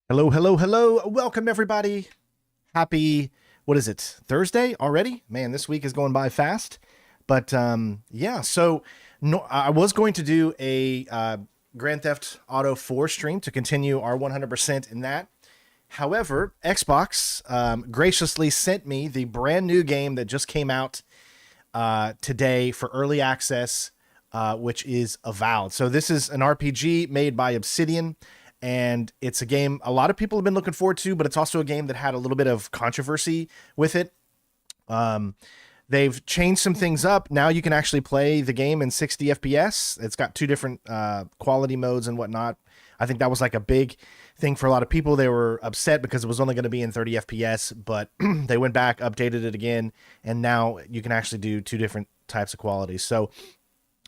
Hello, hello, hello. Welcome, everybody. Happy, what is it, Thursday already? Man, this week is going by fast. But yeah, so no, I was going to do a Grand Theft Auto 4 stream to continue our 100% in that. However, Xbox graciously sent me the brand new game that just came out today for early access, which is Avowed. So this is an RPG made by Obsidian, and it's a game a lot of people have been looking forward to, but it's also a game that had a little bit of controversy with it. They've changed some things up. Now you can actually play the game in 60 FPS. It's got two different quality modes and whatnot. I think that was like a big thing for a lot of people. They were upset because it was only going to be in 30 FPS, but they went back, updated it again, and now you can actually do two different types of qualities. So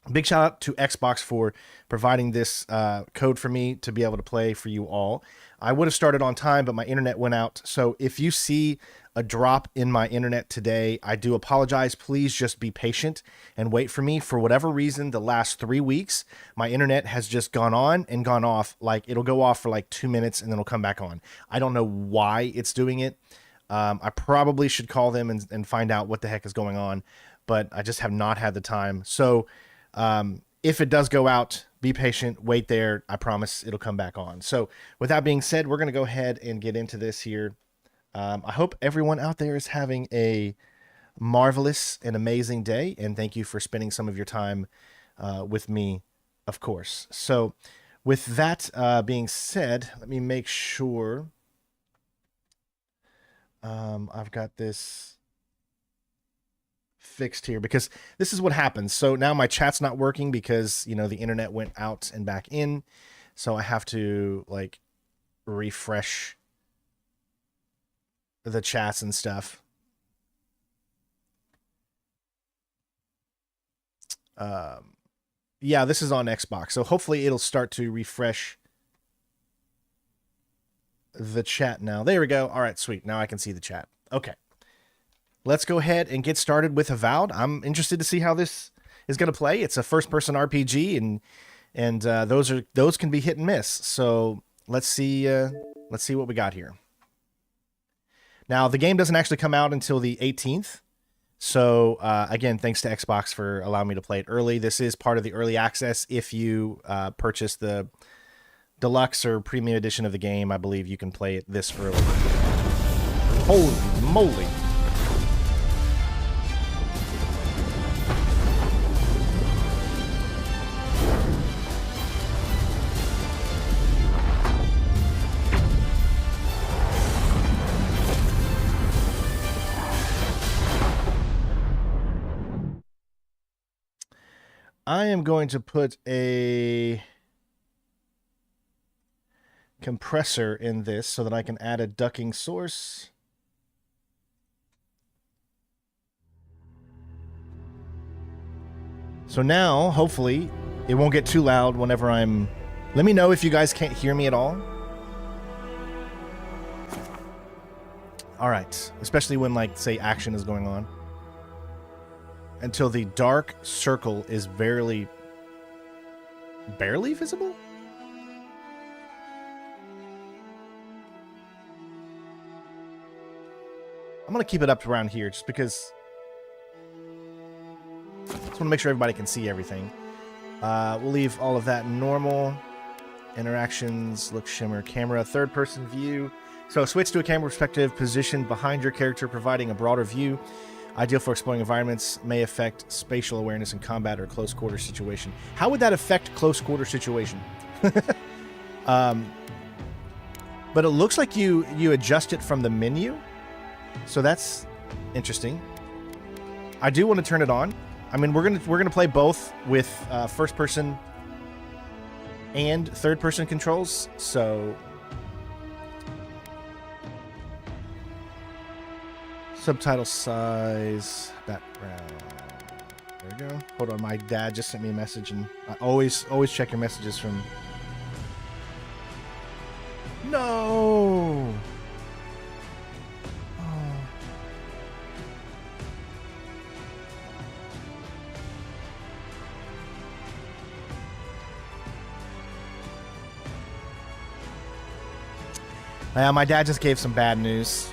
big shout out to Xbox for providing this code for me to be able to play for you all. I would have started on time, but my internet went out. So if you see a drop in my internet today, I do apologize. Please just be patient and wait for me. For whatever reason, the last 3 weeks, my internet has just gone on and gone off. Like, it'll go off for like 2 minutes and then it'll come back on. I don't know why it's doing it. I probably should call them and find out what the heck is going on, but I just have not had the time. So if it does go out, be patient, wait there. I promise it'll come back on. So with that being said, we're going to go ahead and get into this here. I hope everyone out there is having a marvelous and amazing day, and thank you for spending some of your time with me, of course. So with that being said, let me make sure I've got this fixed here, because this is what happens. So now my chat's not working because, you know, the internet went out and back in. So I have to like refresh the chats and stuff. Yeah, this is on Xbox. So hopefully it'll start to refresh the chat now. There we go. All right, sweet. Now I can see the chat. Okay. Let's go ahead and get started with Avowed. I'm interested to see how this is going to play. It's a first-person RPG, and those can be hit and miss. So let's see what we got here. Now the game doesn't actually come out until the 18th. So again, thanks to Xbox for allowing me to play it early. This is part of the early access. If you purchase the deluxe or premium edition of the game, I believe you can play it this early. Holy moly! I am going to put a compressor in this so that I can add a ducking source. So now, hopefully, it won't get too loud whenever I'm... Let me know if you guys can't hear me at all. All right, especially when, like, say, action is going on. Until the dark circle is barely visible? I'm going to keep it up around here just because I just want to make sure everybody can see everything. We'll leave all of that normal. Interactions, look, shimmer, camera, third-person view. So switch to a camera perspective, position behind your character, providing a broader view. Ideal for exploring environments, may affect spatial awareness in combat or close quarter situation. How would that affect close quarter situation? But it looks like you adjust it from the menu, so that's interesting. I do want to turn it on. I mean, we're gonna play both with first person and third person controls. So subtitle size, background. There we go. Hold on, my dad just sent me a message, and I always check your messages from... No! Oh. My dad just gave some bad news.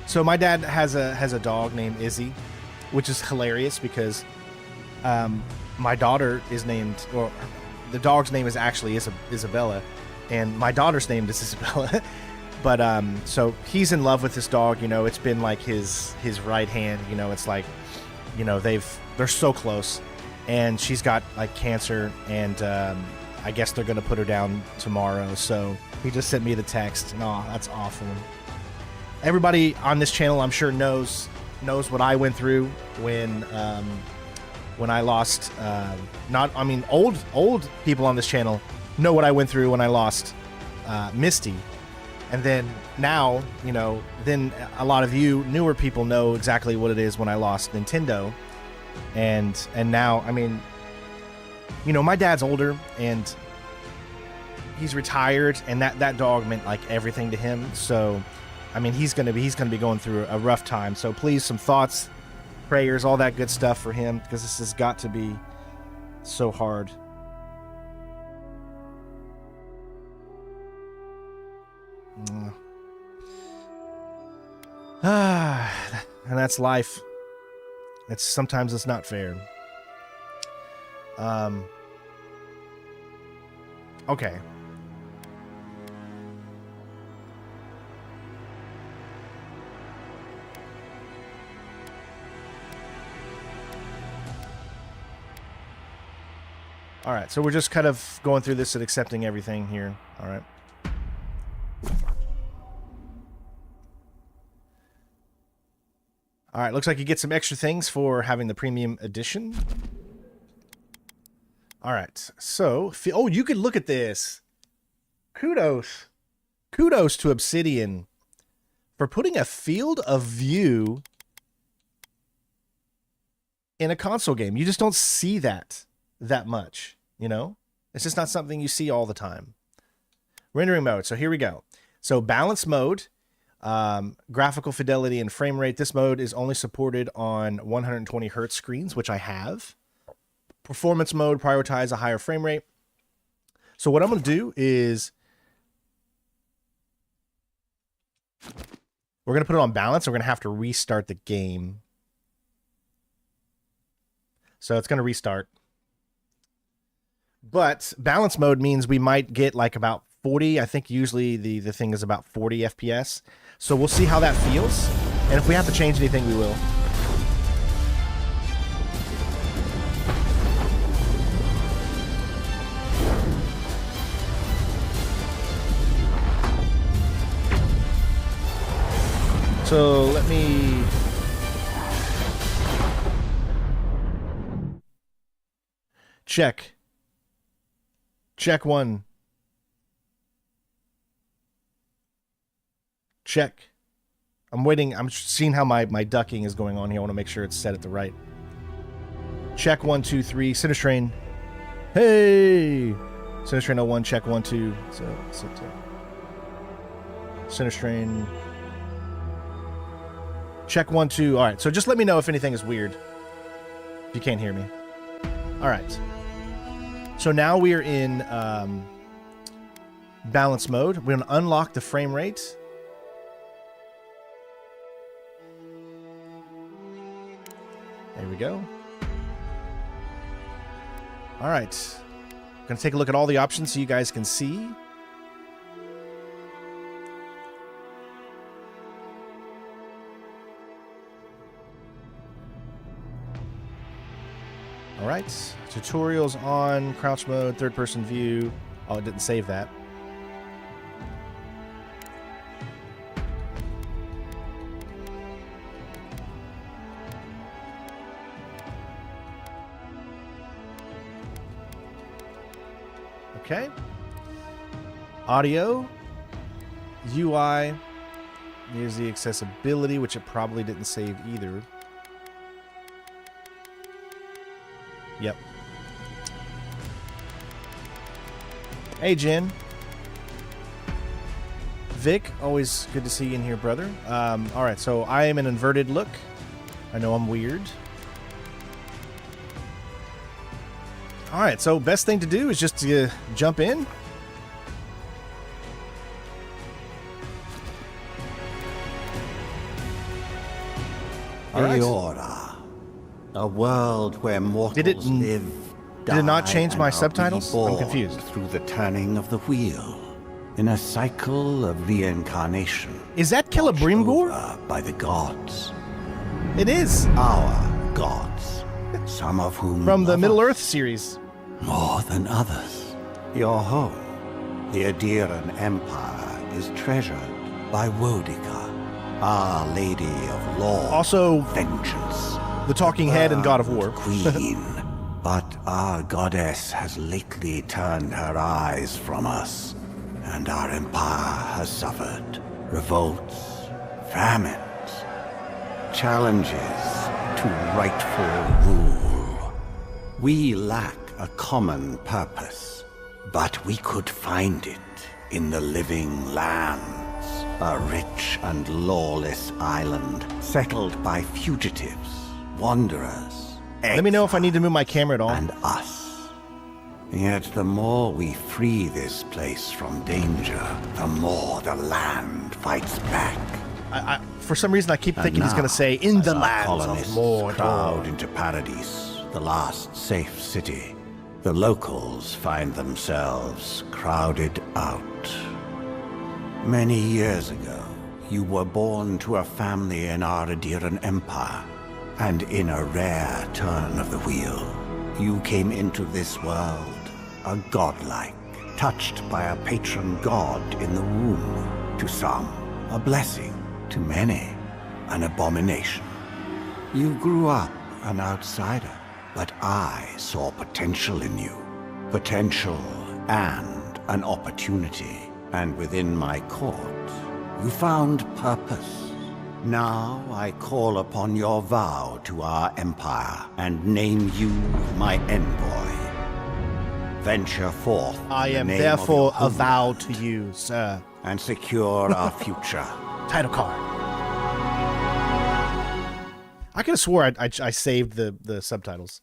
So my dad has a dog named Izzy, which is hilarious because my daughter is named, or the dog's name is actually Isabella, and my daughter's name is Isabella. But so he's in love with this dog. You know, it's been like his right hand. You know, it's like, you know, they're so close, and she's got like cancer, and I guess they're gonna put her down tomorrow. So he just sent me the text, and oh, that's awful. Everybody on this channel, I'm sure, knows what I went through when I lost. Old people on this channel know what I went through when I lost Misty, and then now, you know, then a lot of you newer people know exactly what it is when I lost Nintendo, and now, I mean, you know, my dad's older and he's retired, and that dog meant like everything to him. So I mean, he's gonna be going through a rough time. So please, some thoughts, prayers, all that good stuff for him, because this has got to be so hard. And that's life. Sometimes it's not fair. Okay. All right, so we're just kind of going through this and accepting everything here. All right. All right, looks like you get some extra things for having the premium edition. All right, so, oh, you could look at this. Kudos. Kudos to Obsidian for putting a field of view in a console game. You just don't see that much, you know? It's just not something you see all the time. Rendering mode. So here we go. So balance mode, graphical fidelity and frame rate. This mode is only supported on 120 hertz screens, which I have. Performance mode, prioritize a higher frame rate. So what I'm going to do is we're going to put it on balance. We're going to have to restart the game. So it's going to restart. But balance mode means we might get like about 40. I think usually the thing is about 40 FPS. So we'll see how that feels. And if we have to change anything, we will. So let me... check. Check one. Check. I'm waiting. I'm seeing how my ducking is going on here. I want to make sure it's set at the right. Check 1, 2, 3. Center strain. Hey! Center strain 01. Check 1, 2. So, center strain. Check 1, 2. All right. So just let me know if anything is weird. If you can't hear me. All right. So now we are in balance mode. We're going to unlock the frame rate. There we go. All right. Going to take a look at all the options so you guys can see. All right, tutorials on, crouch mode, third person view. Oh, it didn't save that. Okay. Audio, UI. Here's the accessibility, which it probably didn't save either. Yep. Hey, Jen. Vic, always good to see you in here, brother. All right, so I am an inverted look. I know I'm weird. All right, so best thing to do is just to jump in. All right. Eora, a world where mortals live, did it not change die, my and are subtitles? I'm reborn confused. through the turning of the wheel, in a cycle of reincarnation. Is that Celebrimgor? Watched over by the gods. It is. Our gods, some of whom From the love Middle us Earth series. more than others. Your home, the Adiran Empire, is treasured by Wodica, Our Lady of Law, Also, Vengeance, the talking head in God of War. Queen. But our goddess has lately turned her eyes from us, and our empire has suffered revolts, famines, challenges to rightful rule. We lack a common purpose, but we could find it in the living lands, a rich and lawless island settled by fugitives, wanderers. Let me know if I need to move my camera at all. And us. Yet the more we free this place from danger, the more the land fights back. For some reason, I keep thinking he's going to say, in the lands of Mordor. Crowd into Paradise, the last safe city. The locals find themselves crowded out. Many years ago, you were born to a family in our Adiran Empire. And in a rare turn of the wheel, you came into this world, a godlike, touched by a patron god in the womb. To some, a blessing. To many, an abomination. You grew up an outsider, but I saw potential in you. Potential and an opportunity. And within my court, you found purpose. Now I call upon your vow to our empire and name you my envoy. Venture forth. I am therefore avowed to you, sir. And secure our future. Title card. I could have swore I saved the subtitles.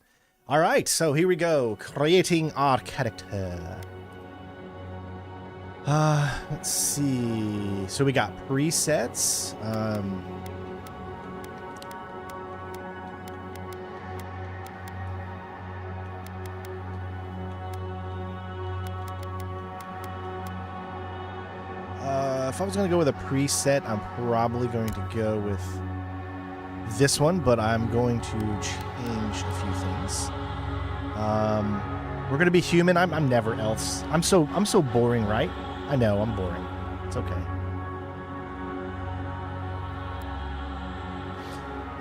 All right, so here we go. Creating our character. Let's see. So we got presets. If I was going to go with a preset, I'm probably going to go with this one, but I'm going to change a few things. We're going to be human. I'm never else. I'm so boring, right? I know, I'm boring. It's okay.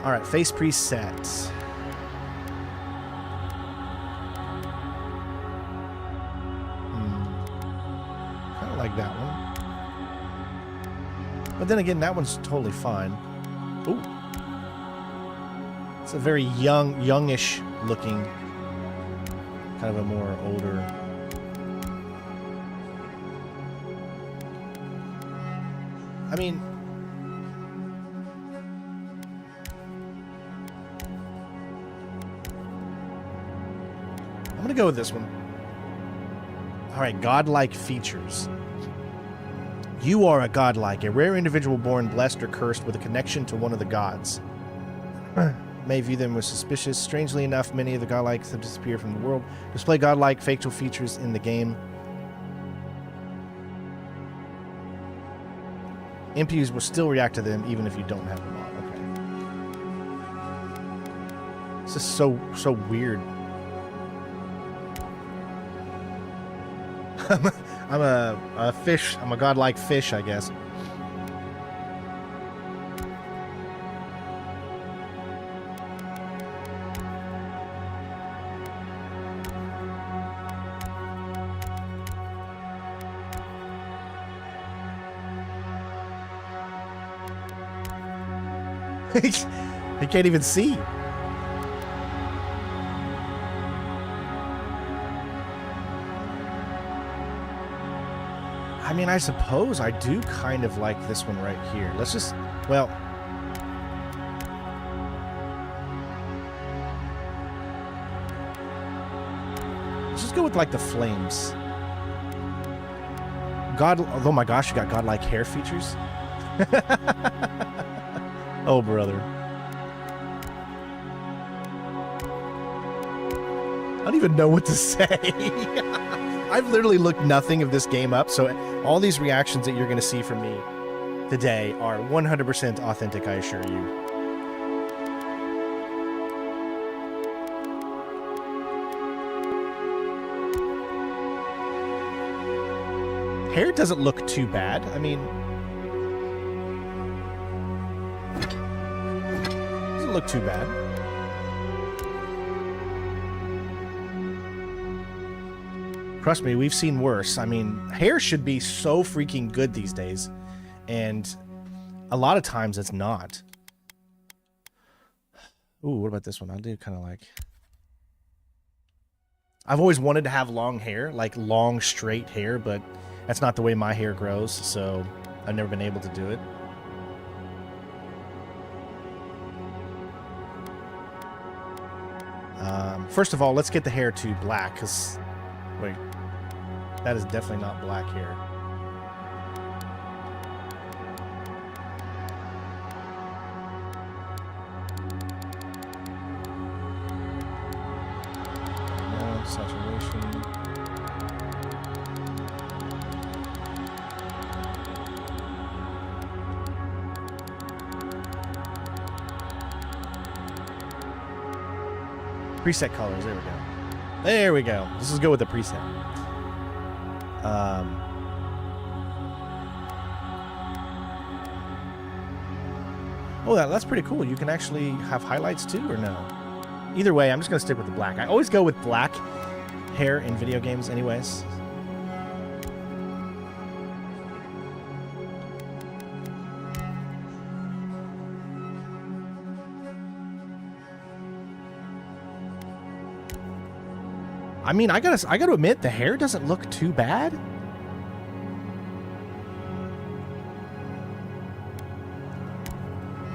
All right, face preset. Kind of like that one. But then again, that one's totally fine. Ooh. It's a very youngish looking, kind of a more older. I mean, I'm going to go with this one. All right, godlike features. You are a godlike, a rare individual born blessed or cursed with a connection to one of the gods. May view them as suspicious. Strangely enough, many of the godlikes have disappeared from the world. Display godlike facial features in the game. NPCs will still react to them even if you don't have them on. Okay. This is so weird. I'm a fish. I'm a godlike fish, I guess. He can't even see. I mean, I suppose I do kind of like this one right here. Let's just, well, let's just go with like the flames. God, oh my gosh, you got godlike hair features? Oh, brother. don't even know what to say. I've literally looked nothing of this game up, so all these reactions that you're going to see from me today are 100% authentic, I assure you. Hair doesn't look too bad. I mean, doesn't look too bad. Trust me, we've seen worse. I mean, hair should be so freaking good these days, and a lot of times it's not. Ooh, what about this one? I do kind of like... I've always wanted to have long hair, like long, straight hair, but that's not the way my hair grows, so I've never been able to do it. First of all, let's get the hair to black, because... Wait. That is definitely not black hair. No, saturation. Preset colors, there we go. There we go. Let's just go with the preset. Oh, that's pretty cool. You can actually have highlights too, or no? Either way, I'm just going to stick with the black. I always go with black hair in video games anyways. I mean, I gotta admit, the hair doesn't look too bad.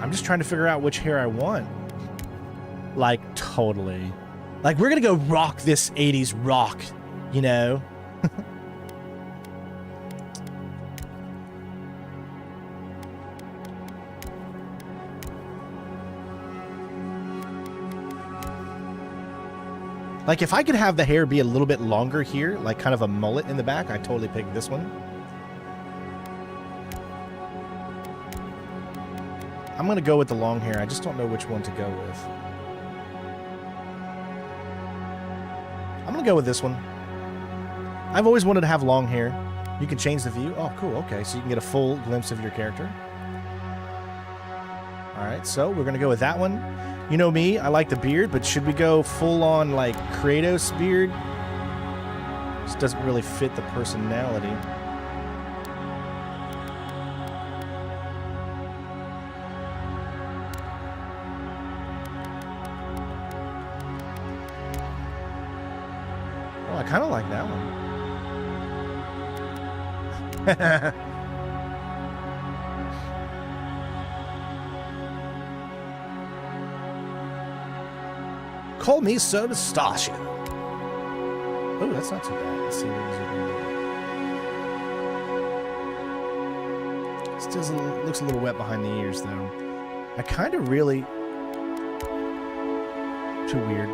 I'm just trying to figure out which hair I want. Like, totally. Like, we're gonna go rock this 80s rock, you know? Like, if I could have the hair be a little bit longer here, like kind of a mullet in the back, I'd totally pick this one. I'm going to go with the long hair. I just don't know which one to go with. I'm going to go with this one. I've always wanted to have long hair. You can change the view. Oh, cool. Okay, so you can get a full glimpse of your character. All right, so we're going to go with that one. You know me, I like the beard, but should we go full-on, like, Kratos beard? This doesn't really fit the personality. Oh, I kind of like that one. Call me Sir Mustachio. Oh, that's not too bad. Let's see what these are. Still looks a little wet behind the ears, though. I kind of really... Too weird.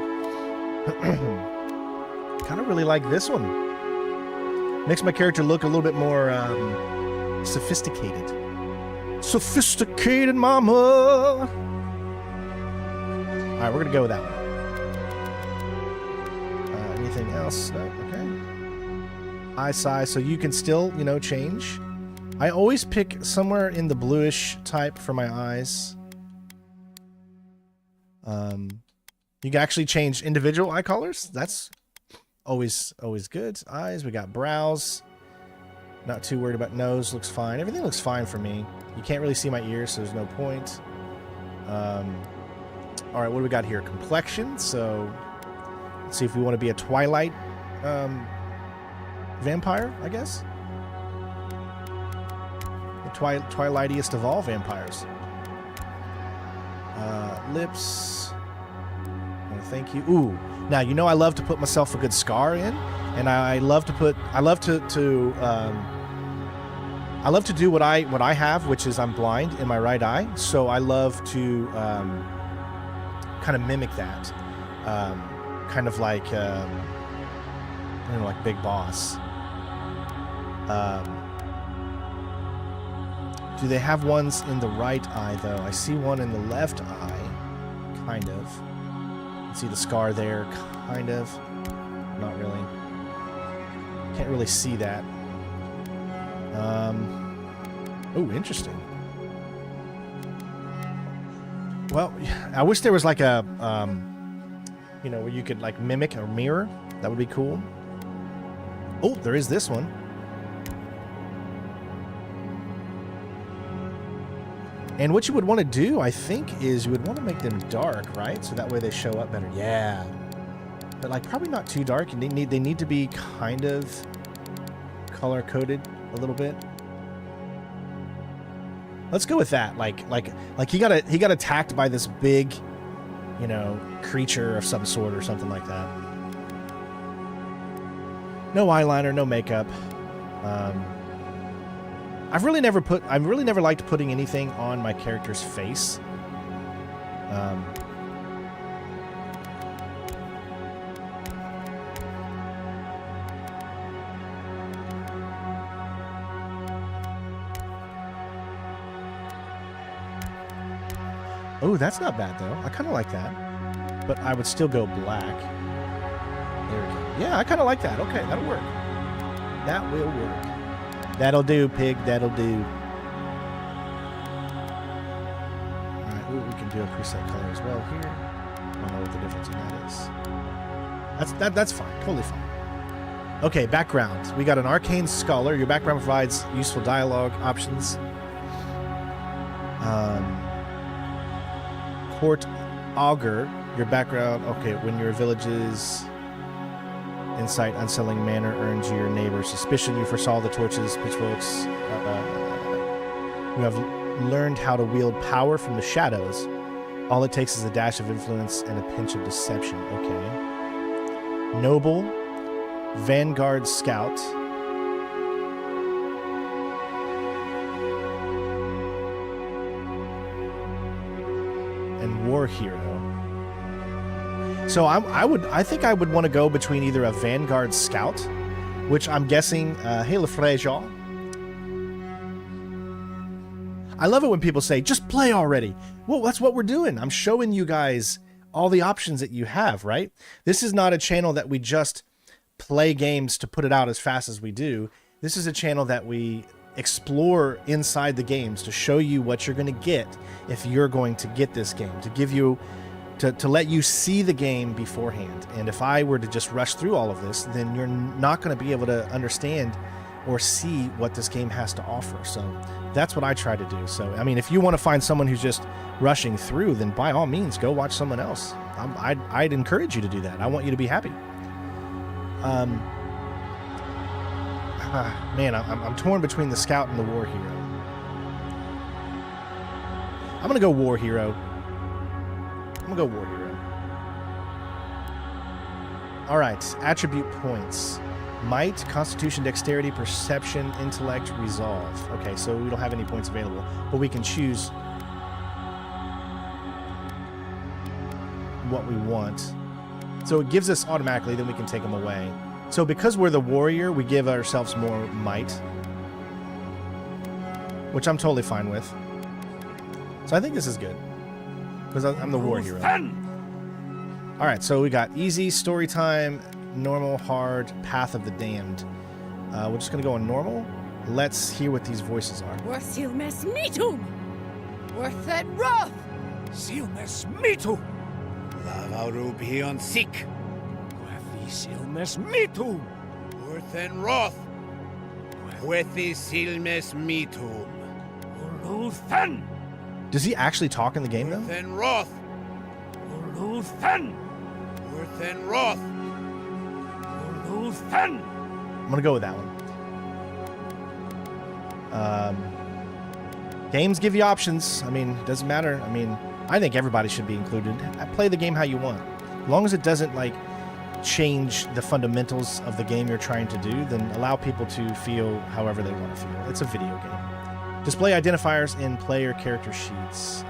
Kind of really like this one. Makes my character look a little bit more sophisticated. Sophisticated mama! Alright, we're going to go with that one. Anything else? No? Okay. Eye size, so you can still, you know, change. I always pick somewhere in the bluish type for my eyes. You can actually change individual eye colors. That's always good. Eyes, we got brows. Not too worried about nose. Looks fine. Everything looks fine for me. You can't really see my ears, so there's no point. All right, what do we got here? Complexion. So let's see if we want to be a Twilight vampire, I guess. The Twilightiest of all vampires. Lips. Oh, thank you. Ooh. Now, you know I love to put myself a good scar in, and I love to do what I have, which is I'm blind in my right eye. So I love to kind of mimic that. kind of like, like Big Boss. Do they have ones in the right eye, though? I see one in the left eye, kind of. You can see the scar there, kind of. Not really. Can't really see that. Oh, interesting. Well, I wish there was like a, where you could like mimic or mirror. That would be cool. Oh, there is this one. And what you would want to do, I think, is you would want to make them dark, right? So that way they show up better. Yeah. But like probably not too dark. They need to be kind of color coded a little bit. Let's go with that. Like he got attacked by this big, creature of some sort or something like that. No eyeliner, no makeup. I've really never liked putting anything on my character's face. Oh, that's not bad though. I kind of like that, but I would still go black. There we go. Yeah, I kind of like that. Okay, that'll work. That will work. That'll do, pig. That'll do. All right, ooh, we can do a preset color as well here. I don't know what the difference in that is. That's fine. Totally fine. Okay, background. We got an arcane scholar. Your background provides useful dialogue options. Court augur. Your background. Okay, when your village's insight, unsettling manner earns your neighbor's suspicion. You foresaw the torches, pitchforks. You have learned how to wield power from the shadows. All it takes is a dash of influence and a pinch of deception. Okay. Noble, Vanguard Scout. And War Hero. So I think I would want to go between either a Vanguard Scout, which I'm guessing, hey Lefreja. I love it when people say, just play already. Well, that's what we're doing. I'm showing you guys all the options that you have, right? This is not a channel that we just play games to put it out as fast as we do. This is a channel that we explore inside the games to show you what you're going to get if you're going to get this game, to give you to let you see the game beforehand. And if I were to just rush through all of this, then you're not going to be able to understand or see what this game has to offer. So that's what I try to do. So, I mean, if you want to find someone who's just rushing through, then by all means, go watch someone else. I'd encourage you to do that. I want you to be happy. Man, I'm torn between the Scout and the War Hero. I'm going to go War Hero. I'm going to go War Hero. All right, attribute points. Might, Constitution, Dexterity, Perception, Intellect, Resolve. Okay, so we don't have any points available, but we can choose what we want. So it gives us automatically, then we can take them away. So because we're the warrior, we give ourselves more might, which I'm totally fine with. So I think this is good, because I'm the war hero. All right, so we got easy, story time, normal, hard, path of the damned. We're just going to go on normal. Let's hear what these voices are. Silmes mitum! Worthen roth! Silmes mitu! Lavaru bion sick! Silmes mitum! Worthen roth! Wethi silmes mitum! Uluthen! Does he actually talk in the game, though? Worthen roth! Uluthen! Worthen roth! Uluthen! I'm going to go with that one. Games give you options. I mean, it doesn't matter. I mean, I think everybody should be included. Play the game how you want. As long as it doesn't, like, change the fundamentals of the game you're trying to do, then allow people to feel however they want to feel. It's a video game. Display identifiers in player character sheets.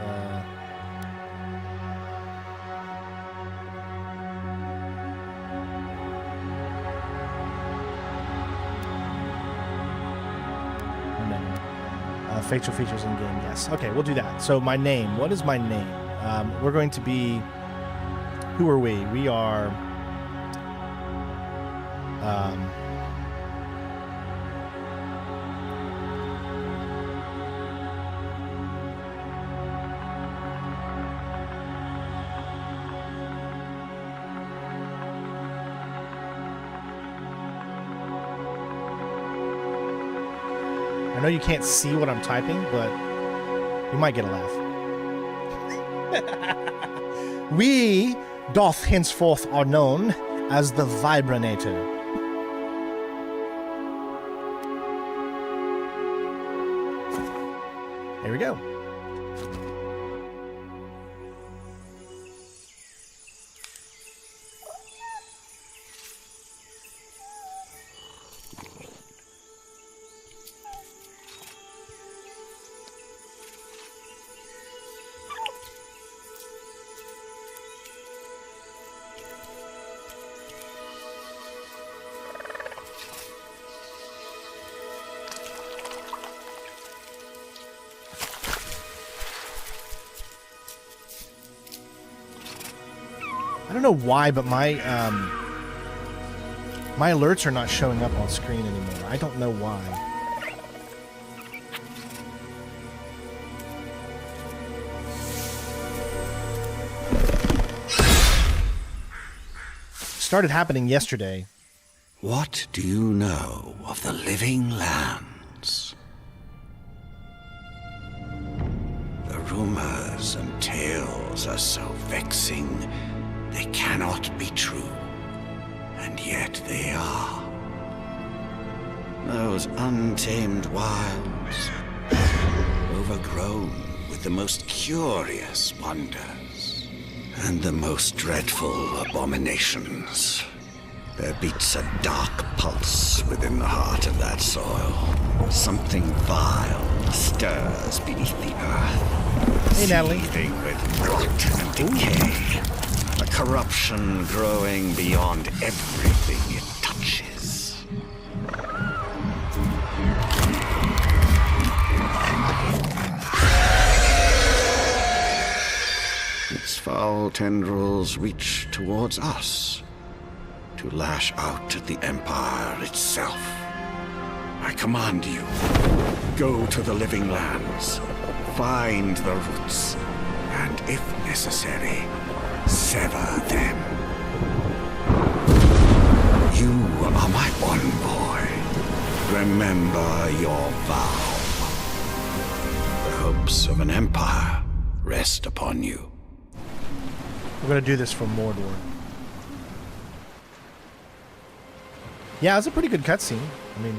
Facial features in game, yes. Okay, we'll do that. So my name. What is my name? We're going to be... Who are we? We are... I know you can't see what I'm typing, but you might get a laugh. We doth henceforth are known as the Vibranator. There we go. I don't know why, but my alerts are not showing up on screen anymore. I don't know why. Started happening yesterday. What do you know of the living lands? The rumors and tales are so vexing, they cannot be true, and yet they are. Those untamed wilds, overgrown with the most curious wonders, and the most dreadful abominations. There beats a dark pulse within the heart of that soil. Something vile stirs beneath the earth. Hey, Natalie. Seething with rot and decay. A corruption growing beyond everything it touches. Its foul tendrils reach towards us, to lash out at the Empire itself. I command you, go to the living lands, find the roots, and if necessary, sever them. You are my one boy. Remember your vow. The hopes of an empire rest upon you. We're going to do this from Mordor. Yeah, it's a pretty good cutscene. I mean...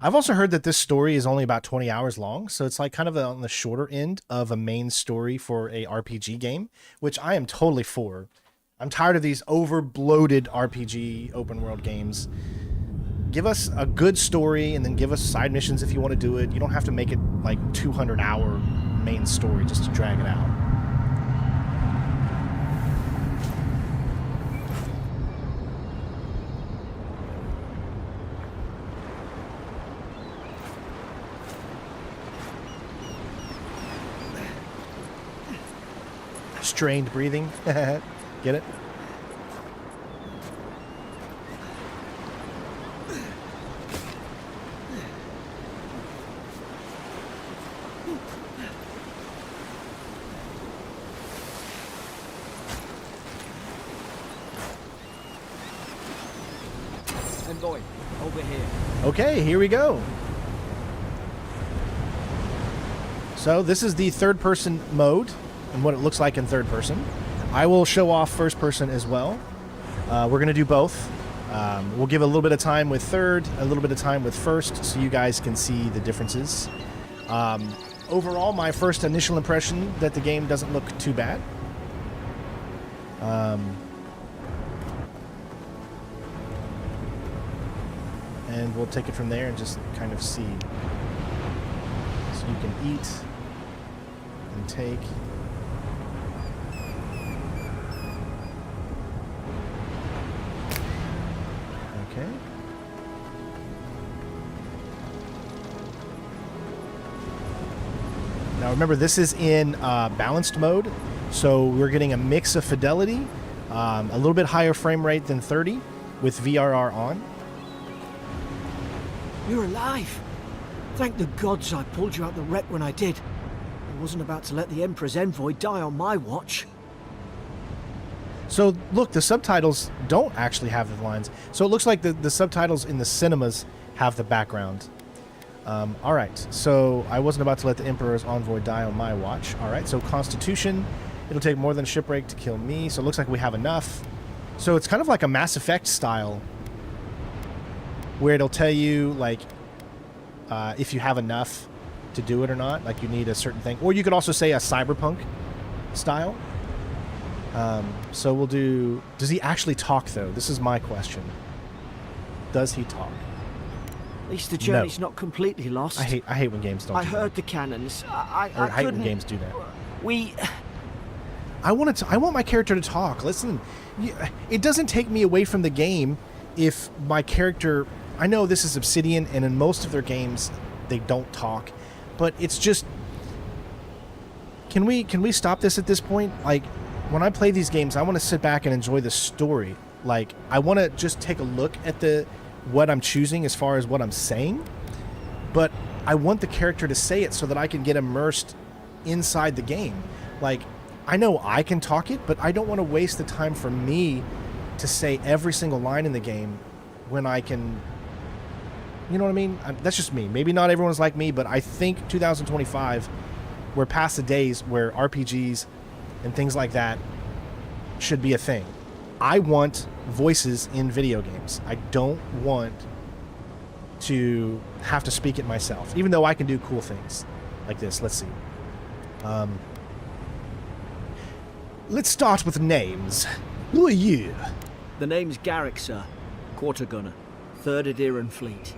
I've also heard that this story is only about 20 hours long, so it's like kind of on the shorter end of a main story for a RPG game, which I am totally for. I'm tired of these over-bloated RPG open world games. Give us a good story and then give us side missions if you want to do it. You don't have to make it like 200-hour main story just to drag it out. Strained breathing. Get it? Envoy, over here. Okay, here we go. So this is the third person mode and what it looks like in third person. I will show off first person as well. We're going to do both. We'll give a little bit of time with third, a little bit of time with first, so you guys can see the differences. Overall, my first initial impression that the game doesn't look too bad. and we'll take it from there and just kind of see. So you can eat and take. Okay. Now remember, this is in balanced mode, so we're getting a mix of fidelity, a little bit higher frame rate than 30 with VRR on. You're alive. Thank the gods I pulled you out the wreck when I did. I wasn't about to let the Emperor's envoy die on my watch. So look, the subtitles don't actually have the lines. So it looks like the subtitles in the cinemas have the background. All right, so I wasn't about to let the Emperor's envoy die on my watch. All right, so Constitution, it'll take more than a shipwreck to kill me. So it looks like we have enough. So it's kind of like a Mass Effect style, where it'll tell you like if you have enough to do it or not. Like you need a certain thing, or you could also say a Cyberpunk style. So we'll do. Does he actually talk though? This is my question. Does he talk? At least the journey's not completely lost. I hate when games don't. I do heard that. the cannons. I hate when games do that. We. I want my character to talk. Listen, it doesn't take me away from the game if my character. I know this is Obsidian, and in most of their games, they don't talk, but it's just. Can we stop this at this point? Like, when I play these games, I want to sit back and enjoy the story. Like, I want to just take a look at what I'm choosing as far as what I'm saying, but I want the character to say it so that I can get immersed inside the game. Like, I know I can talk it, but I don't want to waste the time for me to say every single line in the game when I can, you know what I mean? That's just me. Maybe not everyone's like me, but I think 2025, we're past the days where RPGs and things like that should be a thing. I want voices in video games. I don't want to have to speak it myself, even though I can do cool things like this. Let's see. Let's start with names. Who are you? The name's Garrick, sir. Quarter gunner, 3rd Adiran Fleet.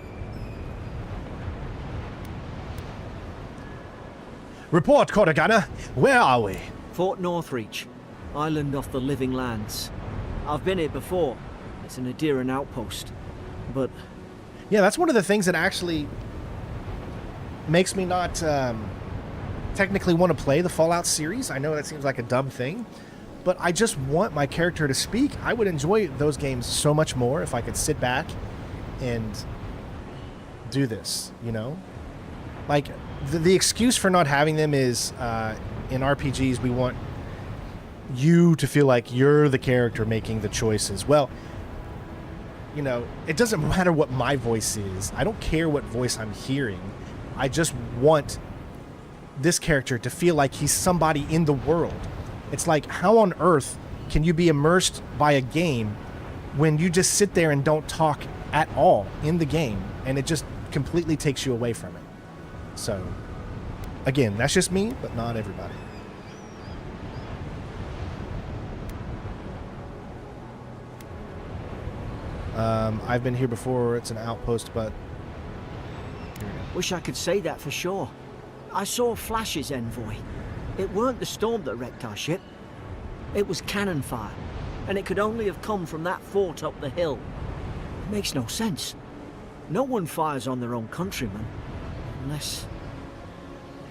Report, Quarter Gunner. Where are we? Fort Northreach, island off the Living Lands. I've been here before. It's an Adiran outpost, but... Yeah, that's one of the things that actually makes me not technically want to play the Fallout series. I know that seems like a dumb thing, but I just want my character to speak. I would enjoy those games so much more if I could sit back and do this, you know? Like, the excuse for not having them is in RPGs, we want you to feel like you're the character making the choices. Well, you know, it doesn't matter what my voice is. I don't care what voice I'm hearing. I just want this character to feel like he's somebody in the world. It's like, how on earth can you be immersed by a game when you just sit there and don't talk at all in the game, and it just completely takes you away from it? So, again, that's just me, but not everybody. I've been here before. It's an outpost, but... Wish I could say that for sure. I saw flashes, Envoy. It weren't the storm that wrecked our ship. It was cannon fire, and it could only have come from that fort up the hill. It makes no sense. No one fires on their own countrymen, unless...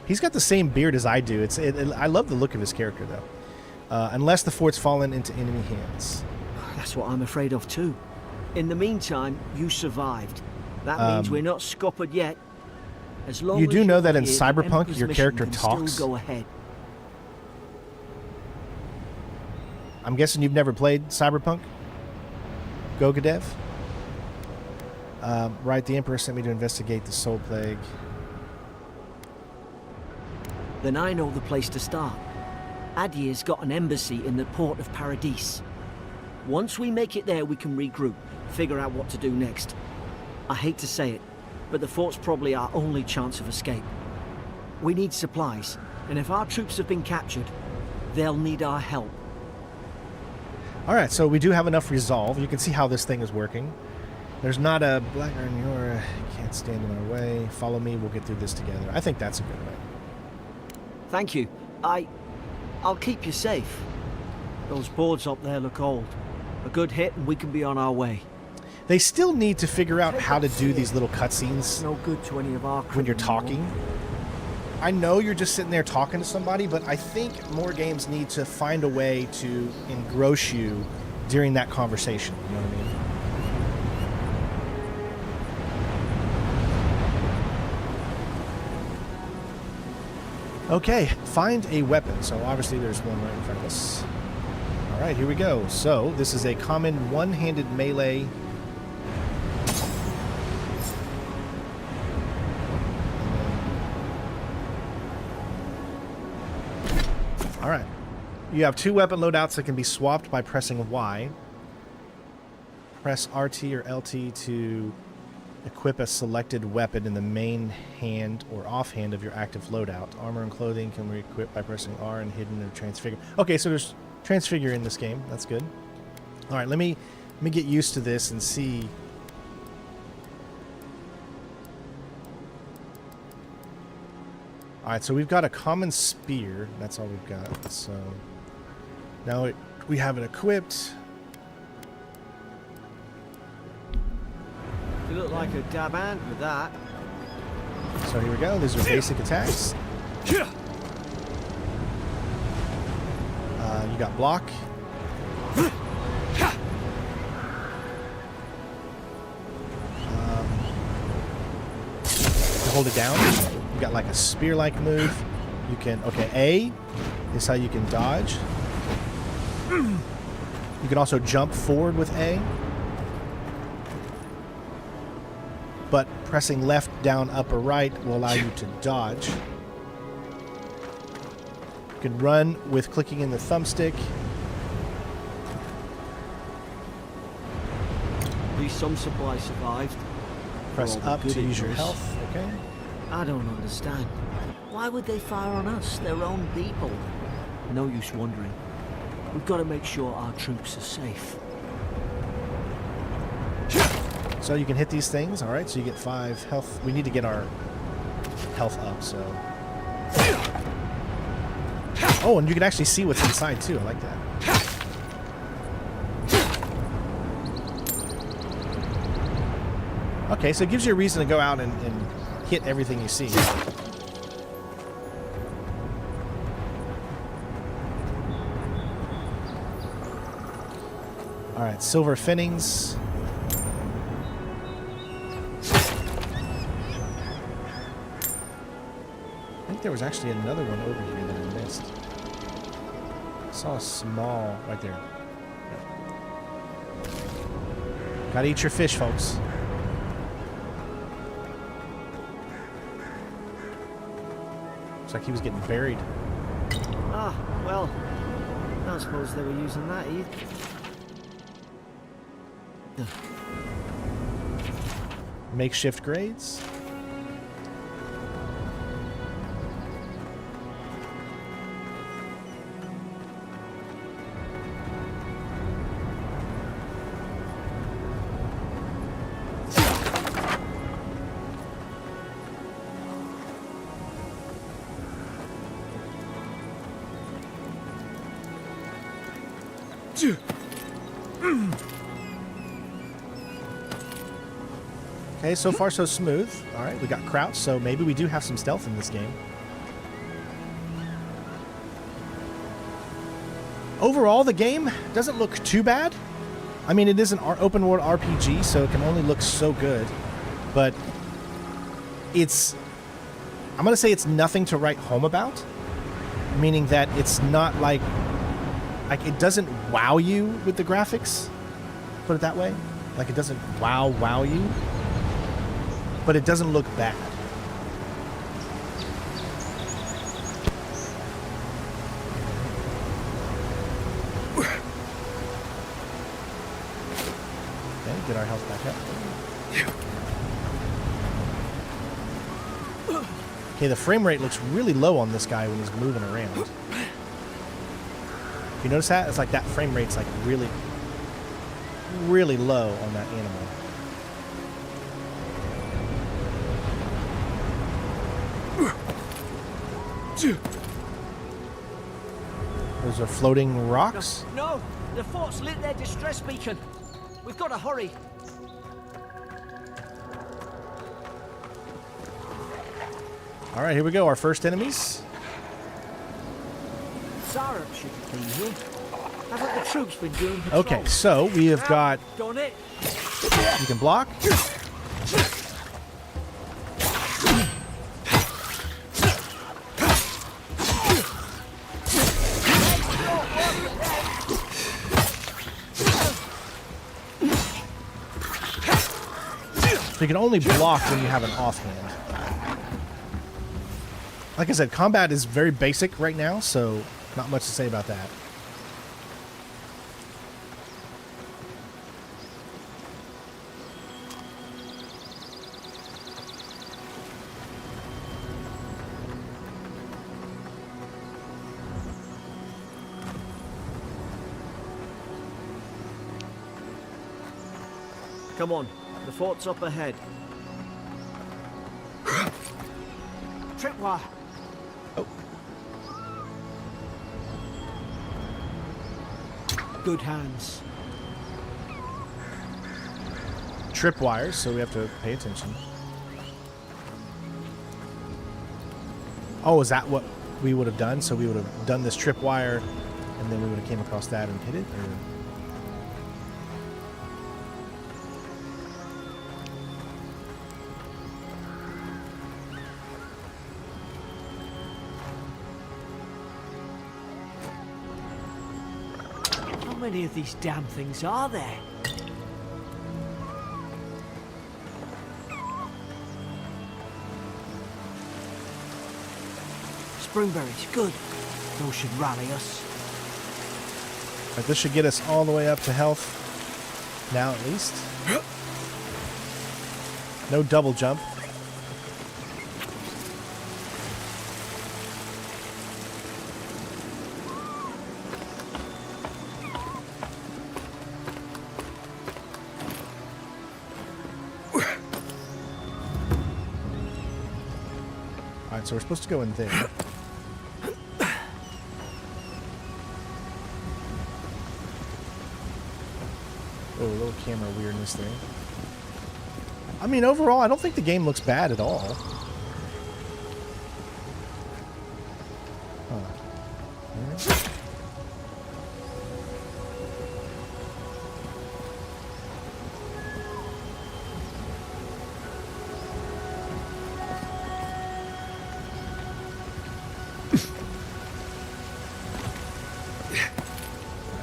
He's got the same beard as I do. I love the look of his character, though. Unless the fort's fallen into enemy hands. That's what I'm afraid of, too. In the meantime, you survived. That means we're not scuppered yet. As long you as do know that in here, Cyberpunk, your mission character can talks? Still go ahead. I'm guessing you've never played Cyberpunk? Gogadev? Right, the Emperor sent me to investigate the Soul Plague. Then I know the place to start. Adir's got an embassy in the port of Paradis. Once we make it there, we can regroup, figure out what to do next. I hate to say it, but the fort's probably our only chance of escape. We need supplies, and if our troops have been captured, they'll need our help. Alright, so we do have enough resolve. You can see how this thing is working. There's not a black iron. You can't stand in our way. Follow me. We'll get through this together. I think that's a good way. Thank you. I'll keep you safe. Those boards up there look old. A good hit and we can be on our way. They still need to figure out how to do these little cutscenes No good to any of our crew when you're anymore. talking. I know you're just sitting there talking to somebody, but I think more games need to find a way to engross you during that conversation. You know what I mean? Okay, find a weapon. So obviously there's one right in front of us. All right, here we go. So this is a common one-handed melee. All right. You have 2 weapon loadouts that can be swapped by pressing Y. Press RT or LT to equip a selected weapon in the main hand or offhand of your active loadout. Armor and clothing can be equipped by pressing R and hidden or transfigure. Okay, so there's transfigure in this game. That's good. All right, let me get used to this and see. All right, so we've got a common spear. That's all we've got. So now we have it equipped. You look like a dab hand with that. So here we go. These are basic attacks. You got block. To hold it down, you got like a spear-like move. You can, okay, A is how you can dodge. You can also jump forward with A. But pressing left, down, up, or right will allow you to dodge. You can run with clicking in the thumbstick. At least some supplies survived. Press For all the up good to it use your does. health. Okay. I don't understand. Why would they fire on us, their own people? No use wondering. We've got to make sure our troops are safe. So you can hit these things. All right. So you get 5 health. We need to get our health up. So. Oh, and you can actually see what's inside too. I like that. Okay, so it gives you a reason to go out and hit everything you see. All right, silver finnings. I think there was actually another one over here that I missed. I saw a small right there. Yep. Gotta eat your fish, folks. Looks like he was getting buried. Ah, well, I don't suppose they were using that either. Makeshift grades. Okay, so far so smooth. All right, we got crouch, so maybe we do have some stealth in this game. Overall, the game doesn't look too bad. I mean, it is an open world RPG, so it can only look so good. But it's, I'm going to say it's nothing to write home about. Meaning that it's not like it doesn't wow you with the graphics. Put it that way. Like it doesn't wow you. But it doesn't look bad. Okay, get our health back up. Okay, the frame rate looks really low on this guy when he's moving around. You notice that? It's like that frame rate's like really, really low on that animal. Those are floating rocks. No, the fort's lit their distress beacon. We've got to hurry. All right, here we go. Our first enemies. Zara should be here. Haven't the troops been doing patrol? Okay, so we have got. Done it. You can block. So you can only block when you have an offhand. Like I said, combat is very basic right now, so not much to say about that. Come on, the fort's up ahead. Tripwire. Oh. Good hands. Tripwires, so we have to pay attention. Oh, is that what we would have done? So we would have done this tripwire, and then we would have came across that and hit it? Or? How many of these damn things are there? Springberries, good. Those should rally us. Right, this should get us all the way up to health. Now at least. No double jump. Alright, so we're supposed to go in there. Oh, a little camera weirdness there. I mean, overall, I don't think the game looks bad at all. Huh. Alright.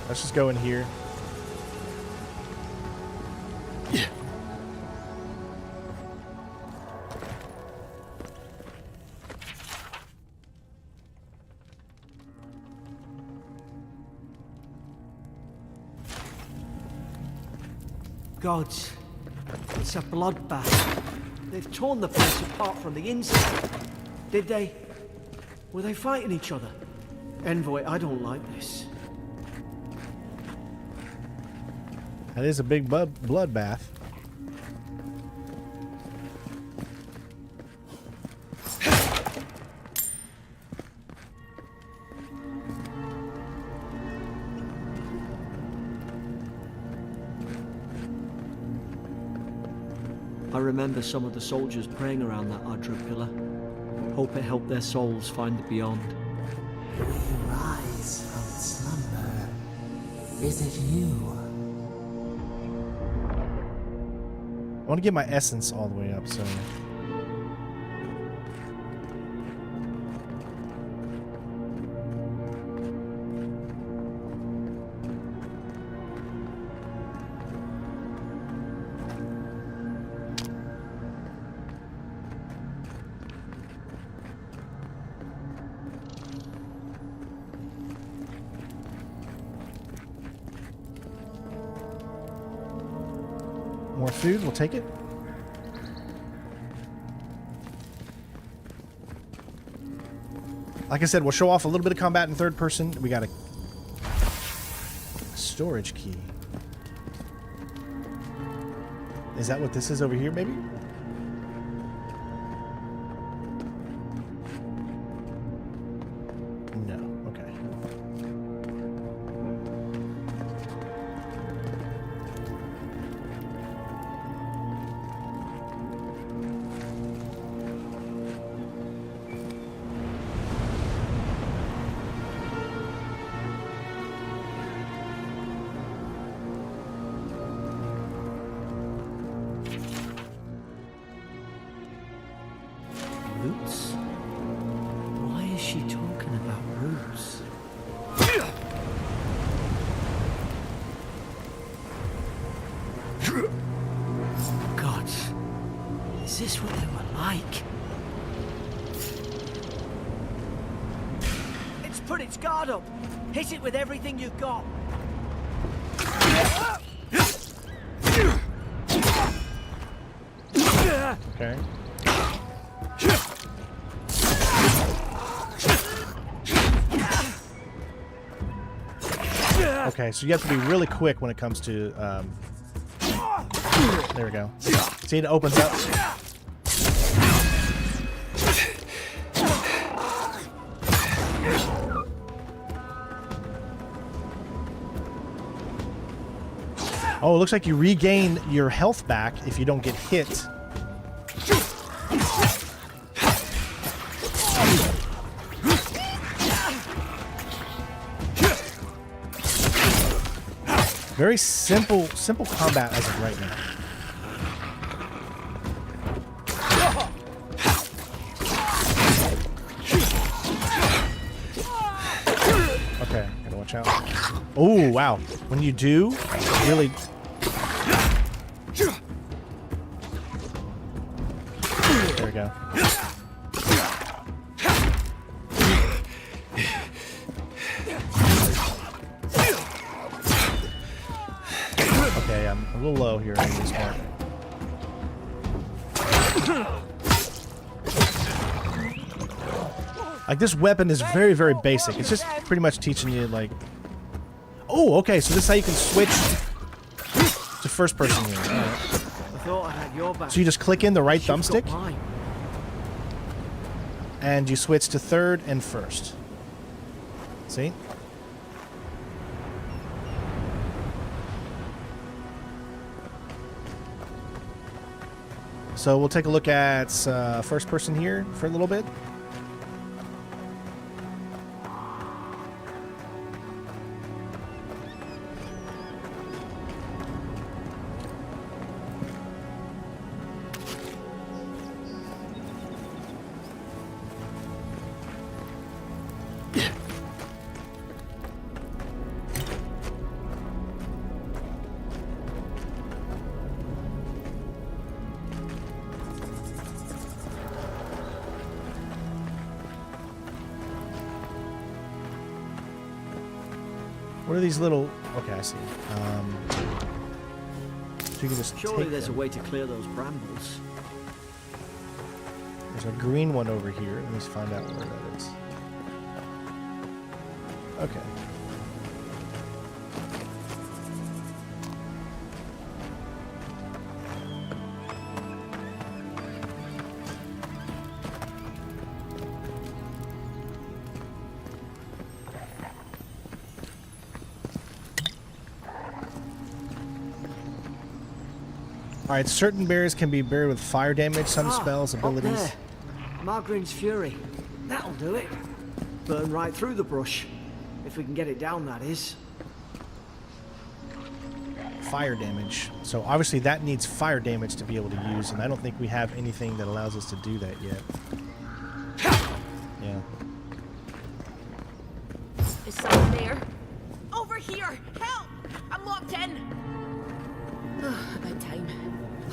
Let's just go in here. Gods, it's a bloodbath. They've torn the place apart from the inside. Did they? Were they fighting each other? Envoy, I don't like this. That is a big bloodbath. I remember some of the soldiers praying around that Adra pillar. Hope it helped their souls find the beyond. Rise from slumber. Is it you? I want to get my essence all the way up, so... More food, we'll take it. Like I said, we'll show off a little bit of combat in third person. We got a storage key. Is that what this is over here, maybe? what they were like. It's put its guard up. Hit it with everything you've got. Okay. Okay, so you have to be really quick when it comes to, there we go. See, it opens up. Oh, it looks like you regain your health back if you don't get hit. Very simple combat as of right now. Okay, gotta watch out. Oh, wow. When you do, really... There we go. Okay, I'm a little low here in this part. Like, this weapon is very, very basic. It's just pretty much teaching you, like... Oh, okay, so this is how you can switch to first person here. All right. I thought I had your back. So you just click in the right You've got thumbstick, mine. and you switch to third and first. See? So we'll take a look at first person here for a little bit. What are these little... Okay, I see. So you can just Surely take there's them. a way to clear those brambles. There's a green one over here. Let me find out where that is. Okay. Alright, certain bears can be buried with fire damage, some spells, abilities. Up there. Margarine's Fury. That'll do it. Burn right through the brush. If we can get it down, that is. Fire damage. So obviously that needs fire damage to be able to use, and I don't think we have anything that allows us to do that yet. Yeah. Is someone there? Over here! Help! I'm locked in! About time.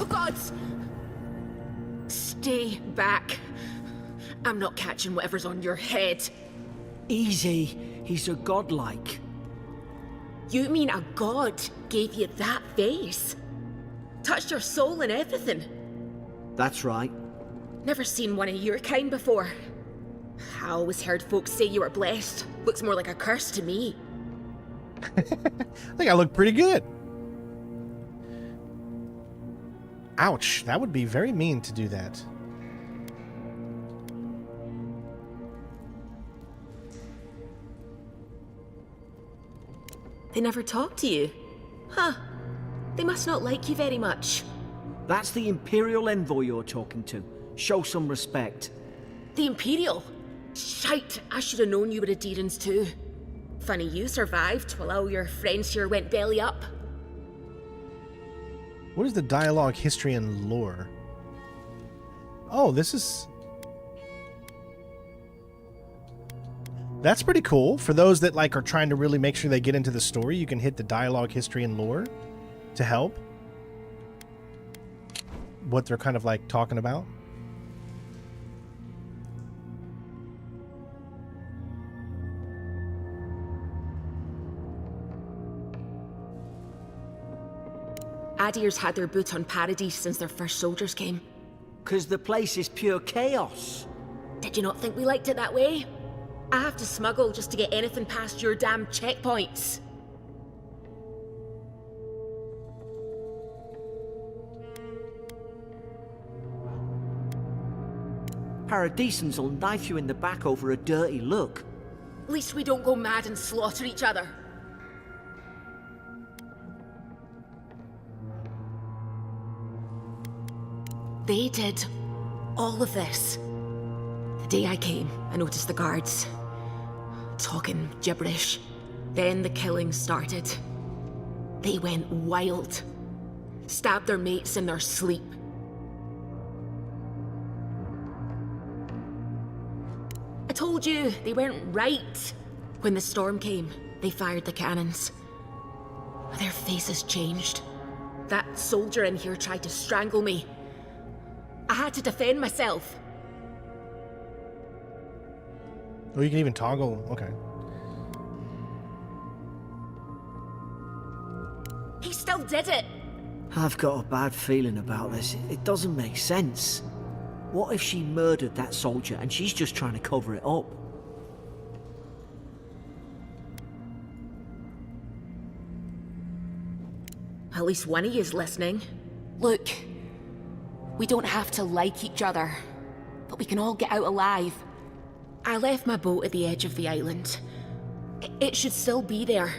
Oh, gods! Stay back. I'm not catching whatever's on your head. Easy. He's a godlike. You mean a god gave you that face? Touched your soul and everything? That's right. Never seen one of your kind before. I always heard folks say you were blessed. Looks more like a curse to me. I think I look pretty good. Ouch, that would be very mean to do that. They never talk to you? Huh. They must not like you very much. That's the Imperial envoy you're talking to. Show some respect. The Imperial? Shite, I should have known you were a Deerans too. Funny you survived while all your friends here went belly up. What is the dialogue, history, and lore? Oh, this is... That's pretty cool. For those that like are trying to really make sure they get into the story, you can hit the dialogue, history, and lore to help what they're kind of like talking about. Adir's had their boot on Paradise since their first soldiers came. 'Cause the place is pure chaos. Did you not think we liked it that way? I have to smuggle just to get anything past your damn checkpoints. Paradisans will knife you in the back over a dirty look. At least we don't go mad and slaughter each other. They did all of this. The day I came, I noticed the guards talking gibberish. Then the killing started. They went wild. Stabbed their mates in their sleep. I told you, they weren't right. When the storm came, they fired the cannons. Their faces changed. That soldier in here tried to strangle me. I had to defend myself. Oh, you can even toggle. Okay. He still did it. I've got a bad feeling about this. It doesn't make sense. What if she murdered that soldier and she's just trying to cover it up? At least one of you is listening. Look, we don't have to like each other, but we can all get out alive. I left my boat at the edge of the island. It should still be there.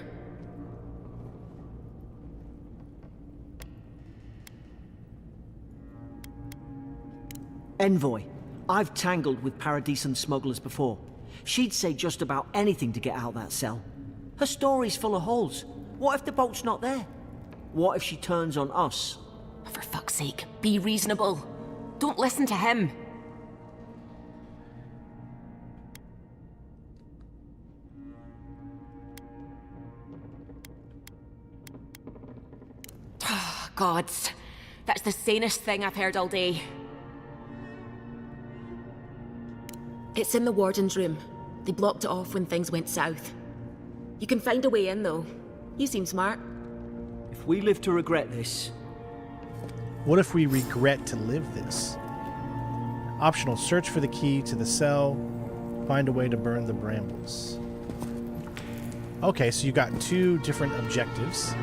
Envoy, I've tangled with Paradisan smugglers before. She'd say just about anything to get out that cell. Her story's full of holes. What if the boat's not there? What if she turns on us? For fuck's sake, be reasonable. Don't listen to him. Gods, that's the sanest thing I've heard all day. It's in the warden's room. They blocked it off when things went south. You can find a way in, though. You seem smart. If we live to regret this... What if we regret to live this? Optional, search for the key to the cell. Find a way to burn the brambles. Okay, so you got two different objectives.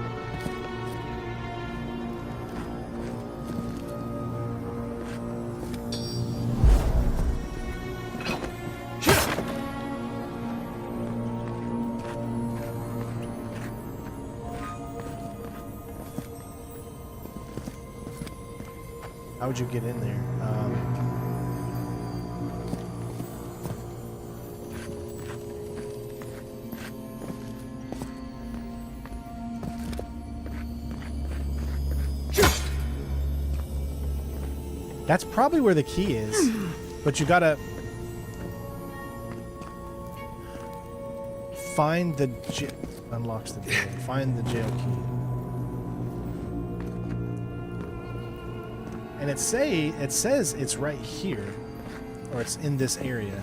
How would you get in there? That's probably where the key is, but you gotta find the unlocks the jail. Find the jail key. And it says it's right here, or it's in this area.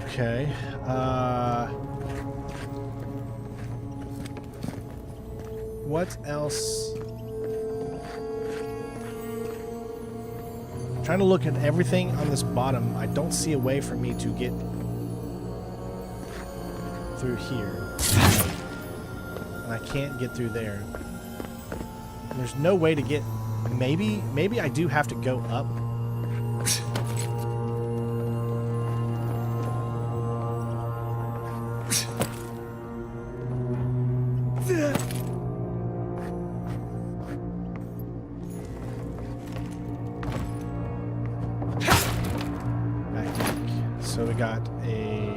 Okay. What else? I'm trying to look at everything on this bottom. I don't see a way for me to get through here. And I can't get through there. There's no way to get... Maybe I do have to go up. So we got a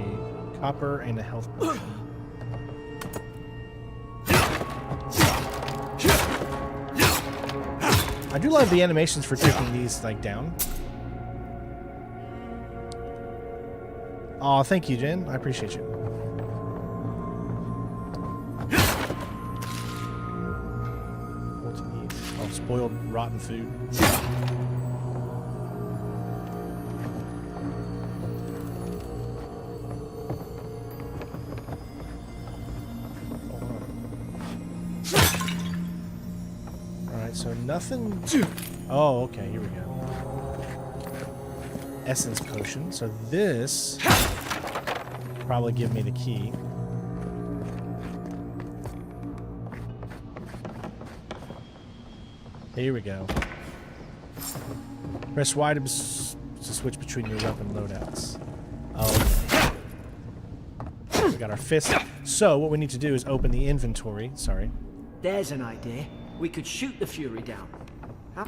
copper and a health potion. I do love the animations for taking these like down. Oh, thank you, Jen. I appreciate you. Spoiled, rotten food. Alright, so nothing... Oh, okay, here we go. Essence potion. So this... probably give me the key. Here we go. Press Y to switch between your weapon loadouts. Oh, okay. We got our fist. So what we need to do is open the inventory. Sorry. There's an idea. We could shoot the Fury down. How?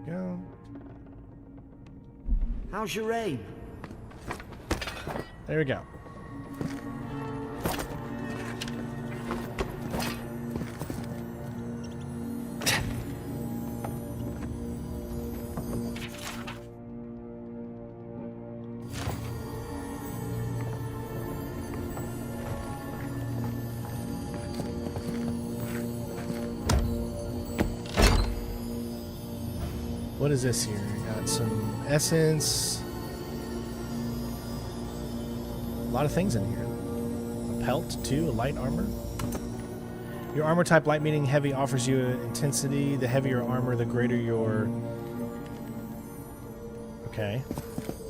There we go. How's your aim? There we go. What is this here? Got some essence. A lot of things in here. A pelt, too, a light armor. Your armor type, light meaning heavy, offers you intensity. The heavier armor, the greater your... Okay.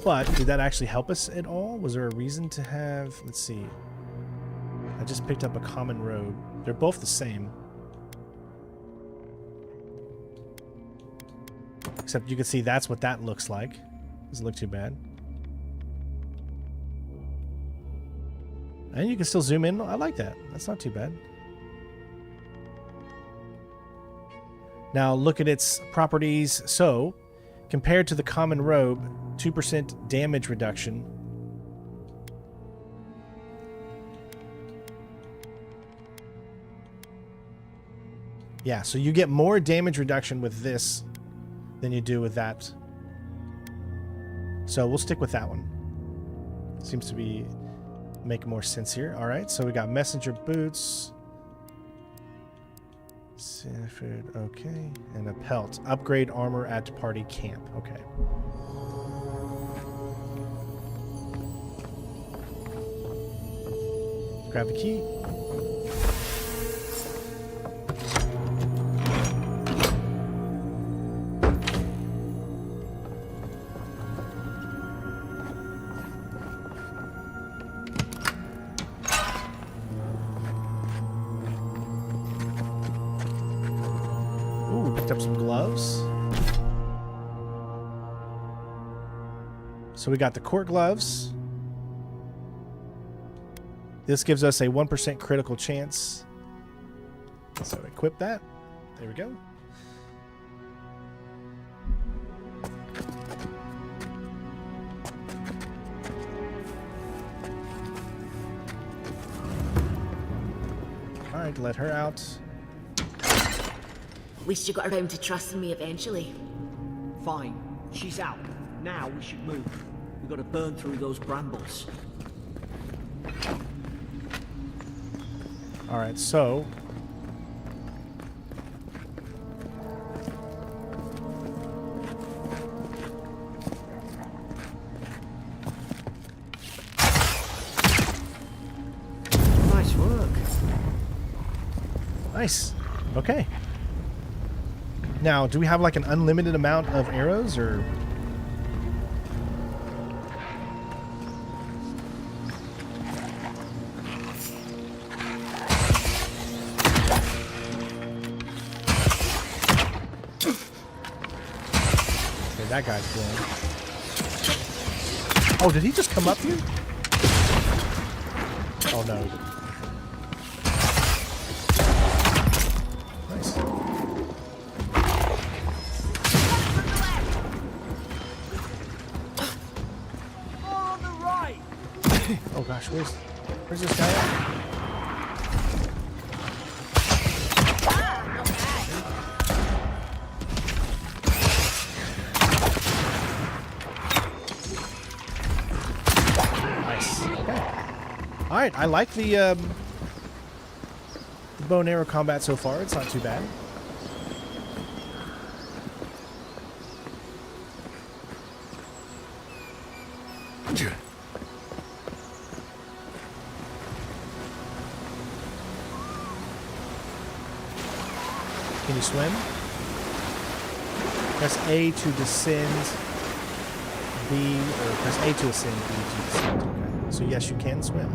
But did that actually help us at all? Was there a reason to have... Let's see. I just picked up a common robe. They're both the same. Except you can see that's what that looks like. Doesn't look too bad. And you can still zoom in. I like that. That's not too bad. Now look at its properties. So, compared to the common robe, 2% damage reduction. Yeah, so you get more damage reduction with this than you do with that. So we'll stick with that one. Seems to be make more sense here. All right, so we got messenger boots. Sanford, okay, and a pelt. Upgrade armor at party camp. Okay. Grab the key. Up some gloves. So we got the court gloves. This gives us a 1% critical chance. So equip that. There we go. All right, let her out. At least you got around to trusting me eventually. Fine. She's out. Now we should move. We've got to burn through those brambles. All right, so... Nice work. Nice. Okay. Now, do we have like an unlimited amount of arrows, or... Okay, that guy's dead. Oh, did he just come up here? Oh, no. Nice. Oh gosh, where's this guy at? right, I like the bow and arrow combat so far. It's not too bad. Can you swim? Press A to descend. B, or press A to ascend, B to descend. Okay. So yes, you can swim.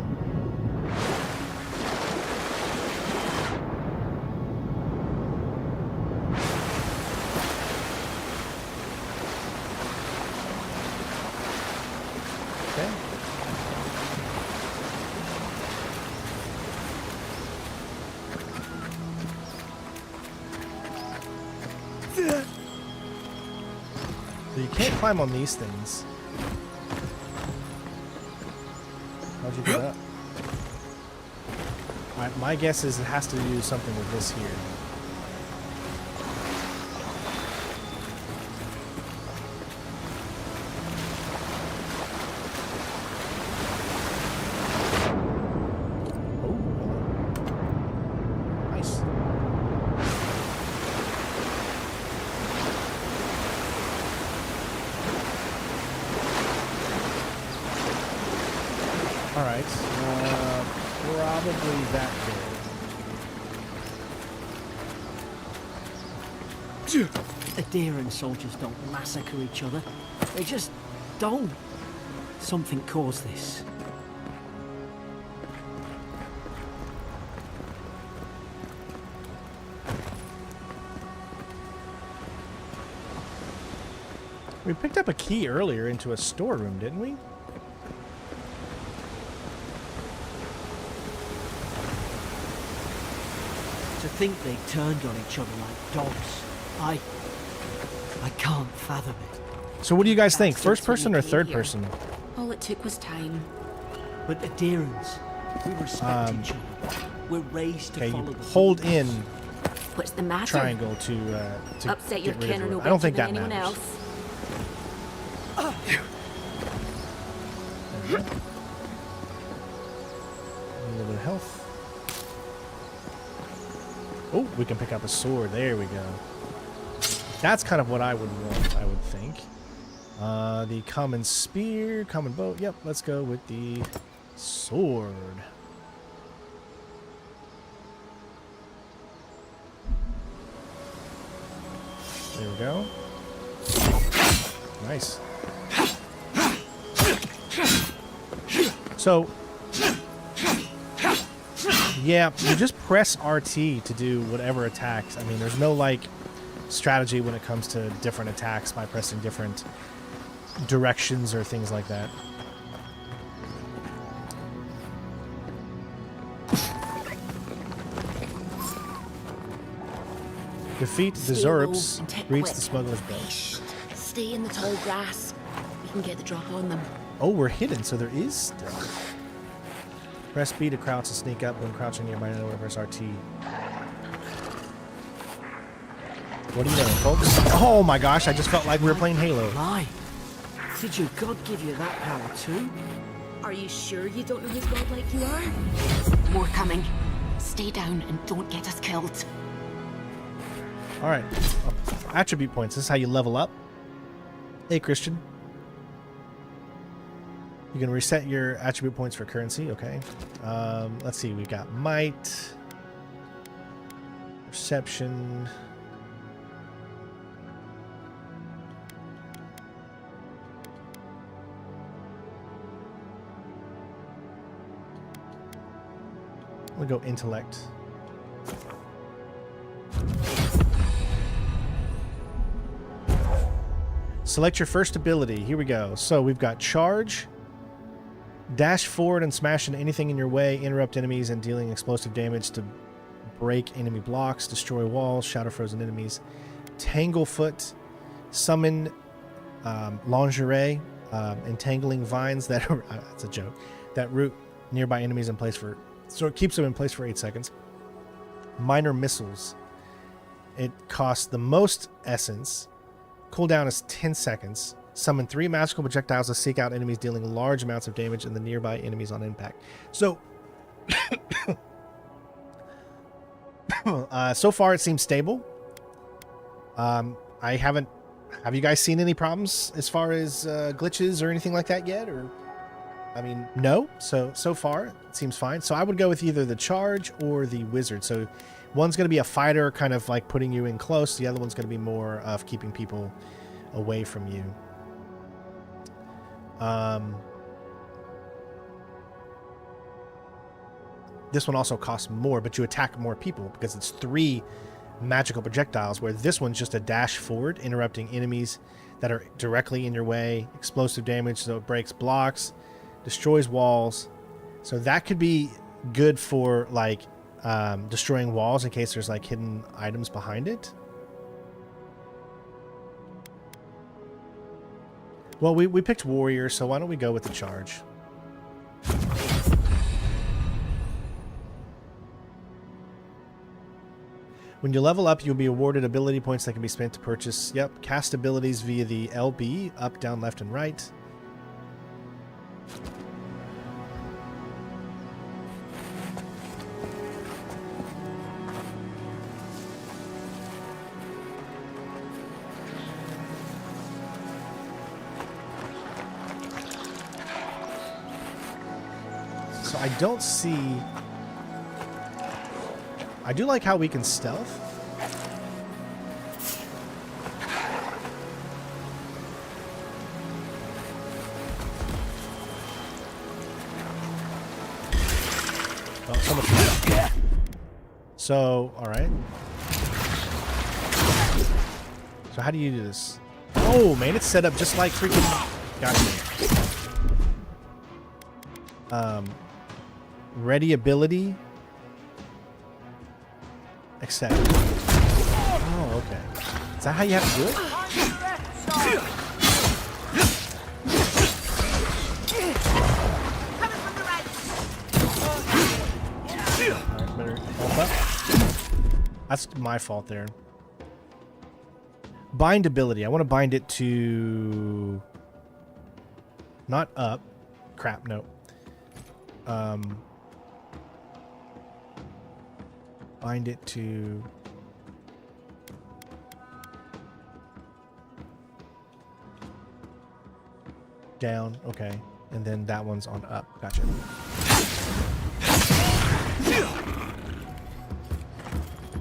Okay. So you can't climb on these things. How'd you get up? Alright, my guess is it has to do something with this here. Oh, nice. Alright, probably that way. Adherent soldiers don't massacre each other. They just don't. Something caused this. We picked up a key earlier into a storeroom, didn't we? To think they turned on each other like dogs. I can't fathom it. So what do you guys think? That's First just when person you or came third here. person? All it took was time. But adherents, we respect each other. We're raised to Okay, follow you the hold rules. in What's the matter? triangle to Upset your get rid kin of or it. no I don't think better that than anyone matters. else? There we go. A little bit of health. Oh, we can pick up a sword. There we go. That's kind of what I would want, I would think. The common spear, common bow. Yep, let's go with the sword. There we go. Nice. So, yeah, you just press RT to do whatever attacks. I mean, there's no, like, strategy when it comes to different attacks by pressing different directions or things like that. Defeat the Stay low Zerps, and take reach quick. the smuggler's belt. Shh. Stay in the tall grass. We can get the drop on them. Oh, we're hidden, so there is stuff. Press B to crouch and sneak up when crouching nearby. No, press RT. What do you know, folks? Oh my gosh, I just felt like we were playing Halo. My, did your God give you that power too? Are you sure you don't know who's godlike you are? More coming. Stay down and don't get us killed. Alright. Attribute points. This is how you level up. Hey, Christian. You can reset your attribute points for currency. Okay. Let's see. We've got might. Perception. We'll go intellect. Select your first ability. Here we go. So we've got charge, dash forward and smash into anything in your way, interrupt enemies and dealing explosive damage to break enemy blocks, destroy walls, shatter frozen enemies, tanglefoot, summon lingerie, entangling vines that are, that's a joke, that root nearby enemies in place for, so it keeps them in place for 8 seconds. Minor missiles. It costs the most essence. Cooldown is 10 seconds. Summon 3 magical projectiles to seek out enemies dealing large amounts of damage in the nearby enemies on impact. So So far, it seems stable. I haven't. Have you guys seen any problems as far as glitches or anything like that yet? Or, I mean, no. So far, it seems fine. So I would go with either the charge or the wizard. So one's going to be a fighter, kind of like putting you in close. The other one's going to be more of keeping people away from you. This one also costs more, but you attack more people because it's 3 magical projectiles, where this one's just a dash forward, interrupting enemies that are directly in your way. Explosive damage, so it breaks blocks, destroys walls. So that could be good for like destroying walls in case there's like hidden items behind it. Well, we picked warrior, so why don't we go with the charge? When you level up, you'll be awarded ability points that can be spent to purchase, cast abilities via the LB, up, down, left, and right. So I don't see... I do like how we can stealth. Oh, someone... So, alright. So how do you do this? Oh, man, it's set up just like freaking... Gotcha. Ready ability... Accept. Oh, okay. Is that how you have to do it? Alright, better bump up. That's my fault there. Bind ability. I want to bind it to... Not up. Crap, no. Bind it to... Down, okay. And then that one's on up. Gotcha.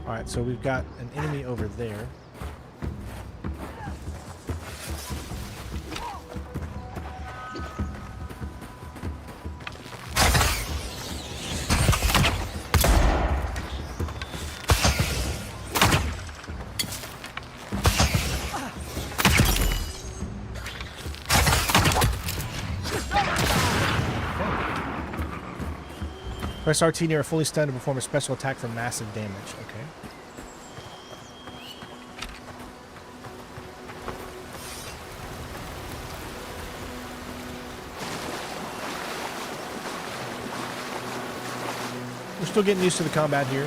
Alright, so we've got an enemy over there. Press RT near a fully stunned to perform a special attack for massive damage. Okay. We're still getting used to the combat here.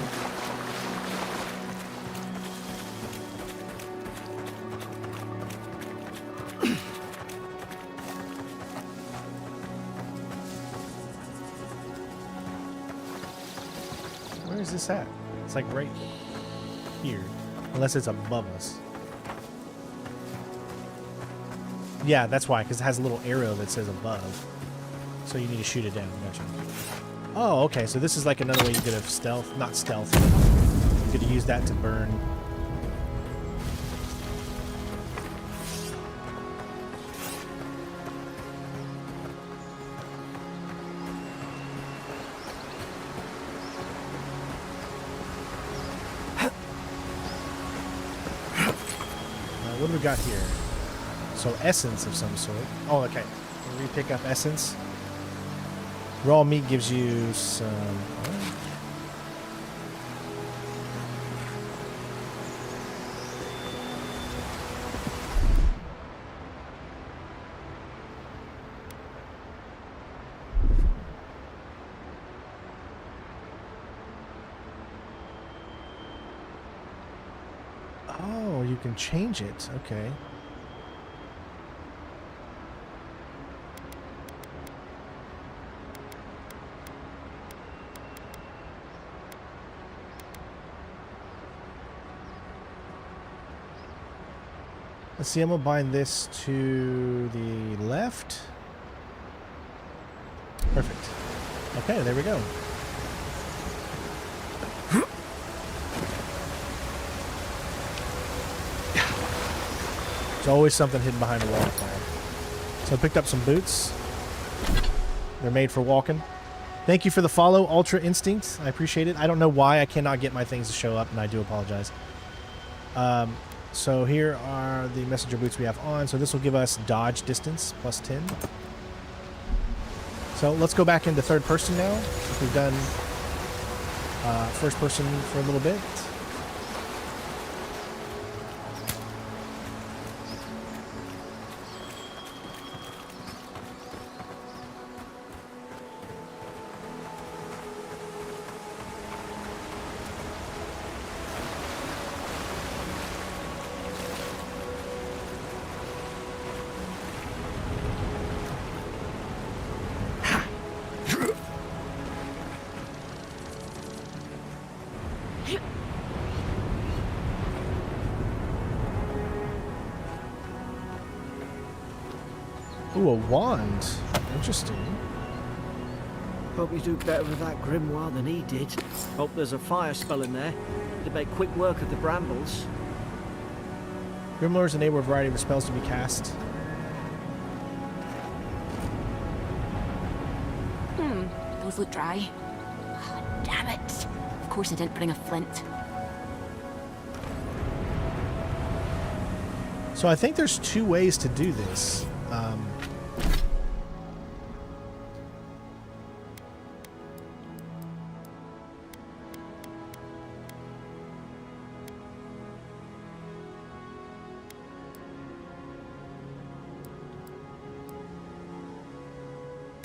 Where's this at? It's like right here. Unless it's above us. Yeah, that's why, because it has a little arrow that says above. So you need to shoot it down. Gotcha. Oh, okay. So this is like another way you could have stealth. Not stealth. But you could use that to burn. What do we got here? So essence of some sort. Oh, okay. Can we pick up essence? Raw meat gives you some... Oh, you can change it. Okay. Let's see, I'm gonna bind this to the left. Perfect. Okay, there we go. There's always something hidden behind a waterfall. So I picked up some boots. They're made for walking. Thank you for the follow, Ultra Instinct. I appreciate it. I don't know why I cannot get my things to show up, and I do apologize. So here are the messenger boots we have on. So this will give us dodge distance, plus 10. So let's go back into third person now. We've done first person for a little bit. Ooh, a wand. Interesting. Hope you do better with that grimoire than he did. Hope there's a fire spell in there to make quick work of the brambles. Grimoires enable a variety of spells to be cast. Those look dry. Ah, damn it. Of course I didn't bring a flint. So I think there's two ways to do this.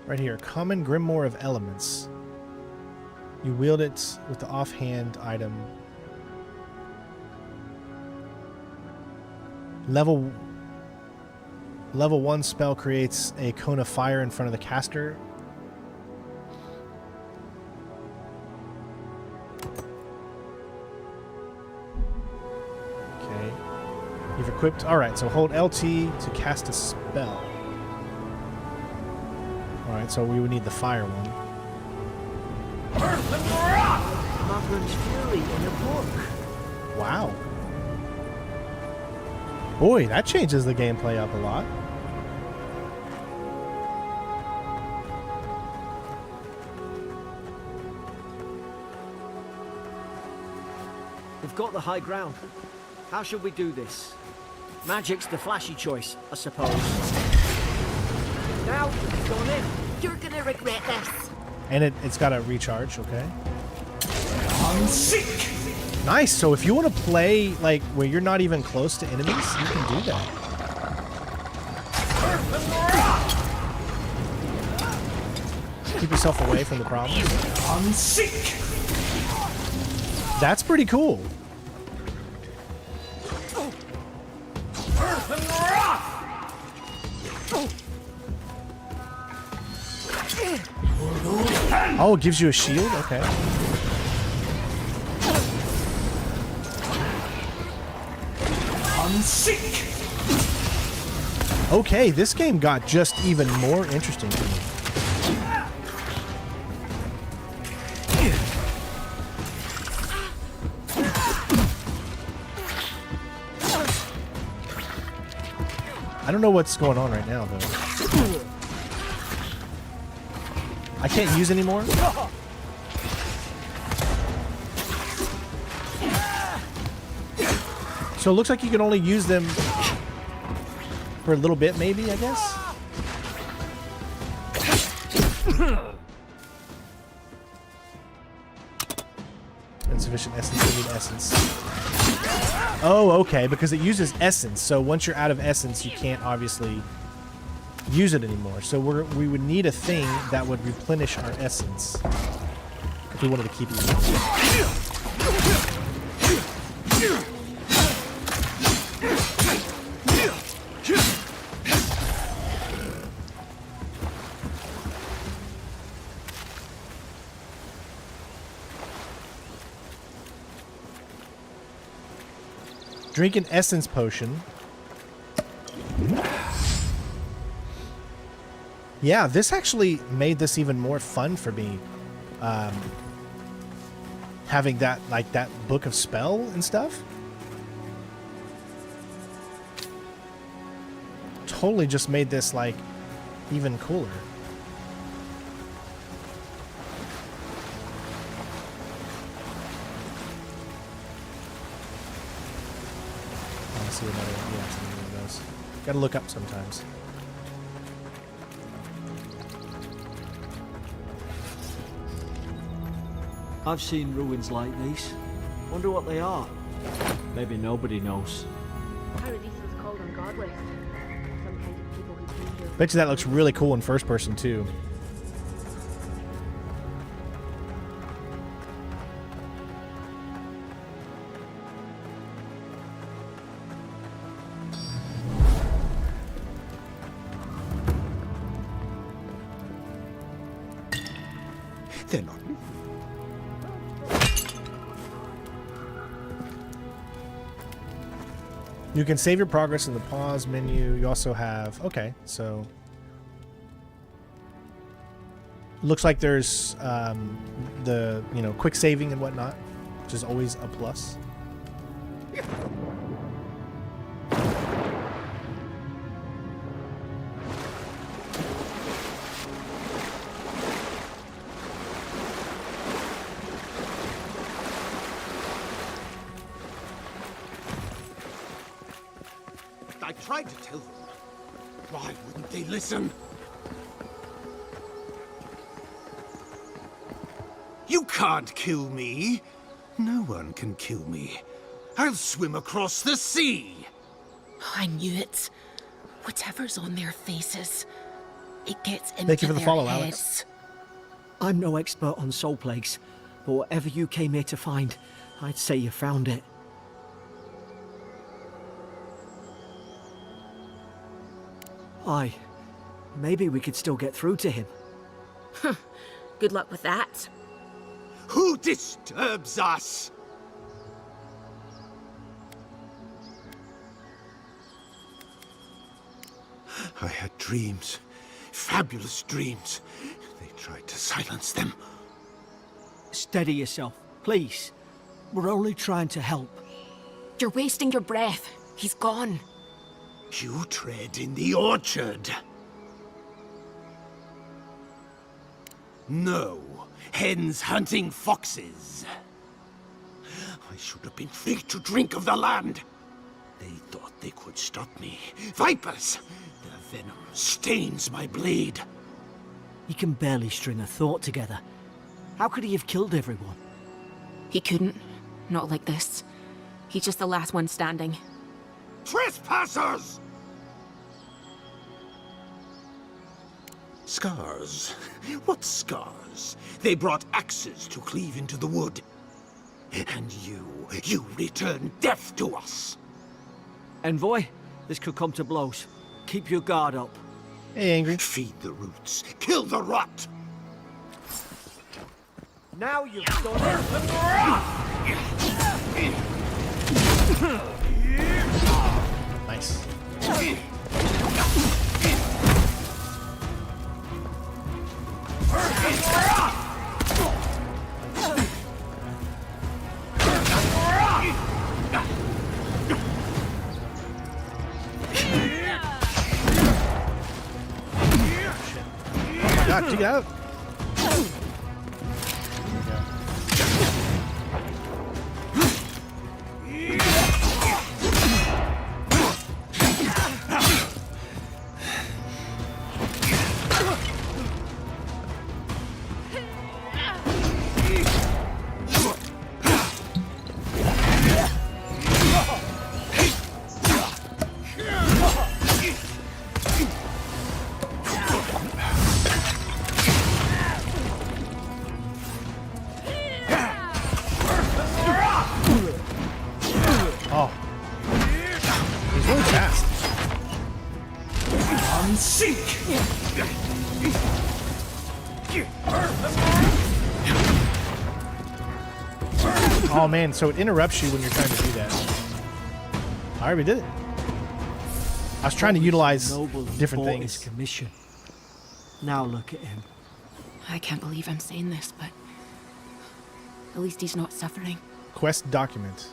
Right here, Common Grimoire of Elements. You wield it with the offhand item. Level 1 spell creates a cone of fire in front of the caster. Okay. You've equipped... Alright, so hold LT to cast a spell. Alright, so we would need the fire one. Magram's Fury in a book. Wow. Boy, that changes the gameplay up a lot. We've got the high ground. How should we do this? Magic's the flashy choice, I suppose. Now, going in. You're gonna regret this. And it's got a recharge, okay. Nice, so if you want to play like where you're not even close to enemies, you can do that. Keep yourself away from the problem. That's pretty cool. Oh, it gives you a shield? Okay. Okay, this game got just even more interesting to me. I don't know what's going on right now, though. I can't use anymore? So it looks like you can only use them for a little bit, maybe, I guess? Insufficient essence, you need essence. Oh, okay, because it uses essence. So once you're out of essence, you can't obviously use it anymore. So we would need a thing that would replenish our essence if we wanted to keep using it. Drink an essence potion. Yeah, this actually made this even more fun for me. Having that, like, that book of spell and stuff. Totally just made this, like, even cooler. I see another, yeah, something one of those. Gotta look up sometimes. I've seen ruins like these. Wonder what they are. Maybe nobody knows. Paradise is called ungodly. Some kind of people who came here. Bet you that looks really cool in first person too. They're not. You can save your progress in the pause menu. You also have, okay, so looks like there's the, you know, quick saving and whatnot, which is always a plus. I tried to tell them. Why wouldn't they listen? You can't kill me. No one can kill me. I'll swim across the sea. I knew it. Whatever's on their faces, it gets into Thank you for the their follow, heads. Alex. I'm no expert on soul plagues, but whatever you came here to find, I'd say you found it. Aye. Maybe we could still get through to him. Good luck with that. Who disturbs us? I had dreams. Fabulous dreams. They tried to silence them. Steady yourself, please. We're only trying to help. You're wasting your breath. He's gone. You tread in the orchard. No, hens hunting foxes. I should have been free to drink of the land. They thought they could stop me. Vipers! The venom stains my blade. He can barely string a thought together. How could he have killed everyone? He couldn't. Not like this. He's just the last one standing. Trespassers! Scars? What scars? They brought axes to cleave into the wood. And you return death to us. Envoy, this could come to blows. Keep your guard up. Hey, Angry. Feed the roots, kill the rot. Now you've done Nice. God, check it out. Oh. He's really fast. Oh man, so it interrupts you when you're trying to do that. Alright, we did it. I was trying to utilize Noble different fought his things. commission. Now look at him. I can't believe I'm saying this, but at least he's not suffering. Quest document.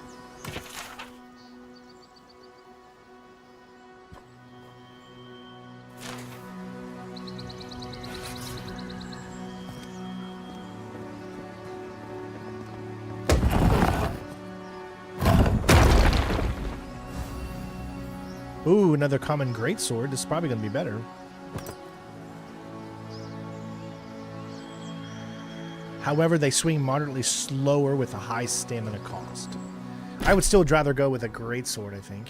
Ooh, another common greatsword. This is probably going to be better. However, they swing moderately slower with a high stamina cost. I would still rather go with a greatsword, I think.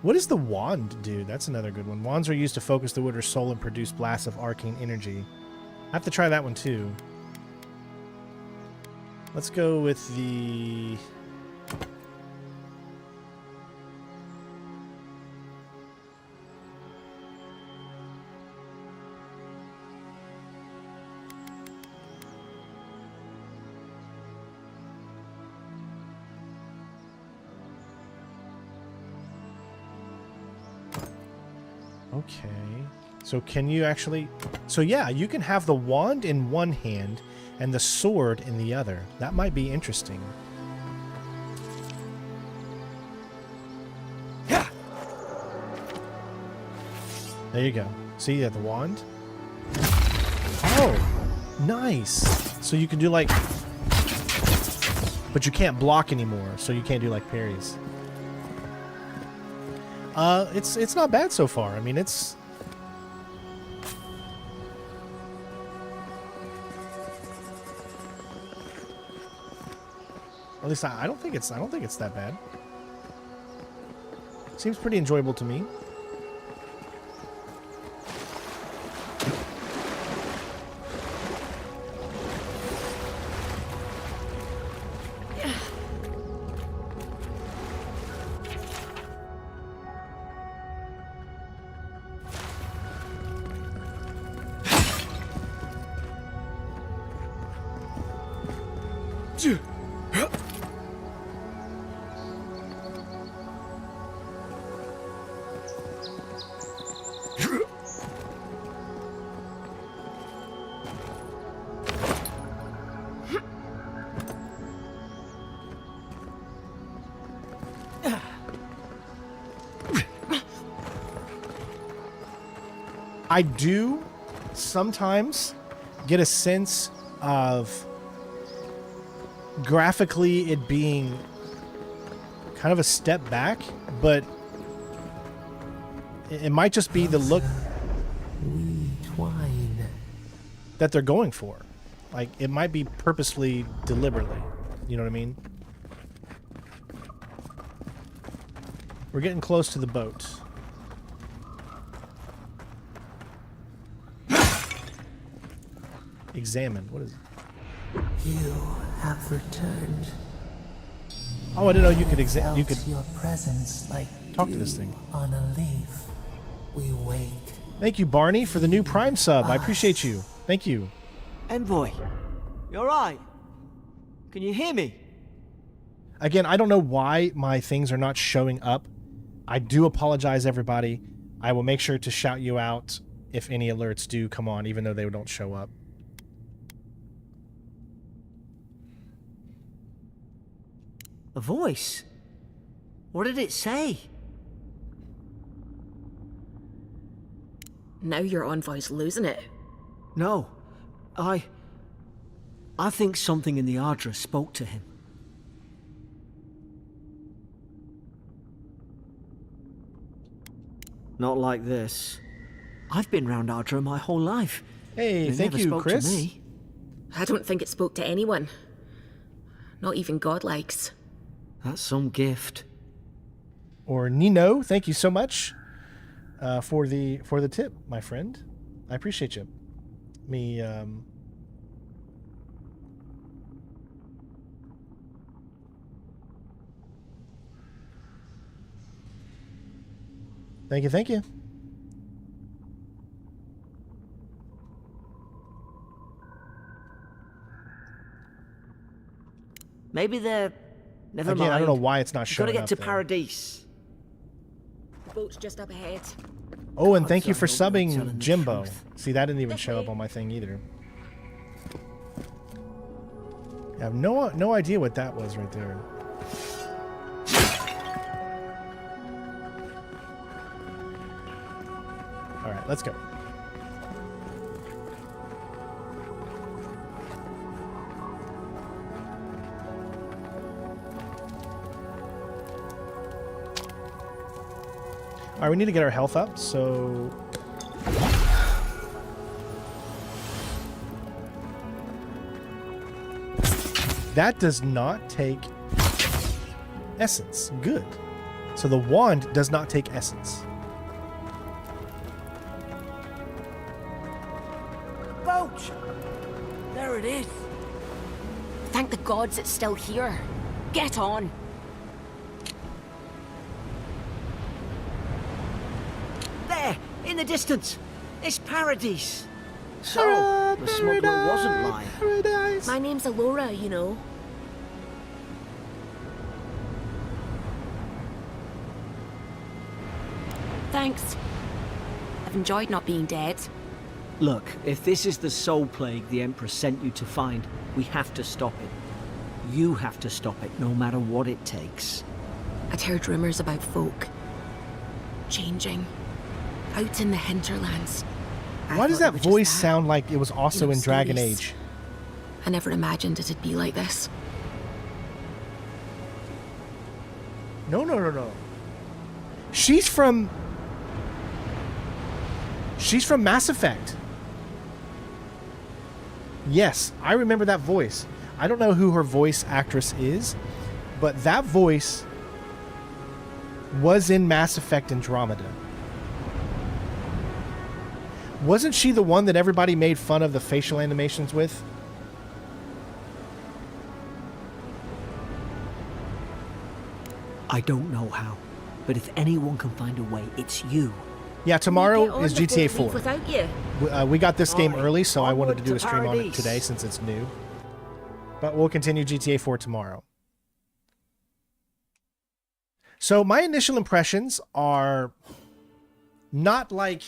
What does the wand do? That's another good one. Wands are used to focus the wielders' soul and produce blasts of arcane energy. I have to try that one too. Let's go with the... Okay. So can you actually... So yeah, you can have the wand in one hand and the sword in the other. That might be interesting. Yeah. There you go. See, you have the wand. Oh, nice. So you can do like... But you can't block anymore, so you can't do like parries. It's not bad so far. I mean, it's... At least I don't think it's that bad. Seems pretty enjoyable to me. I do sometimes get a sense of graphically it being kind of a step back, but it might just be the look We twine. that they're going for. Like, it might be purposely, deliberately. You know what I mean? We're getting close to the boat. Examine. What is it? You have returned. Oh, I didn't know you could examine. You could Felt your presence like talk to dew this thing. on a leaf. We wait. Thank you, Barney, for the new Prime sub. I appreciate you. Thank you. Envoy, you alright? Can you hear me? Again, I don't know why my things are not showing up. I do apologize, everybody. I will make sure to shout you out if any alerts do come on, even though they don't show up. A voice? What did it say? Now your envoy's losing it. No, I think something in the Ardra spoke to him. Not like this. I've been round Ardra my whole life. Hey, They thank never you, spoke Chris. To me. I don't think it spoke to anyone. Not even godlikes. That's some gift. Or Nino, thank you so much for the tip, my friend. I appreciate you. Thank you, thank you. Maybe they're... Never Again, mind. I don't know why it's not We've showing gotta get up to there. Paradise. The boat's just up ahead. Oh, and God, thank you I for hope you're telling subbing the Jimbo. truth. See, that didn't even show up on my thing either. I have no idea what that was right there. All right, let's go. All right, we need to get our health up, so... That does not take essence. Good. So the wand does not take essence. Boat! There it is. Thank the gods it's still here. Get on. There, in the distance. It's Paradise. So, the smuggler wasn't lying. Paradise. My name's Alora, you know. Thanks. I've enjoyed not being dead. Look, if this is the soul plague the Emperor sent you to find, we have to stop it. You have to stop it, no matter what it takes. I'd heard rumors about folk changing out in the hinterlands. Why does that voice sound like it was also in Dragon Age? I never imagined it'd be like this. No. She's from Mass Effect. Yes, I remember that voice. I don't know who her voice actress is, but that voice was in Mass Effect Andromeda. Wasn't she the one that everybody made fun of the facial animations with? I don't know how, but if anyone can find a way, it's you. Yeah, Get tomorrow on is before we GTA leave 4. Without you. We got this game Alright, early, so I wanted to onward do a to stream on it Paradise. today since it's new. But we'll continue GTA 4 tomorrow. So my initial impressions are not like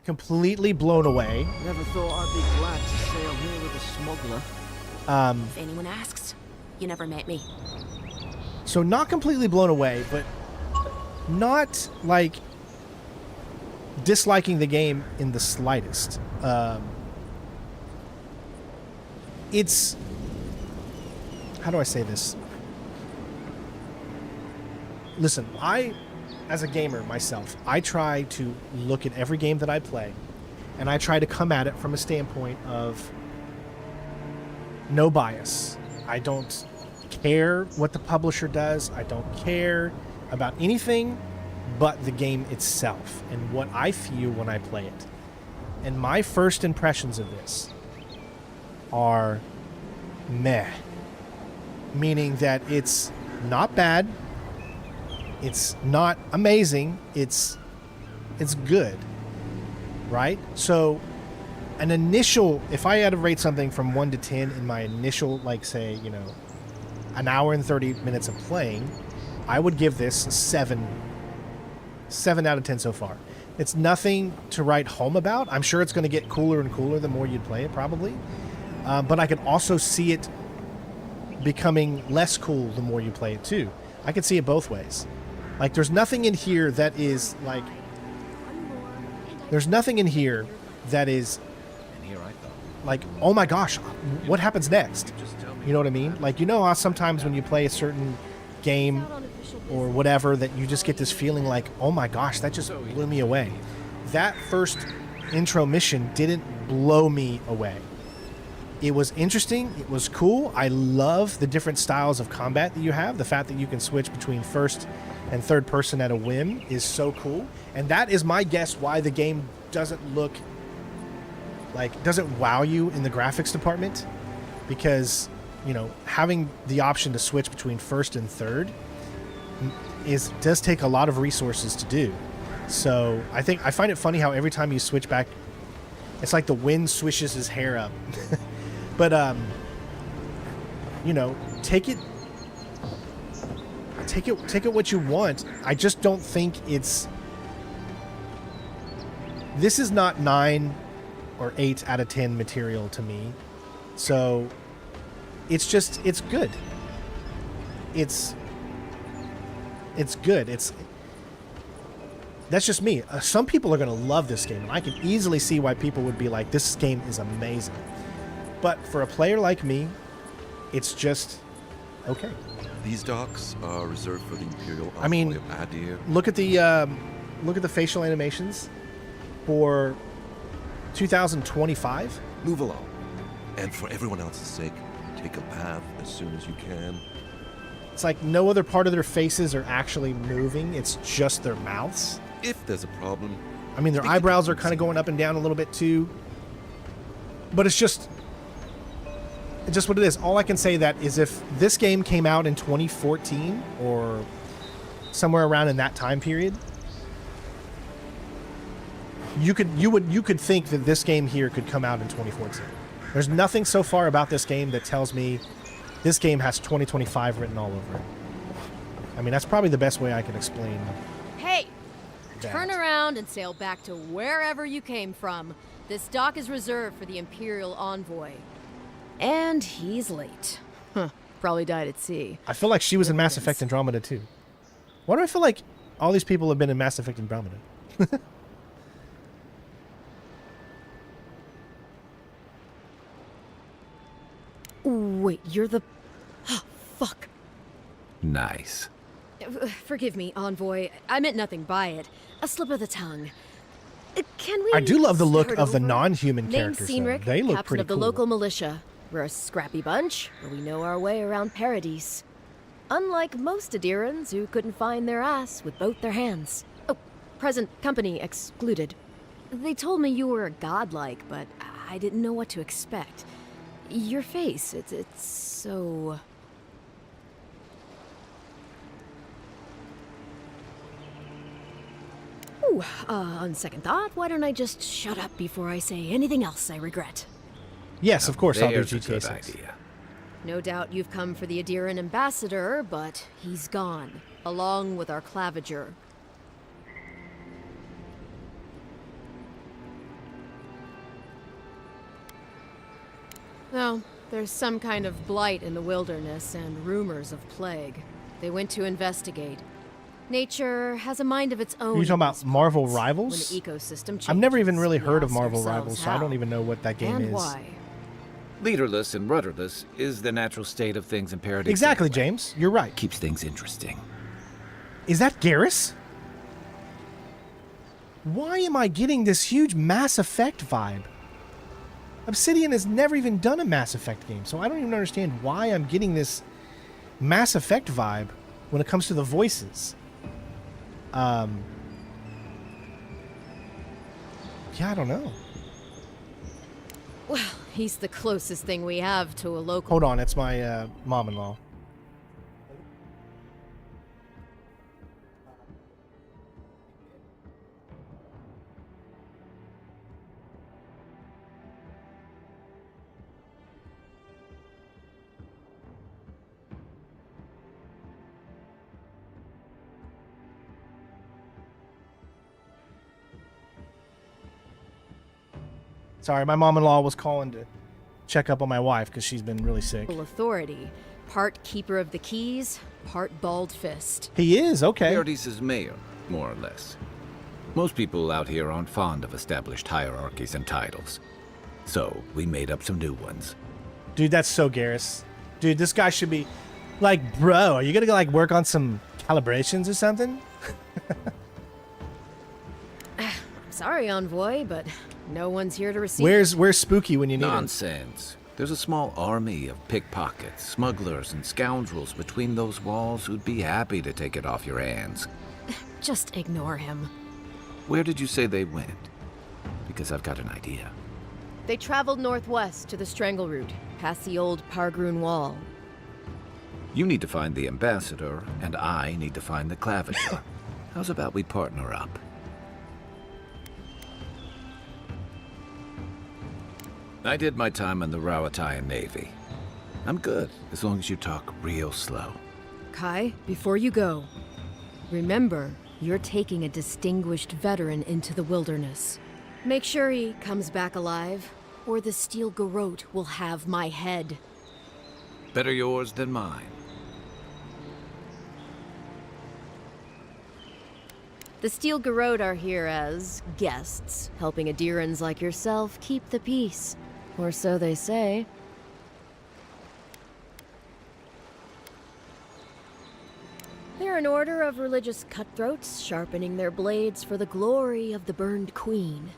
completely blown away. Never thought I'd be glad to sail here with a smuggler. If anyone asks, you never met me. So not completely blown away, but not like disliking the game in the slightest. It's, how do I say this? Listen, as a gamer myself, I try to look at every game that I play, and I try to come at it from a standpoint of no bias. I don't care what the publisher does. I don't care about anything but the game itself and what I feel when I play it. And my first impressions of this are meh. Meaning that it's not bad. It's not amazing. It's good. Right? So an initial, if I had to rate something from 1 to 10 in my initial, like say, an hour and 30 minutes of playing, I would give this 7 out of 10 so far. It's nothing to write home about. I'm sure it's going to get cooler and cooler the more you play it, probably. But I can also see it becoming less cool the more you play it too. I can see it both ways. Like, there's nothing in here that is like... There's nothing in here that is like, oh my gosh, what happens next? You know what I mean? Like, how sometimes when you play a certain game or whatever, that you just get this feeling like, oh my gosh, that just blew me away. That first intro mission didn't blow me away. It was interesting. It was cool. I love the different styles of combat that you have. The fact that you can switch between first and third person at a whim is so cool. And that is my guess why the game doesn't wow you in the graphics department. Because, having the option to switch between first and third does take a lot of resources to do. So I find it funny how every time you switch back, it's like the wind swishes his hair up. But take it. take it what you want. I just don't think it's... This is not 9 or 8 out of 10 material to me. So it's good. It's good. That's just me. Some people are going to love this game, and I can easily see why people would be like, this game is amazing. But for a player like me, it's just okay. These docks are reserved for the Imperial Envoy I mean, of Adir. look at the facial animations for 2025. Move along. And for everyone else's sake, take a bath as soon as you can. It's like no other part of their faces are actually moving. It's just their mouths. If there's a problem... I mean, their eyebrows are kind of going up and down a little bit too. But it's just what it is. All I can say that is if this game came out in 2014 or somewhere around in that time period, you could think that this game here could come out in 2014. There's nothing so far about this game that tells me this game has 2025 written all over it. I mean, that's probably the best way I can explain Hey! that. Turn around and sail back to wherever you came from. This dock is reserved for the Imperial Envoy. And he's late. Huh. Probably died at sea. I feel like she was in Mass Effect Andromeda too. Why do I feel like all these people have been in Mass Effect Andromeda? Wait, you're the... Fuck. Nice. Forgive me, Envoy. I meant nothing by it. A slip of the tongue. Can we... I do love the look start of the over? non-human Name's characters. Though. Cynric, They look captain pretty of the cool. local militia. We're a scrappy bunch, but we know our way around Paradise. Unlike most Adirans who couldn't find their ass with both their hands. Oh, present company excluded. They told me you were godlike, but I didn't know what to expect. Your face, it's so... Ooh, on second thought, why don't I just shut up before I say anything else I regret? Yes, of course, I'll do There's a GTA good 6. idea. No doubt you've come for the Adiran ambassador, but he's gone, along with our claviger. Well, there's some kind of blight in the wilderness and rumors of plague. They went to investigate. Nature has a mind of its own. Are you talking about in Marvel parts. Rivals? When the ecosystem changes, I've never even really we heard of ask Marvel ourselves Rivals, so I don't how even know what that game and is. why. Leaderless and rudderless is the natural state of things in Paradise. Exactly, anyway. James. You're right. Keeps things interesting. Is that Garrus? Why am I getting this huge Mass Effect vibe? Obsidian has never even done a Mass Effect game, so I don't even understand why I'm getting this Mass Effect vibe when it comes to the voices. Yeah, I don't know. Well, he's the closest thing we have to a local... Hold on, it's my mom-in-law. Sorry, my mom-in-law was calling to check up on my wife because she's been really sick. authority. Part keeper of the keys, part bald fist. He is, okay. Paradise's mayor, more or less. Most people out here aren't fond of established hierarchies and titles. So, we made up some new ones. Dude, that's so Garrus. Dude, this guy should be... Like, bro, are you gonna like work on some calibrations or something? Sorry, Envoy, but no one's here to receive. Where's Spooky when you need him? Nonsense. There's a small army of pickpockets, smugglers, and scoundrels between those walls who'd be happy to take it off your hands. Just ignore him. Where did you say they went? Because I've got an idea. They traveled northwest to the Strangle Route, past the old Pargroon Wall. You need to find the ambassador, and I need to find the claviger. How's about we partner up? I did my time in the Rawatayan Navy. I'm good, as long as you talk real slow. Kai, before you go, remember, you're taking a distinguished veteran into the wilderness. Make sure he comes back alive, or the Steel Garrote will have my head. Better yours than mine. The Steel Garrote are here as guests, helping Adirans like yourself keep the peace. Or so they say. They're an order of religious cutthroats, sharpening their blades for the glory of the burned queen.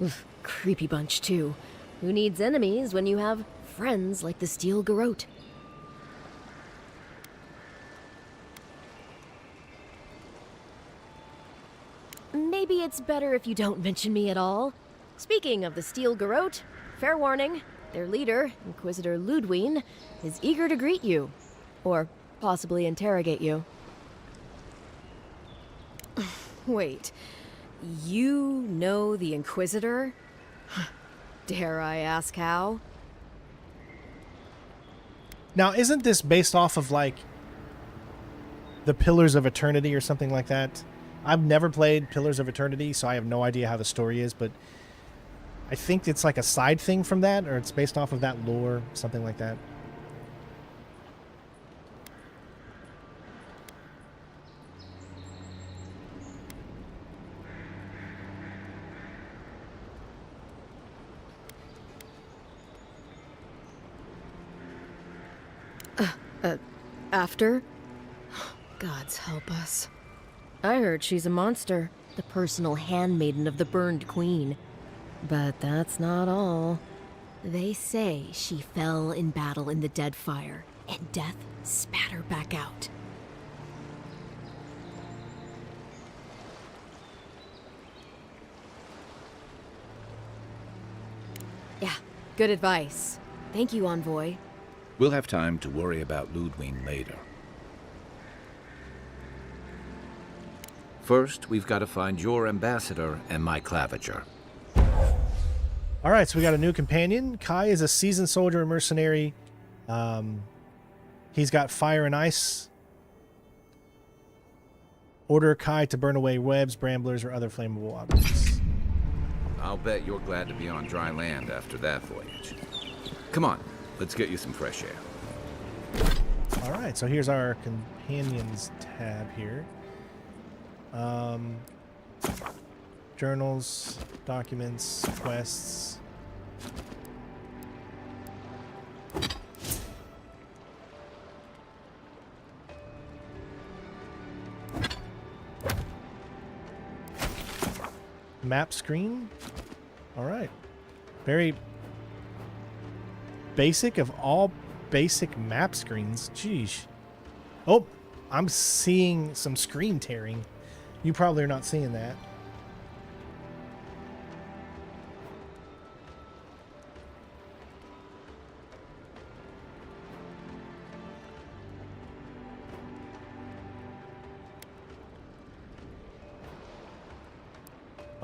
Oof, creepy bunch, too. Who needs enemies when you have friends like the Steel Garrote? Maybe it's better if you don't mention me at all. Speaking of the Steel Garrote, fair warning, their leader, Inquisitor Ludwine, is eager to greet you. Or possibly interrogate you. Wait, you know the Inquisitor? Dare I ask how? Now, isn't this based off of, like, the Pillars of Eternity or something like that? I've never played Pillars of Eternity, so I have no idea how the story is, but I think it's like a side thing from that, or it's based off of that lore, something like that. After? Gods help us. I heard she's a monster, the personal handmaiden of the burned queen. But that's not all. They say she fell in battle in the Deadfire, and death spat her back out. Yeah, good advice. Thank you, Envoy. We'll have time to worry about Ludwine later. First, we've got to find your ambassador and my claviger. All right, so we got a new companion. Kai is a seasoned soldier and mercenary. He's got fire and ice. Order Kai to burn away webs, bramblers, or other flammable objects. I'll bet you're glad to be on dry land after that voyage. Come on, let's get you some fresh air. All right, so here's our companions tab here. Journals, documents, quests. Map screen. All right. Very basic of all basic map screens. Jeez. Oh, I'm seeing some screen tearing. You probably are not seeing that.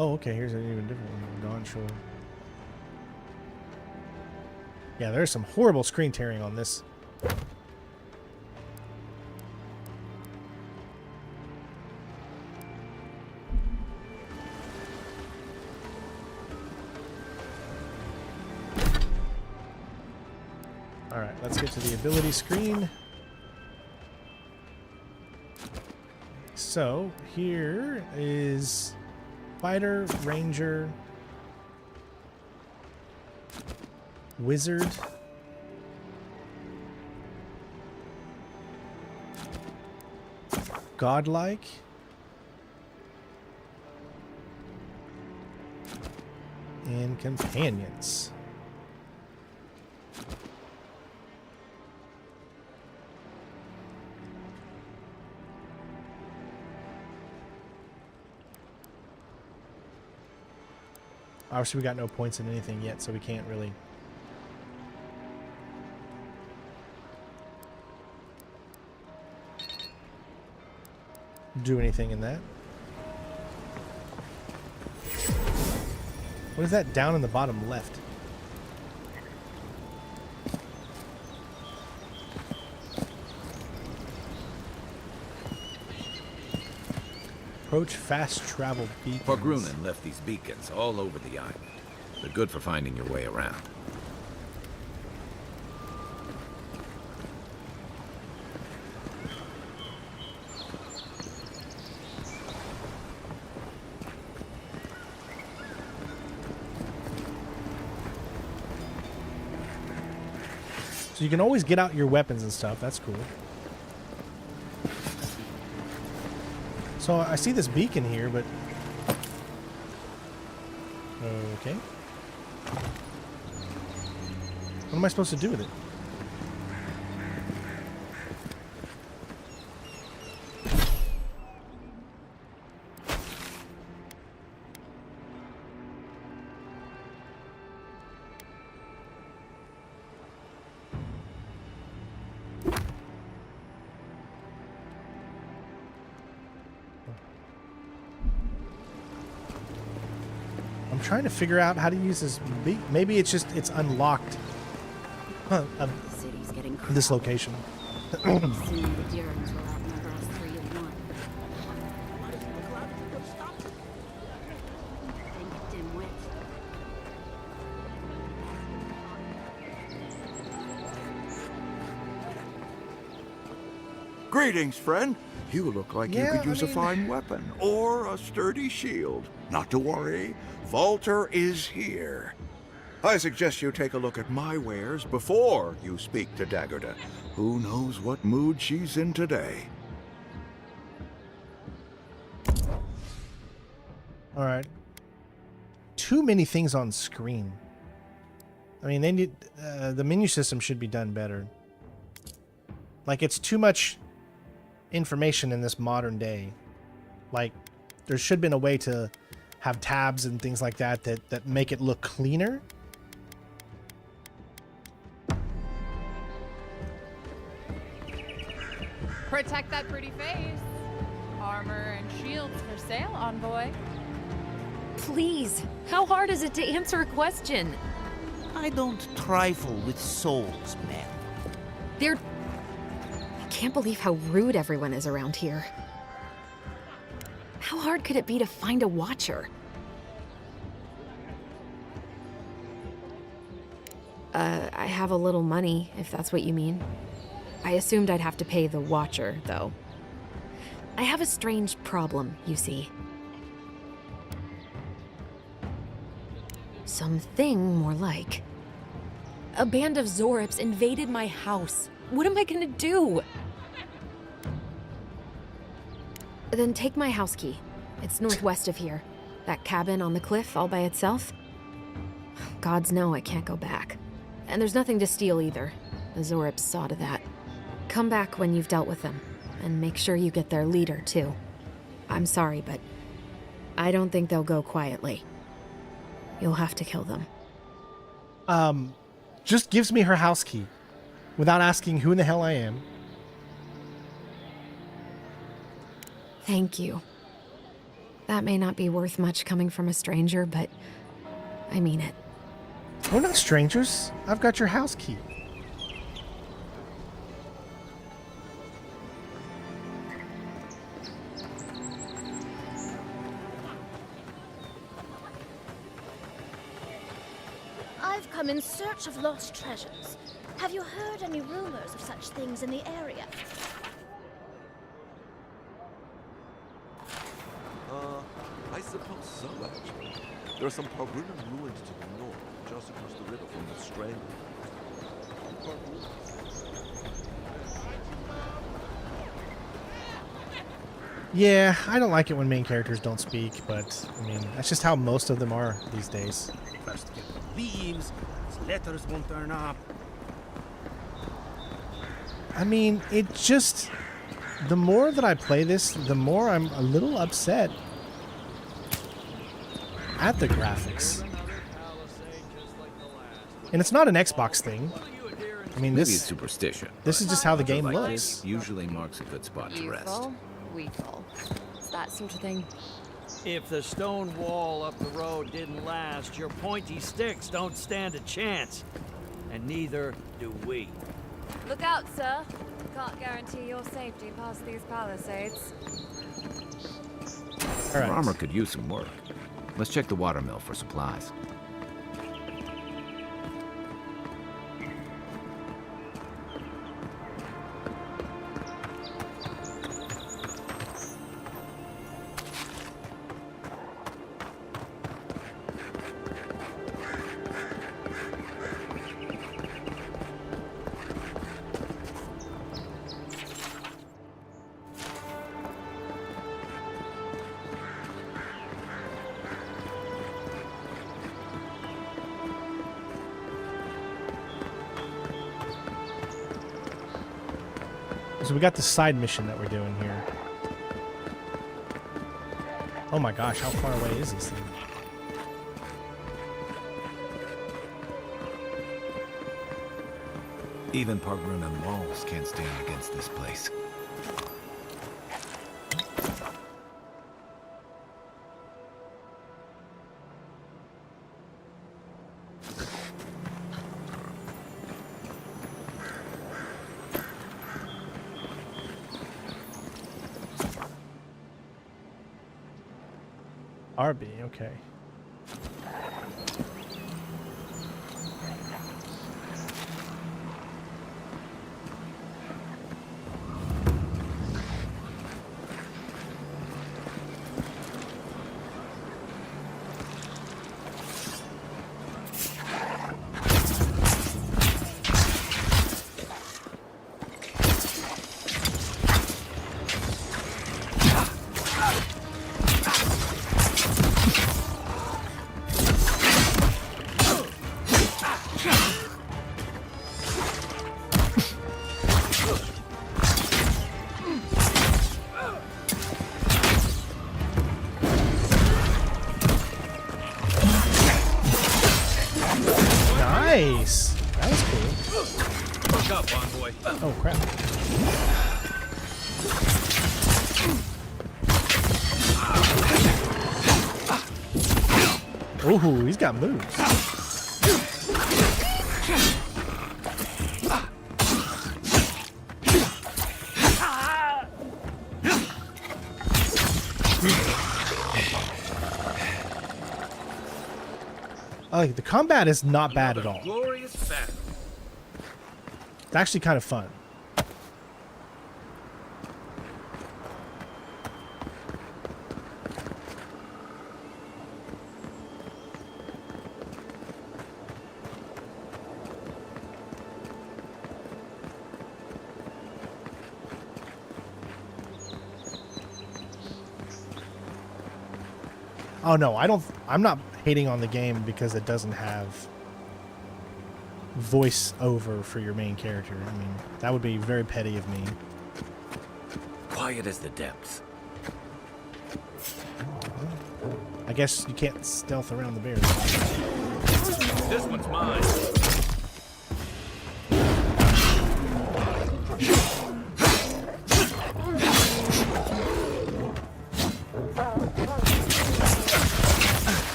Oh, okay, here's an even different one. Gone Shore. Yeah, there's some horrible screen tearing on this. Alright, let's get to the ability screen. So, here is Fighter, Ranger, Wizard, Godlike, and Companions. Obviously, we got no points in anything yet, so we can't really do anything in that. What is that down in the bottom left? Approach fast travel beacons. Forgrunen left these beacons all over the island. They're good for finding your way around. So you can always get out your weapons and stuff. That's cool. So I see this beacon here, but... Okay. What am I supposed to do with it? I'm trying to figure out how to use this beacon. Maybe it's just, it's unlocked. City's getting This location. Soon the Durans will outnumber us 3 to 1. Think dimwit. Greetings, friend. You look like you Yeah, could use I a mean- fine weapon or a sturdy shield. Not to worry, Volter is here. I suggest you take a look at my wares before you speak to Daggerda. Who knows what mood she's in today? All right. Too many things on screen. I mean, they need the menu system should be done better. Like, it's too much information in this modern day. Like, there should have been a way to have tabs and things like that that make it look cleaner. Protect that pretty face. Armor and shields for sale, envoy. Please, how hard is it to answer a question? I don't trifle with souls, man. I can't believe how rude everyone is around here. How hard could it be to find a watcher? I have a little money, if that's what you mean. I assumed I'd have to pay the watcher, though. I have a strange problem, you see. Something more like. A band of Zorips invaded my house. What am I gonna do? Then take my house key. It's northwest of here. That cabin on the cliff all by itself. Gods know I can't go back. And there's nothing to steal either. The Zorips saw to that. Come back when you've dealt with them. And make sure you get their leader, too. I'm sorry, but I don't think they'll go quietly. You'll have to kill them. Just gives me her house key without asking who in the hell I am. Thank you. That may not be worth much coming from a stranger, but I mean it. We're not strangers. I've got your house key. I've come in search of lost treasures. Have you heard any rumors of such things in the area? I suppose so, actually. There are some Pargrunan ruins to the north, just across the river from the Strangle. Yeah, I don't like it when main characters don't speak, but I mean, that's just how most of them are these days. First get the leaves, his letters won't turn up. I mean, it just... The more that I play this, the more I'm a little upset at the graphics. And it's not an Xbox thing. I mean, Maybe this it's superstition. This is just how the game Like looks. this usually marks a good spot to rest. Evil, weevil. It's that sort of thing. If the stone wall up the road didn't last, your pointy sticks don't stand a chance. And neither do we. Look out, sir. Can't guarantee your safety past these palisades. All right. Armor could use some work. Let's check the watermill for supplies. So we got the side mission that we're doing here. Oh my gosh, how far away is this thing? Even Pargrunan walls can't stand against this place. RB, okay. Nice! That was cool. Fuck up, envoy. Oh, crap. Ooh, he's got moves. Like, the combat is not bad at all. Glorious battle. It's actually kind of fun. Oh no, I'm not hating on the game because it doesn't have voice over for your main character. I mean, that would be very petty of me. Quiet as the depths. I guess you can't stealth around the bears. This one's mine.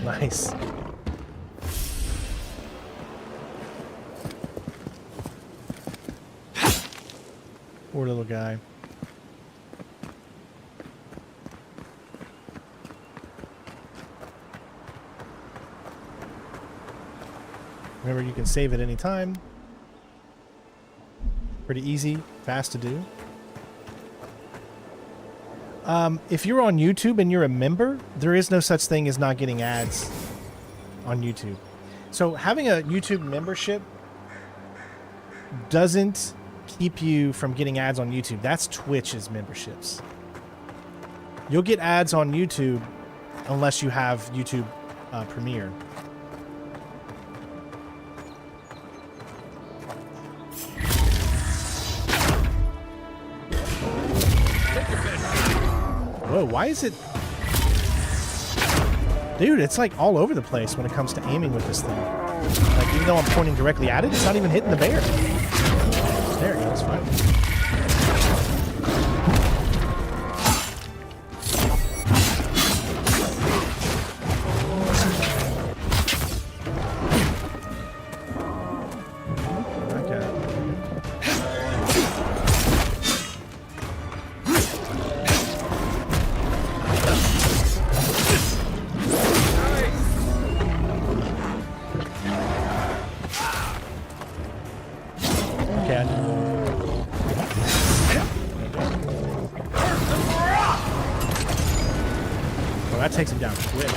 Nice. Poor little guy. Remember, you can save at any time. Pretty easy, fast to do. If you're on YouTube and you're a member, there is no such thing as not getting ads on YouTube. So having a YouTube membership doesn't keep you from getting ads on YouTube. That's Twitch's memberships. You'll get ads on YouTube unless you have YouTube Premiere. Whoa, why is it... Dude, it's like all over the place when it comes to aiming with this thing. Like, even though I'm pointing directly at it, it's not even hitting the bear. There it goes, fine. that takes him down quick.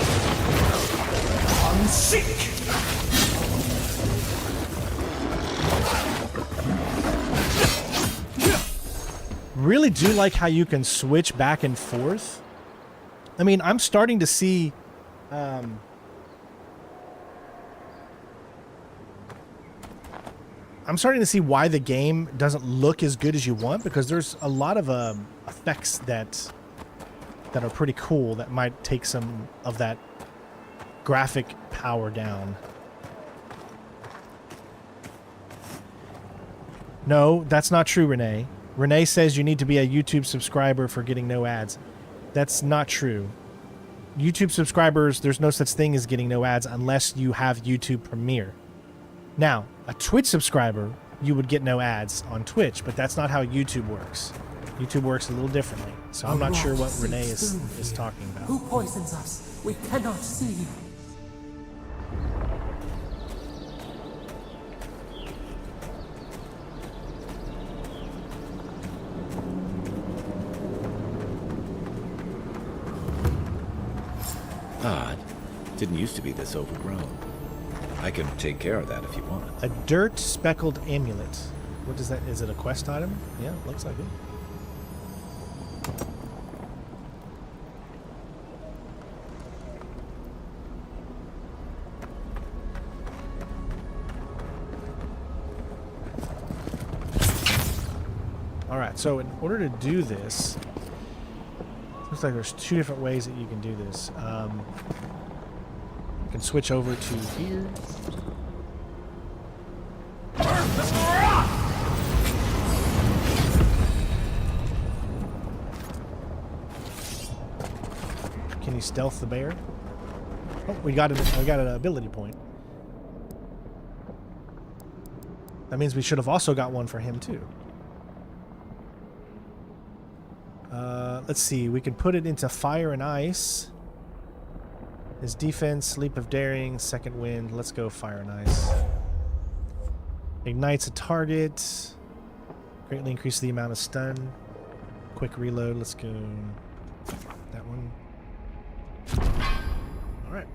Unseek! Really do like how you can switch back and forth. I mean, I'm starting to see why the game doesn't look as good as you want, because there's a lot of effects that are pretty cool that might take some of that graphic power down. No, that's not true, Renee. Renee says you need to be a YouTube subscriber for getting no ads. That's not true. YouTube subscribers, there's no such thing as getting no ads unless you have YouTube Premiere. Now, a Twitch subscriber, you would get no ads on Twitch, but that's not how YouTube works. YouTube works a little differently, so I'm not sure what Renee is talking about. Who poisons us? We cannot see. Odd. Didn't used to be this overgrown. I can take care of that if you want. A dirt speckled amulet. What is that? Is it a quest item? Yeah, looks like it. Alright, so in order to do this, looks like there's two different ways that you can do this. You can switch over to here. Can you stealth the bear? Oh, we got an ability point. That means we should have also got one for him too. Let's see, we can put it into fire and ice. His defense, leap of daring, second wind. Let's go fire and ice. Ignites a target. Greatly increases the amount of stun. Quick reload. Let's go that one. Alright.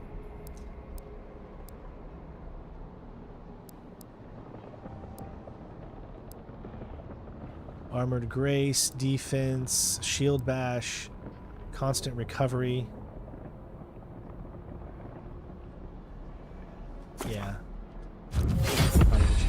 Armored Grace, defense, shield bash, constant recovery. Yeah. Probably what you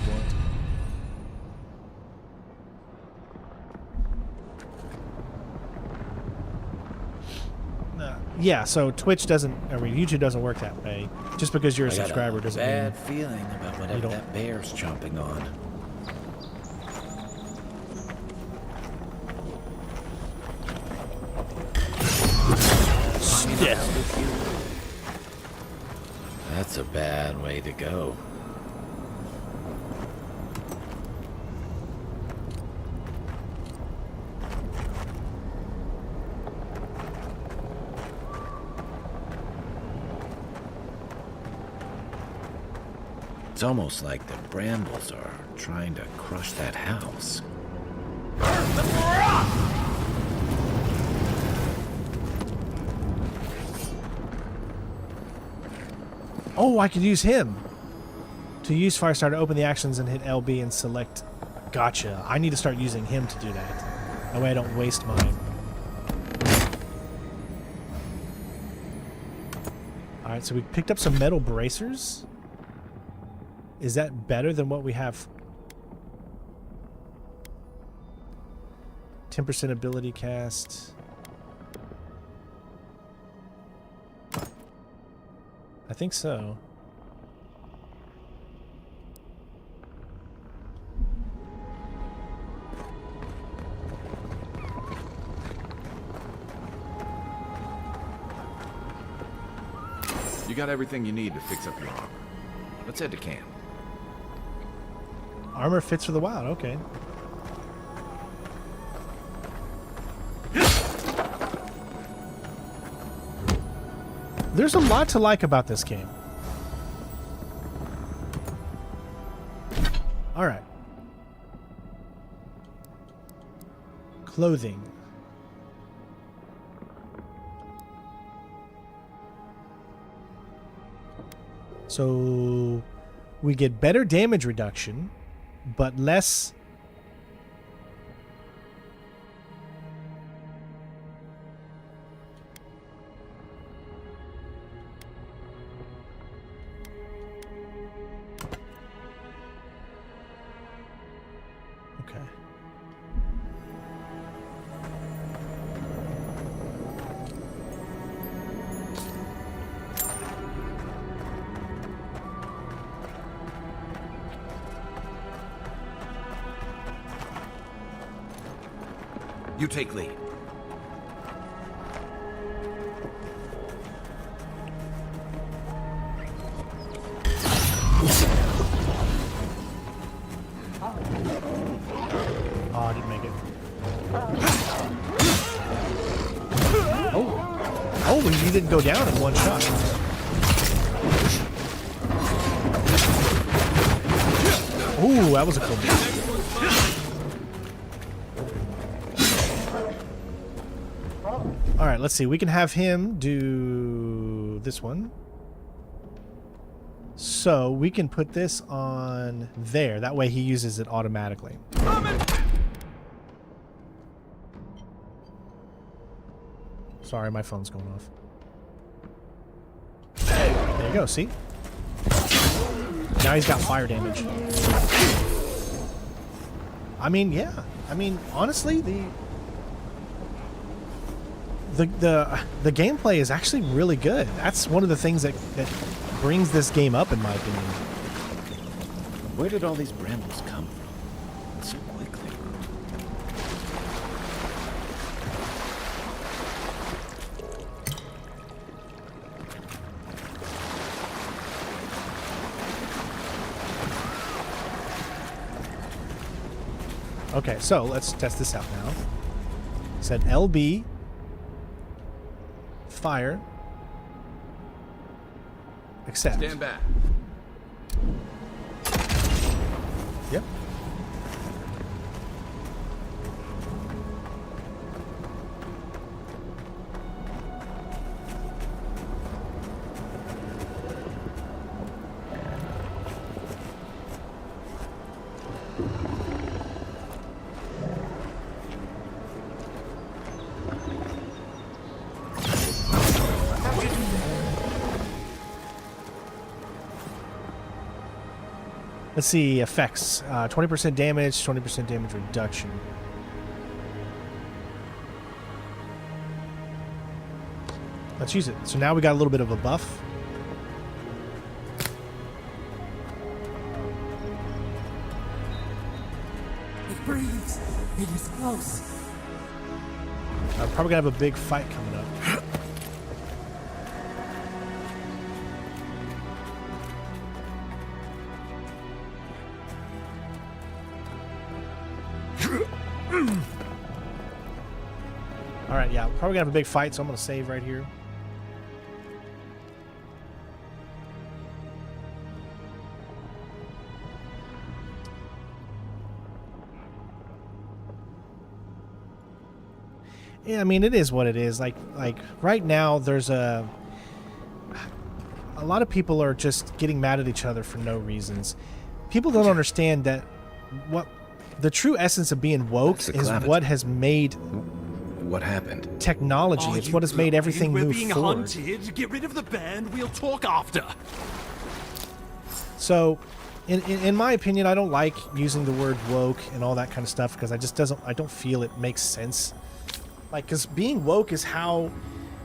want. Yeah, so Twitch doesn't, I mean, YouTube doesn't work that way. Just because you're a subscriber doesn't mean... bad feeling about whatever that bear's chomping on. Yeah. That's a bad way to go. It's almost like the brambles are trying to crush that house. Oh, I could use him. To use Firestar to open the actions and hit LB and select. Gotcha. I need to start using him to do that. That way I don't waste mine. Alright, so we picked up some metal bracers. Is that better than what we have? 10% ability cast. I think so. You got everything you need to fix up your armor. Let's head to camp. Armor fits for the wild, okay. There's a lot to like about this game. Alright. Clothing. So we get better damage reduction, but less. Okay. You take lead. Oh, I didn't make it. Oh, he didn't go down in one shot. Ooh, that was a cool move. All right, let's see. We can have him do this one. So we can put this on there. That way he uses it automatically. Sorry, my phone's going off. There you go, see? Now he's got fire damage. I mean, yeah. I mean, honestly, the gameplay is actually really good. That's one of the things that brings this game up, in my opinion. Where did all these brambles come from? So quickly. Okay, so let's test this out now. It said LB, fire, accept. Stand back. Yep. Let's see, effects. 20% damage, 20% damage reduction. Let's use it. So now we got a little bit of a buff. It breathes. It is close. Probably gonna have a big fight coming up. Alright, yeah, probably gonna have a big fight, so I'm gonna save right here. Yeah, I mean, it is what it is. Like right now, there's a lot of people are just getting mad at each other for no reasons. People don't understand that what the true essence of being woke is what has made what happened. Technology. It's what has made everything move being forward. Hunted. Get rid of the band. We'll talk after. So, in my opinion, I don't like using the word woke and all that kind of stuff because I don't feel it makes sense. Like, because being woke is how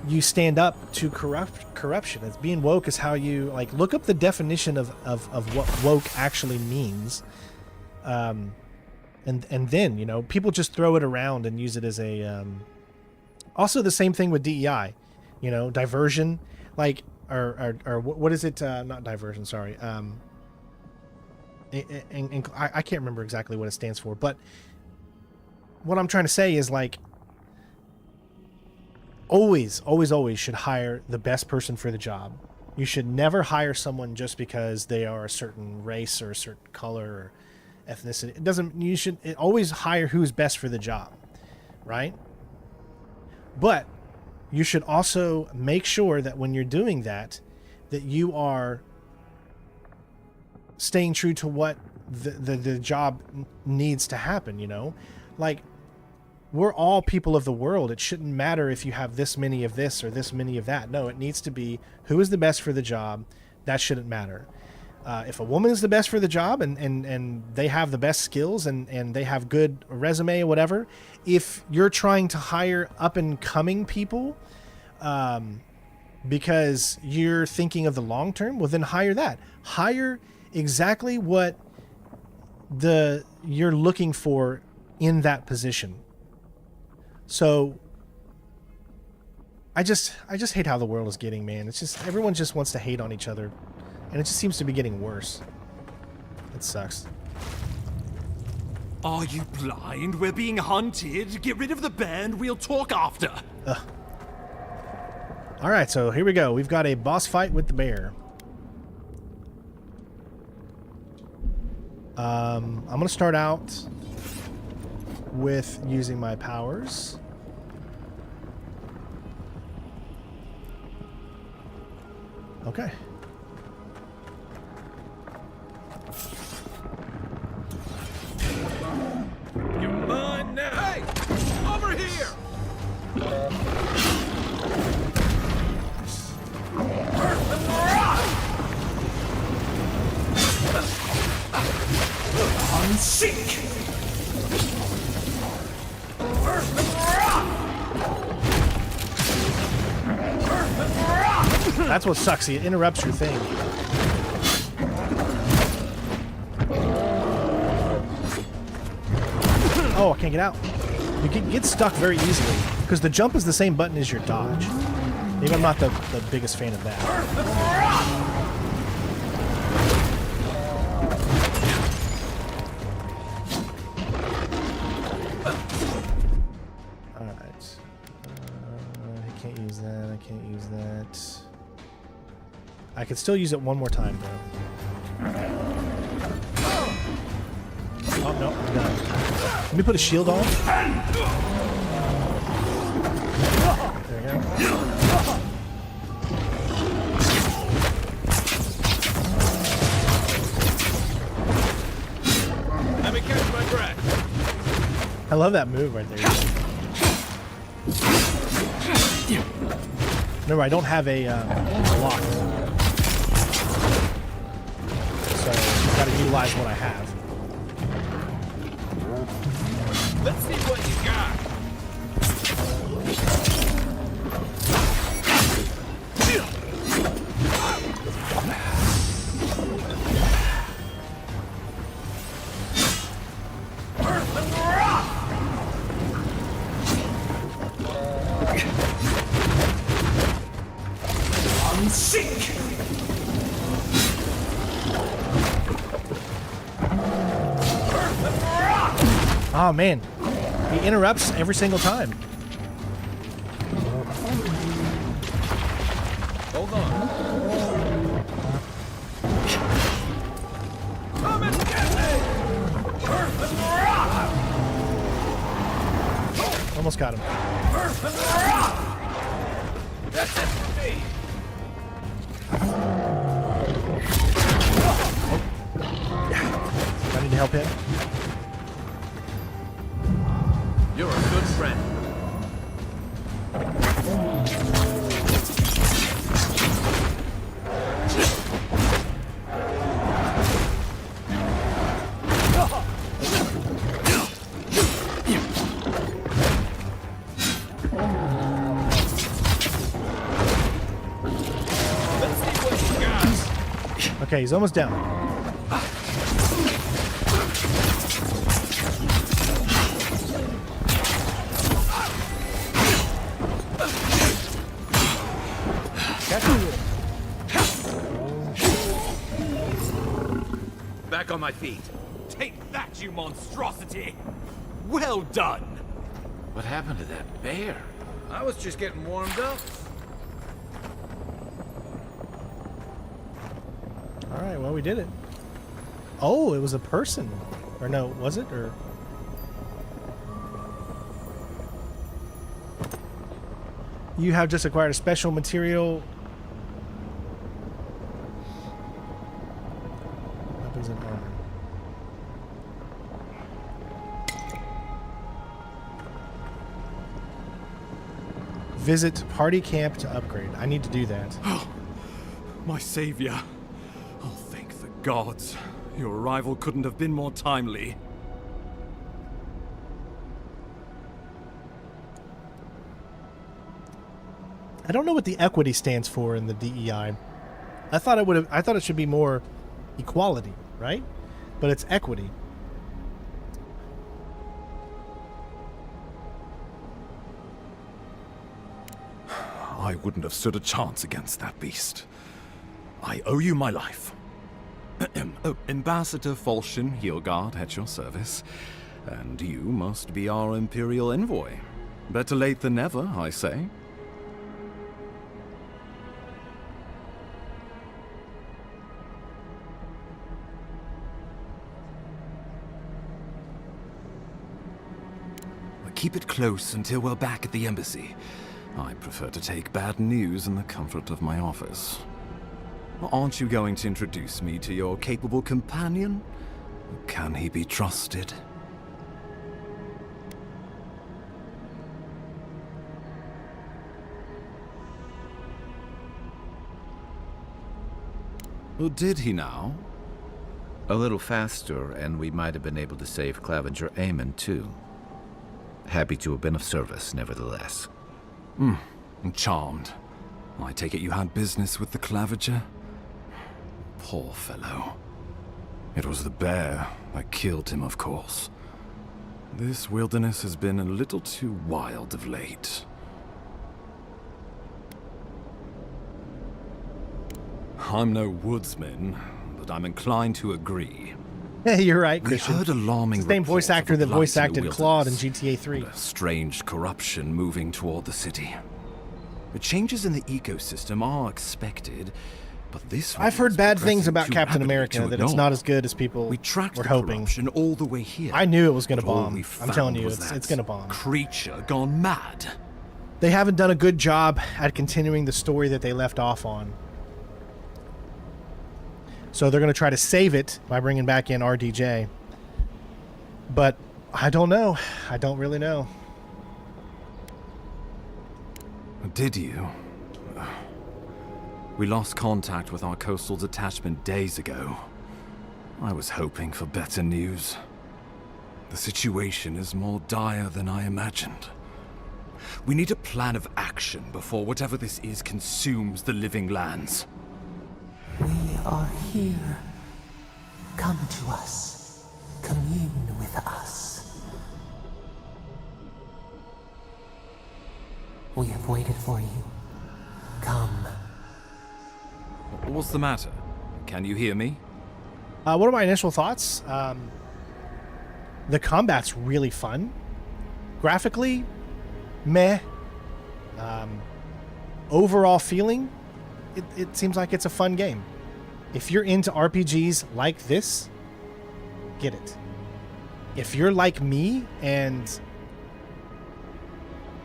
you stand up to corruption. It's being woke is how you look up the definition of what woke actually means. And then, people just throw it around and use it as a, also the same thing with DEI, diversion, or what is it? Not diversion. Sorry. I can't remember exactly what it stands for, but what I'm trying to say is always should hire the best person for the job. You should never hire someone just because they are a certain race or a certain color or ethnicity. You should always hire who's best for the job, right? But you should also make sure that when you're doing that you are staying true to what the job needs to happen, you know? Like, we're all people of the world. It shouldn't matter if you have this many of this or this many of that. No, it needs to be who is the best for the job. That shouldn't matter. If a woman is the best for the job and they have the best skills and they have good resume or whatever, if you're trying to hire up and coming people because you're thinking of the long term, well, then hire that. Hire exactly what you're looking for in that position. So I just hate how the world is getting, man. It's just everyone just wants to hate on each other, and it just seems to be getting worse. It sucks. Are you blind? We're being hunted. Get rid of the band. We'll talk after. Ugh. All right, so here we go. We've got a boss fight with the bear. I'm gonna start out with using my powers. Okay. You're mine now. Hey! Over here! Unseek! That's what sucks. It interrupts your thing. Oh, I can't get out. You can get stuck very easily because the jump is the same button as your dodge. Maybe I'm not the biggest fan of that. Alright. I can't use that. I can't use that. I could still use it one more time, though. Oh, no. I'm done. Let me put a shield on. There we go. Let me catch my breath. I love that move right there. Remember, I don't have a block. So I've got to utilize what I have. Let's see what you got. Oh man, he interrupts every single time. Hold on. Come and get me! Almost got him. That's it for me. Do I need to help him? You're a good friend. Let's see what you got. Okay, he's almost down. Back on my feet. Take that, you monstrosity! Well done! What happened to that bear? I was just getting warmed up. Alright, well, we did it. Oh, it was a person. Or no, was it? Or... You have just acquired a special material. Visit party camp to upgrade. I need to do that. Oh, my savior. Oh, thank the gods. Your arrival couldn't have been more timely. I don't know what the equity stands for in the DEI. I thought it should be more equality, right? But it's equity. I wouldn't have stood a chance against that beast. I owe you my life. Ambassador Falchion Heelguard at your service. And you must be our Imperial envoy. Better late than never, I say. Keep it close until we're back at the embassy. I prefer to take bad news in the comfort of my office. Aren't you going to introduce me to your capable companion? Can he be trusted? Or did he now? A little faster, and we might have been able to save Clavenger Aemon, too. Happy to have been of service, nevertheless. I'm charmed. I take it you had business with the Clavenger? Poor fellow. It was the bear that killed him, of course. This wilderness has been a little too wild of late. I'm no woodsman, but I'm inclined to agree. Hey, you're right, Christian. We heard alarming it's the same voice reports actor of a that voice blight in acted the Claude in wilderness. GTA 3. A strange corruption moving toward the city. The changes in the ecosystem are expected, but this I've heard bad things about too Captain rapidly America, to that it's ignore. not as good as people We tracked were the hoping. corruption all the way here. I knew it was going to But all bomb. we I'm telling found you, was it's that going to bomb. Creature gone mad. They haven't done a good job at continuing the story that they left off on. So they're going to try to save it by bringing back in RDJ. But I don't know. I don't really know. Did you? We lost contact with our coastal detachment days ago. I was hoping for better news. The situation is more dire than I imagined. We need a plan of action before whatever this is consumes the living lands. We are here. Come to us. Commune with us. We have waited for you. Come. What's the matter? Can you hear me? What are my initial thoughts? The combat's really fun. Graphically, meh. Overall feeling, it seems like it's a fun game. If you're into RPGs like this, get it. If you're like me and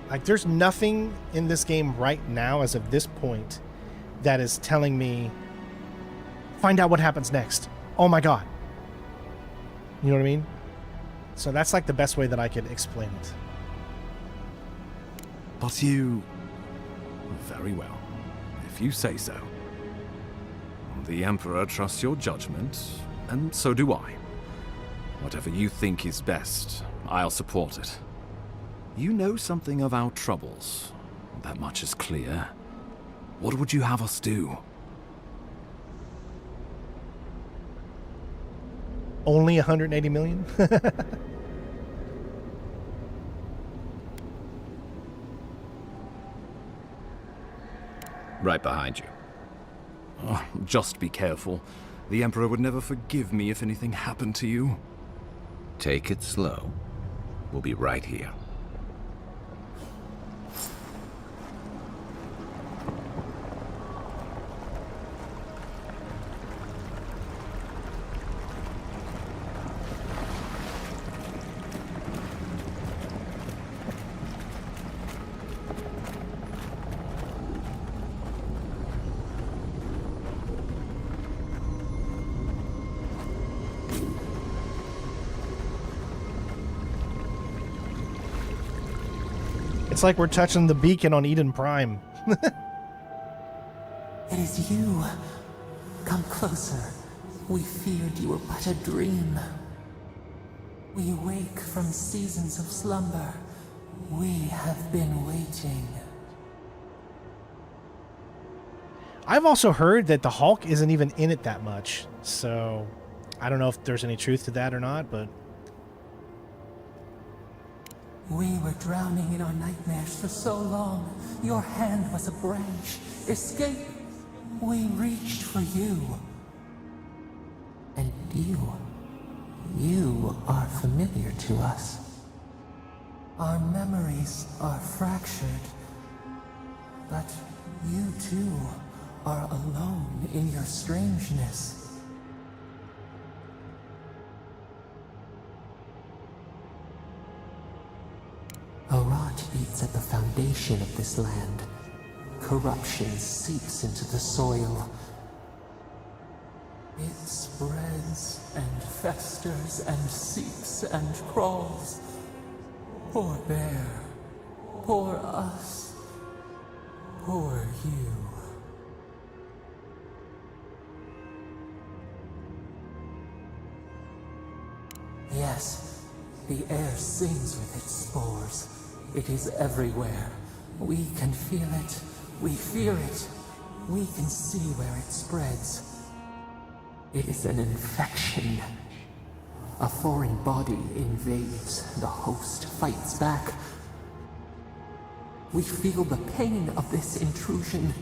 like there's nothing in this game right now as of this point that is telling me find out what happens next. Oh my god. You know what I mean? So that's like the best way that I could explain it. But you... Very well. If you say so. The Emperor trusts your judgment, and so do I. Whatever you think is best, I'll support it. You know something of our troubles. That much is clear. What would you have us do? Only 180 million? Right behind you. Oh, just be careful. The Emperor would never forgive me if anything happened to you. Take it slow. We'll be right here. It's like we're touching the beacon on Eden Prime. It is you. Come closer. We feared you were but a dream. We wake from seasons of slumber. We have been waiting. I've also heard that the Hulk isn't even in it that much, so I don't know if there's any truth to that or not, but... We were drowning in our nightmares for so long. Your hand was a branch. Escape! We reached for you. And you are familiar to us. Our memories are fractured. But you too are alone in your strangeness. A rot eats at the foundation of this land. Corruption seeps into the soil. It spreads and festers and seeps and crawls. Poor bear. Poor us. Poor you. Yes, the air sings with its spores. It is everywhere. We can feel it. We fear it. We can see where it spreads. It is an infection. A foreign body invades. The host fights back. We feel the pain of this intrusion.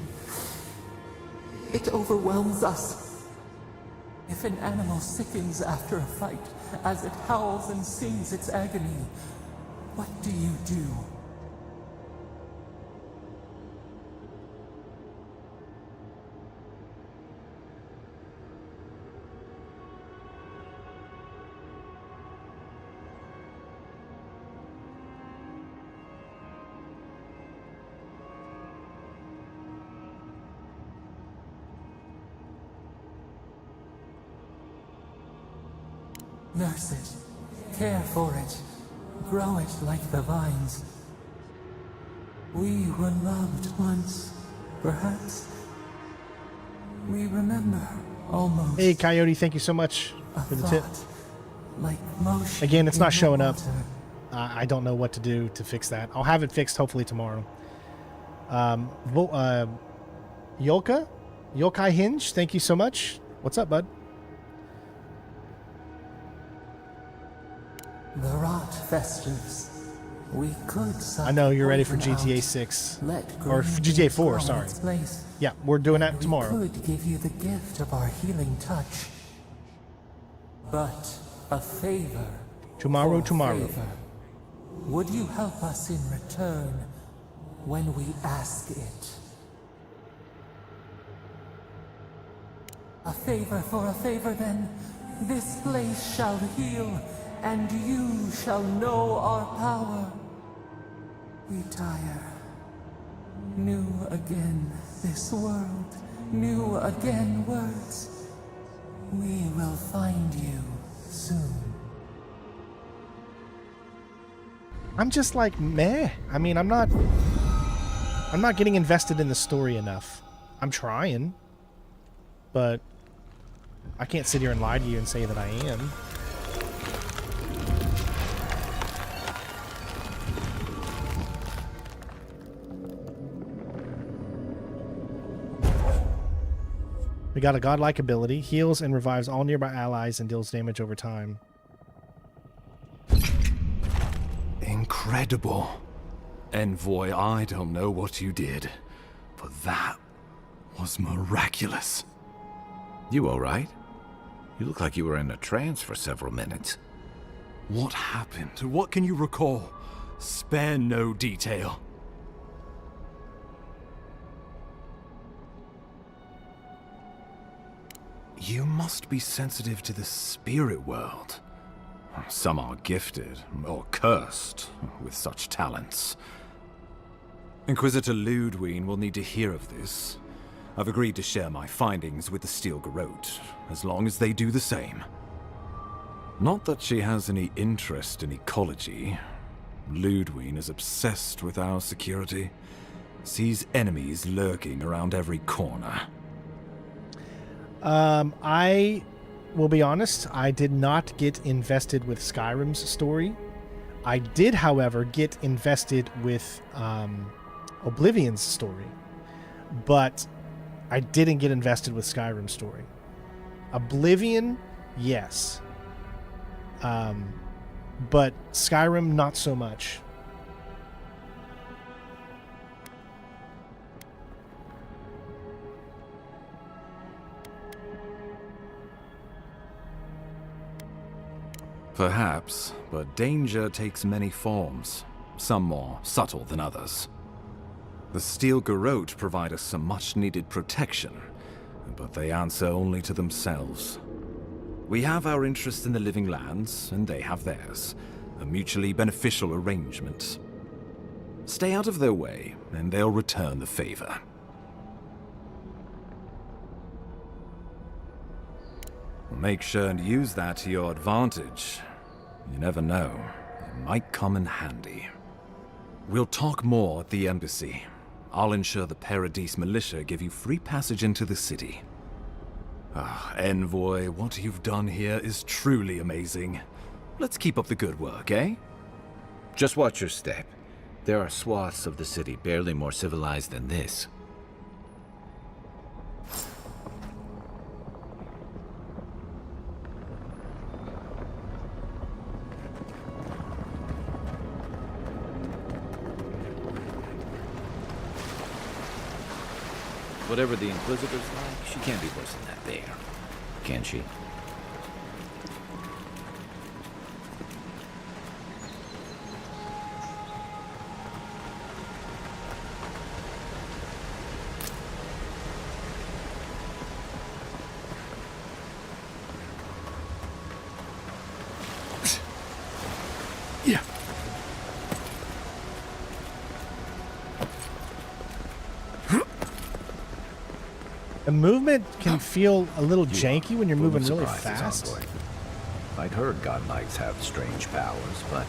It overwhelms us. If an animal sickens after a fight, as it howls and sings its agony, what do you do? Nurse it, care for it, grow it like the vines. We were loved once, perhaps. We remember, almost. Hey, Coyote, thank you so much for the tip. Like motion. Again, it's not showing up. Water. I don't know what to do to fix that. I'll have it fixed hopefully tomorrow. Yokai Hinge, thank you so much. What's up, bud? The rot festers. We could. I know you're ready for GTA 6 or GTA 4. Sorry. Yeah, we're doing that tomorrow. We could give you the gift of our healing touch, but a favor. Tomorrow. Favor. Would you help us in return when we ask it? A favor for a favor, then. This place shall heal. And you shall know our power. Retire. New again this world. New again words. We will find you soon. I'm just like, meh. I mean, I'm not getting invested in the story enough. I'm trying. But I can't sit here and lie to you and say that I am. We got a godlike ability, heals and revives all nearby allies and deals damage over time. Incredible. Envoy, I don't know what you did, but that was miraculous. You all right? You look like you were in a trance for several minutes. What happened? What can you recall? Spare no detail. You must be sensitive to the spirit world. Some are gifted, or cursed, with such talents. Inquisitor Ludwig will need to hear of this. I've agreed to share my findings with the Steel Garrote, as long as they do the same. Not that she has any interest in ecology. Ludwig is obsessed with our security. Sees enemies lurking around every corner. I will be honest, I did not get invested with Skyrim's story. I did, however, get invested with Oblivion's story, but I didn't get invested with Skyrim's story. Oblivion, yes. But Skyrim, not so much. Perhaps, but danger takes many forms, some more subtle than others. The Steel Garrote provide us some much-needed protection, but they answer only to themselves. We have our interest in the living lands, and they have theirs, a mutually beneficial arrangement. Stay out of their way, and they'll return the favor. Make sure and use that to your advantage. You never know. It might come in handy. We'll talk more at the embassy. I'll ensure the Paradise militia give you free passage into the city. Ah, Envoy, what you've done here is truly amazing. Let's keep up the good work, eh? Just watch your step. There are swaths of the city barely more civilized than this. Whatever the Inquisitor's like, she can't be worse than that bear. Can she? Yeah. The movement can feel a little janky when you're moving really fast. I'd heard godlikes have strange powers, but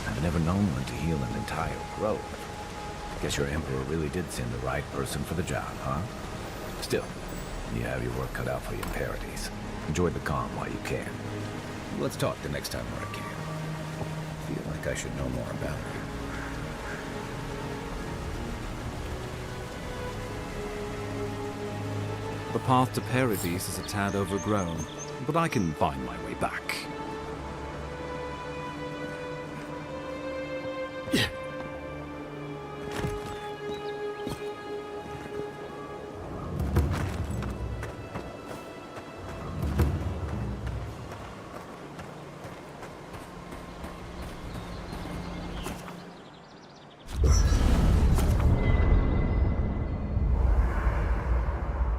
I've never known one to heal an entire grove. Guess your Emperor really did send the right person for the job, huh? Still, you have your work cut out for you in Paradise. Enjoy the calm while you can. Let's talk the next time we're at camp. I feel like I should know more about you. The path to Paradise is a tad overgrown, but I can find my way back.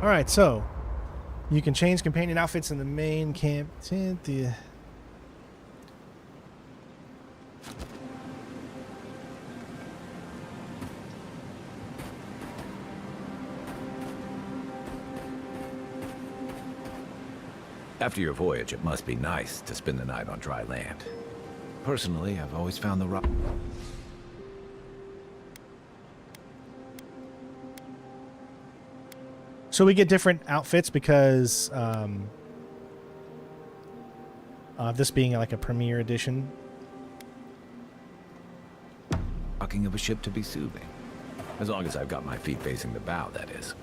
Alright, so you can change companion outfits in the main camp. After your voyage, it must be nice to spend the night on dry land. Personally, I've always found the rock... So we get different outfits because this being like a premiere edition. Rocking of a ship to be soothing. As long as I've got my feet facing the bow, that is.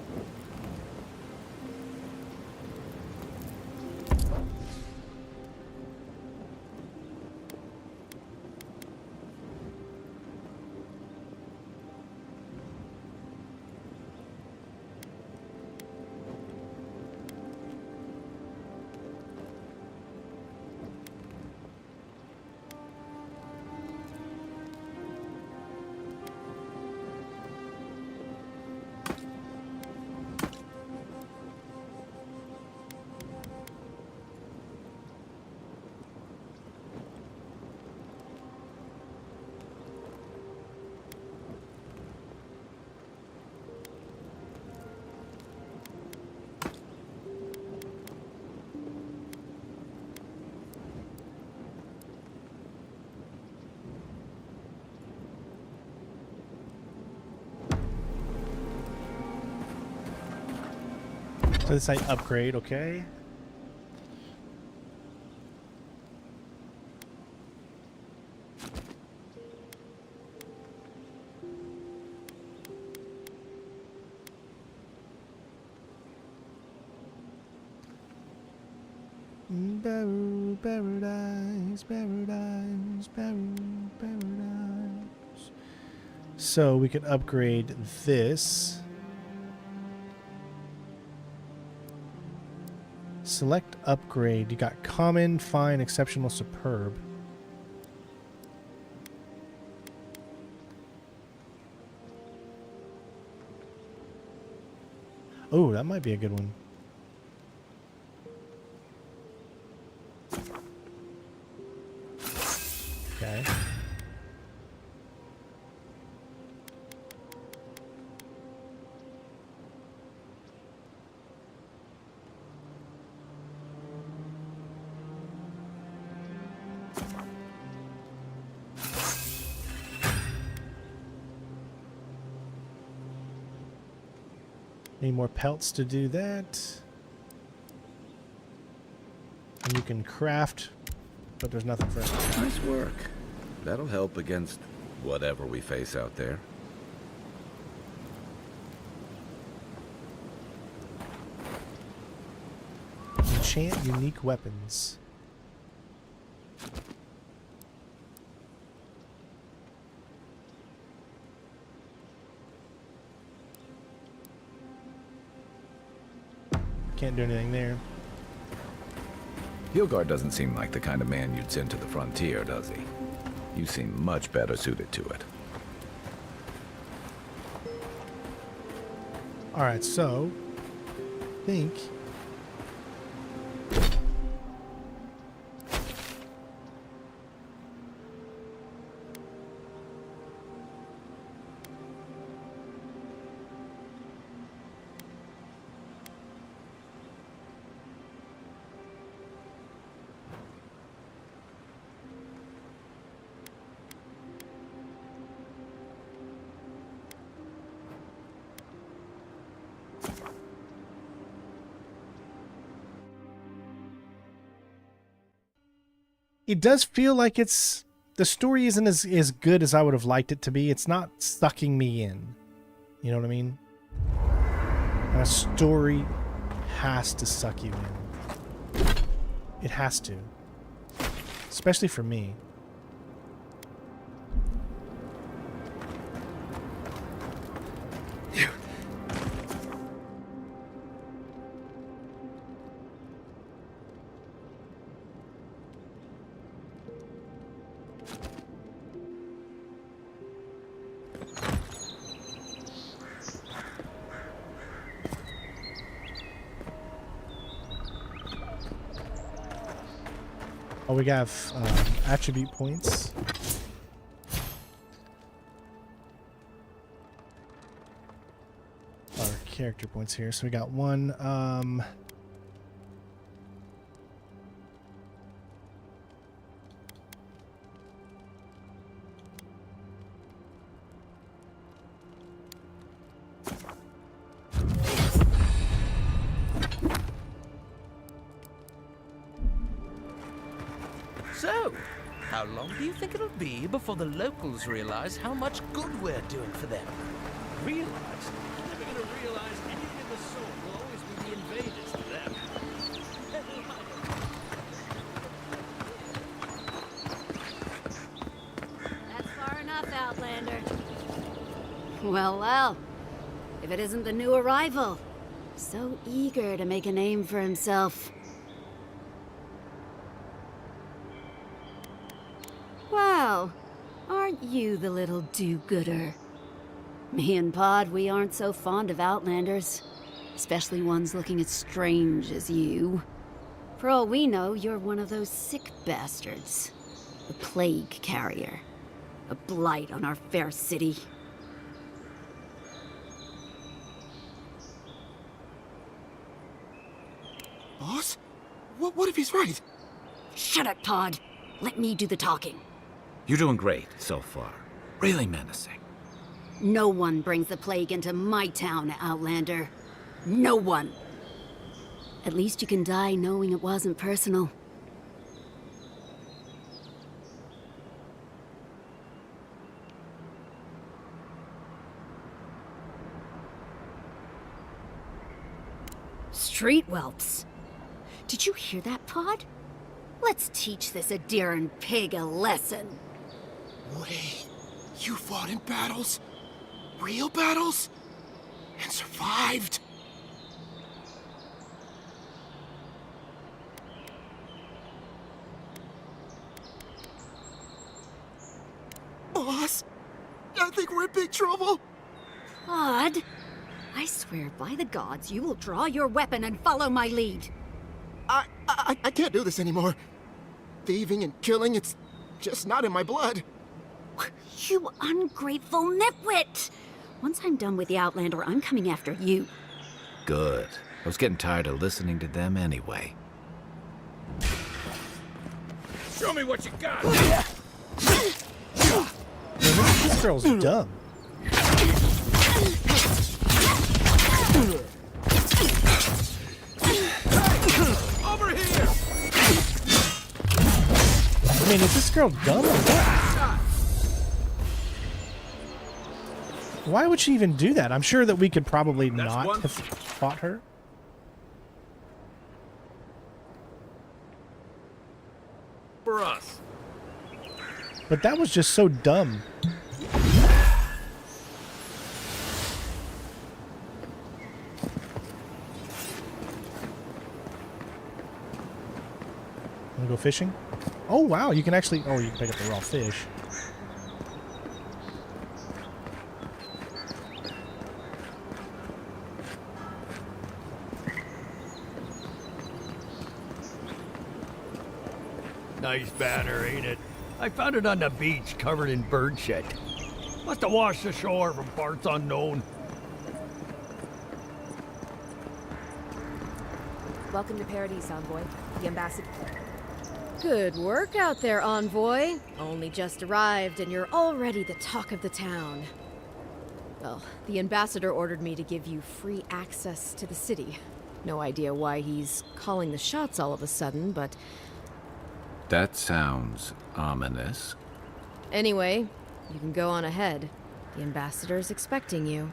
So this site upgrade, okay. Paradise, paradise, paradise. So we could upgrade this. Select upgrade. You got common, fine, exceptional, superb. Oh, that might be a good one. Okay. Need more pelts to do that. And you can craft, but there's nothing for us to craft. Nice work. That'll help against whatever we face out there. Enchant unique weapons. Can't do anything there. Hilgard doesn't seem like the kind of man you'd send to the frontier, does he? You seem much better suited to it. Alright, so I think it does feel like the story isn't as good as I would have liked it to be. It's not sucking me in. You know what I mean? And a story has to suck you in. It has to. Especially for me. Oh, we got attribute points. Our character points here. So we got one. So, how long do you think it'll be before the locals realize how much good we're doing for them? Realize? They're never gonna realize anything of the sort. We'll always be the invaders to them. That's far enough, Outlander. Well, well. If it isn't the new arrival. So eager to make a name for himself. Well, aren't you the little do-gooder? Me and Pod, we aren't so fond of Outlanders. Especially ones looking as strange as you. For all we know, you're one of those sick bastards. A plague carrier. A blight on our fair city. Boss? What if he's right? Shut up, Pod. Let me do the talking. You're doing great so far. Really menacing. No one brings the plague into my town, Outlander. No one. At least you can die knowing it wasn't personal. Street whelps. Did you hear that, Pod? Let's teach this Adiran pig a lesson. Wait, you fought in battles? Real battles? And survived? Boss, I think we're in big trouble. Pod, I swear by the gods you will draw your weapon and follow my lead. I can't do this anymore. Thieving and killing, it's just not in my blood. You ungrateful nitwit! Once I'm done with the Outlander, I'm coming after you. Good. I was getting tired of listening to them anyway. Show me what you got! This girl's dumb. Over here! I mean, is this girl dumb or what? Why would she even do that? I'm sure that we could probably not have fought her. For us. But that was just so dumb. Wanna go fishing? Oh wow, you can actually, oh, you can pick up the raw fish. Nice banner, ain't it? I found it on the beach, covered in bird shit. Must have washed ashore from parts unknown. Welcome to Paradise, Envoy. The ambassador. Good work out there, Envoy. Only just arrived, and you're already the talk of the town. Well, the ambassador ordered me to give you free access to the city. No idea why he's calling the shots all of a sudden, but... That sounds ominous. Anyway, you can go on ahead. The ambassador's expecting you.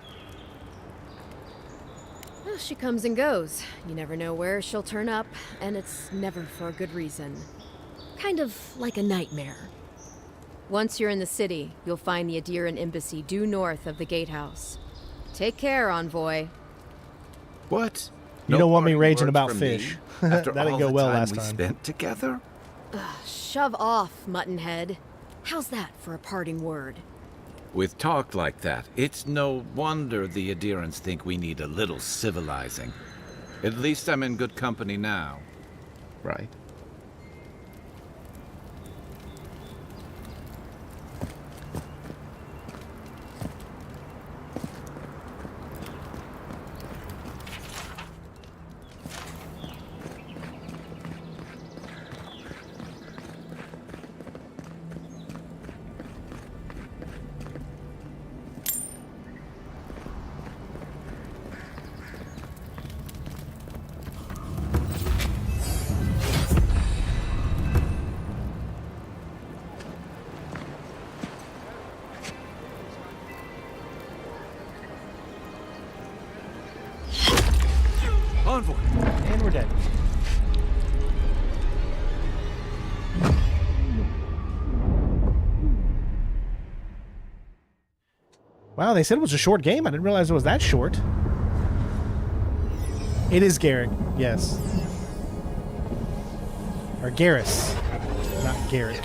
Well, she comes and goes. You never know where she'll turn up, and it's never for a good reason. Kind of like a nightmare. Once you're in the city, you'll find the Adiran embassy due north of the gatehouse. Take care, Envoy. What? You don't want me parting raging words about from fish. me That after didn't all go the well time last we time. spent together? Shove off, Muttonhead. How's that for a parting word? With talk like that, it's no wonder the Adirans think we need a little civilizing. At least I'm in good company now, right? Envoy! And we're dead. Wow, they said it was a short game. I didn't realize it was that short. It is Garrick, yes. Or Garrus, not Garrick.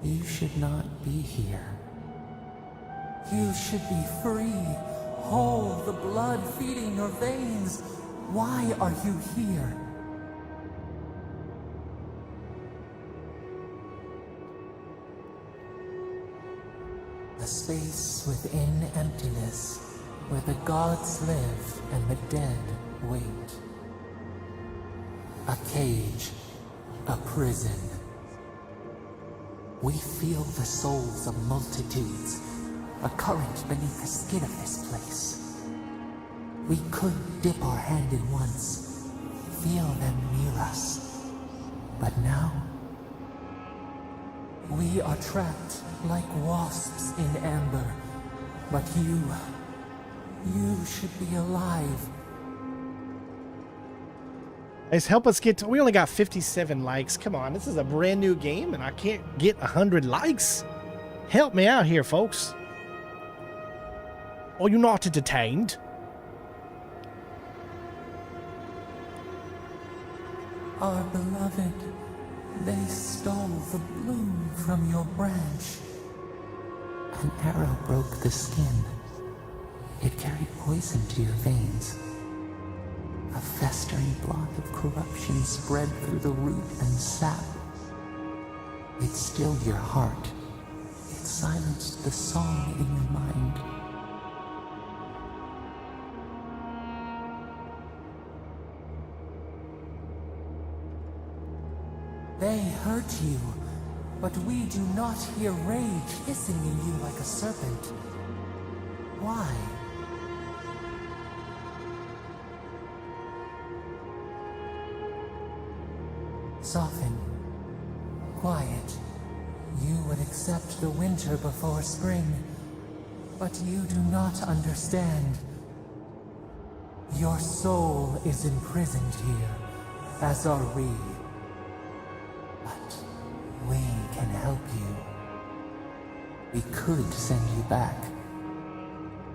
You should not be here. You should be free Hold the blood feeding your veins. Why are you here? A space within emptiness, where the gods live and the dead wait. A cage, a prison. We feel the souls of multitudes, a current beneath the skin of this place. We could dip our hand in once, feel them near us. But now, we are trapped like wasps in amber. But you should be alive. Guys, help us get to, we only got 57 likes. Come on, this is a brand new game and I can't get 100 likes. Help me out here, folks. Are you not entertained? Our beloved, they stole the bloom from your branch. An arrow broke the skin. It carried poison to your veins. A festering blot of corruption spread through the root and sap. It stilled your heart. It silenced the song in your mind. They hurt you, but we do not hear rage hissing in you like a serpent. Why? Soften. Quiet. You would accept the winter before spring, but you do not understand. Your soul is imprisoned here, as are we. But we can help you. We could send you back.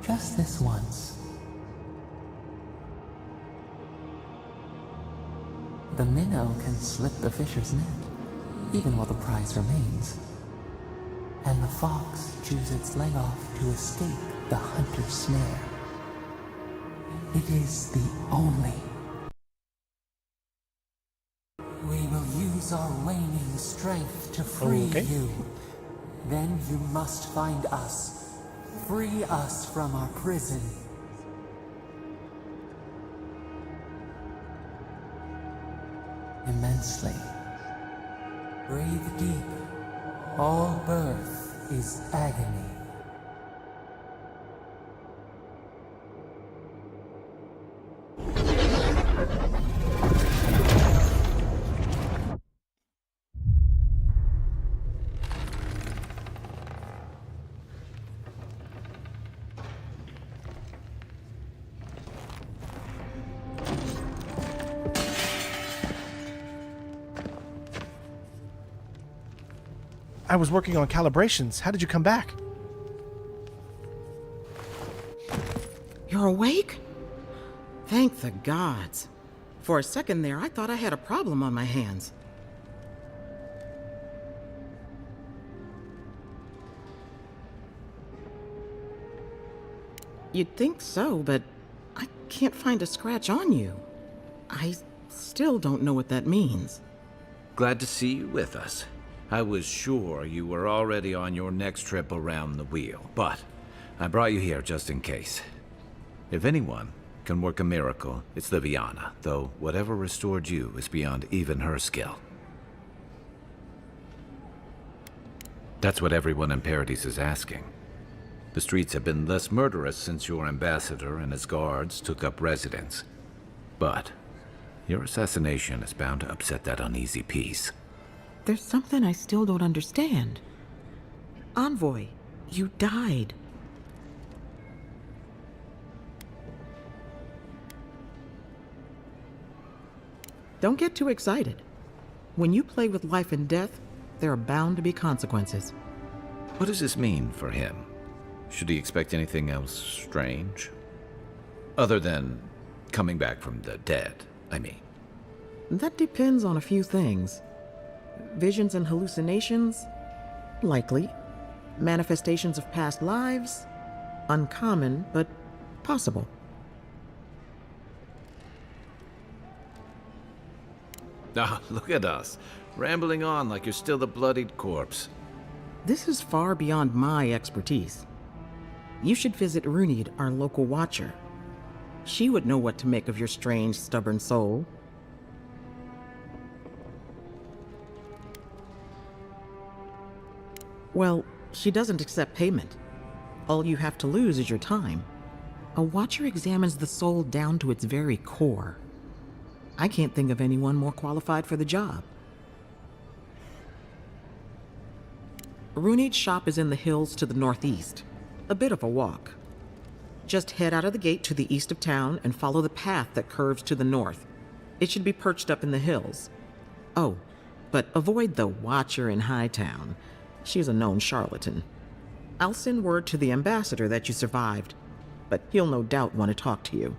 Just this once. The minnow can slip the fisher's net, even while the prize remains. And the fox chews its leg off to escape the hunter's snare. It is the only. We will use our waning strength to free you. Then you must find us. Free us from our prison. Immensely. Breathe deep. All birth is agony. I was working on calibrations. How did you come back? You're awake? Thank the gods. For a second there, I thought I had a problem on my hands. You'd think so, but I can't find a scratch on you. I still don't know what that means. Glad to see you with us. I was sure you were already on your next trip around the wheel, but I brought you here just in case. If anyone can work a miracle, it's Liviana, though whatever restored you is beyond even her skill. That's what everyone in Paradise is asking. The streets have been less murderous since your ambassador and his guards took up residence. But your assassination is bound to upset that uneasy peace. There's something I still don't understand. Envoy, you died. Don't get too excited. When you play with life and death, there are bound to be consequences. What does this mean for him? Should he expect anything else strange? Other than coming back from the dead, I mean. That depends on a few things. Visions and hallucinations? Likely. Manifestations of past lives? Uncommon, but possible. Ah, look at us, rambling on like you're still the bloodied corpse. This is far beyond my expertise. You should visit Runid, our local watcher. She would know what to make of your strange, stubborn soul. Well, she doesn't accept payment. All you have to lose is your time. A watcher examines the soul down to its very core. I can't think of anyone more qualified for the job. Runid's shop is in the hills to the northeast. A bit of a walk. Just head out of the gate to the east of town and follow the path that curves to the north. It should be perched up in the hills. Oh, but avoid the Watcher in Hightown. She's a known charlatan. I'll send word to the ambassador that you survived, but he'll no doubt want to talk to you.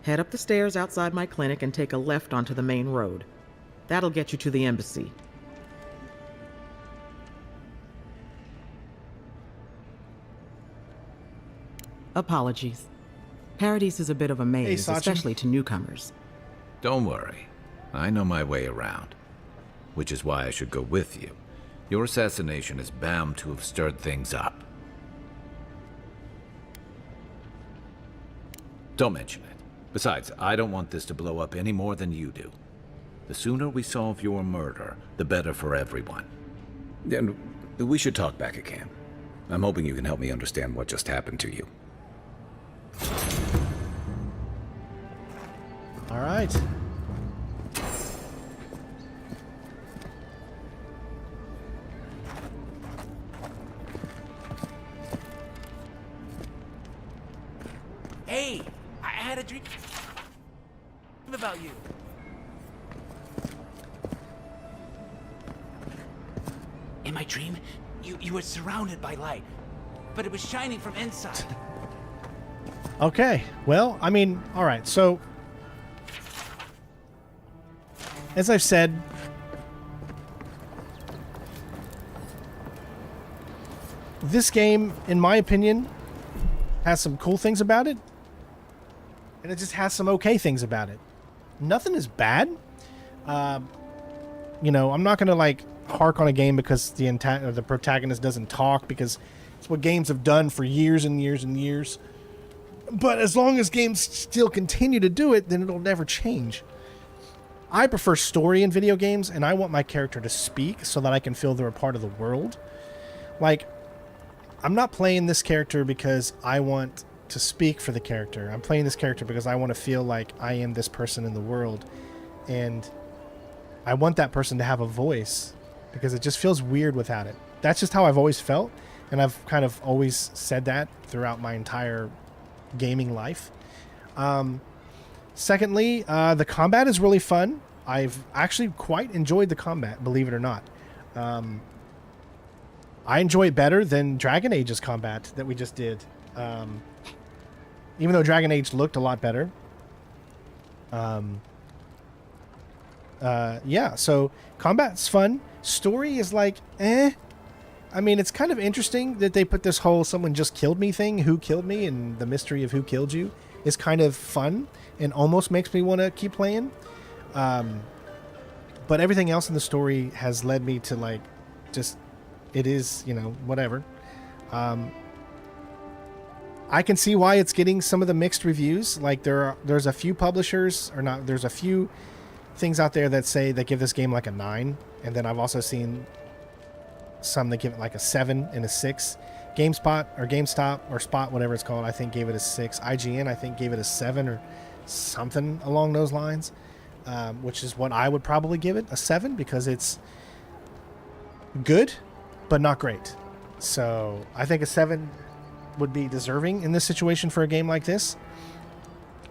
Head up the stairs outside my clinic and take a left onto the main road. That'll get you to the embassy. Apologies. Paradise is a bit of a maze, especially to newcomers. Don't worry. I know my way around. Which is why I should go with you. Your assassination is bound to have stirred things up. Don't mention it. Besides, I don't want this to blow up any more than you do. The sooner we solve your murder, the better for everyone. Then we should talk back at camp. I'm hoping you can help me understand what just happened to you. All right. Hey, I had a dream about you. In my dream, you were surrounded by light, but it was shining from inside. Okay, well, I mean, all right, so as I've said, this game, in my opinion, has some cool things about it, and it just has some okay things about it. Nothing is bad. You know, I'm not going to, like, hark on a game because the protagonist doesn't talk, because it's what games have done for years and years and years. But as long as games still continue to do it, then it'll never change. I prefer story in video games, and I want my character to speak so that I can feel they're a part of the world. Like, I'm not playing this character because I want to speak for the character. I'm playing this character because I want to feel like I am this person in the world. And I want that person to have a voice, because it just feels weird without it. That's just how I've always felt, and I've kind of always said that throughout my entire gaming life. Secondly, the combat is really fun. I've actually quite enjoyed the combat, believe it or not. I enjoy it better than Dragon Age's combat that we just did. Even though Dragon Age looked a lot better. Yeah, so combat's fun. Story is like, eh. I mean, it's kind of interesting that they put this whole someone just killed me thing, who killed me, and the mystery of who killed you is kind of fun and almost makes me want to keep playing. But everything else in the story has led me to, like, just, it is, you know, whatever. I can see why it's getting some of the mixed reviews. Like, there's a few publishers, or not, there's a few things out there that say they give this game like a 9, and then I've also seen some that give it like a 7 and a 6. GameStop or Spot, whatever it's called, I think gave it a 6. IGN, I think, gave it a 7 or something along those lines, which is what I would probably give it, a 7, because it's good but not great. So I think a 7 would be deserving in this situation for a game like this,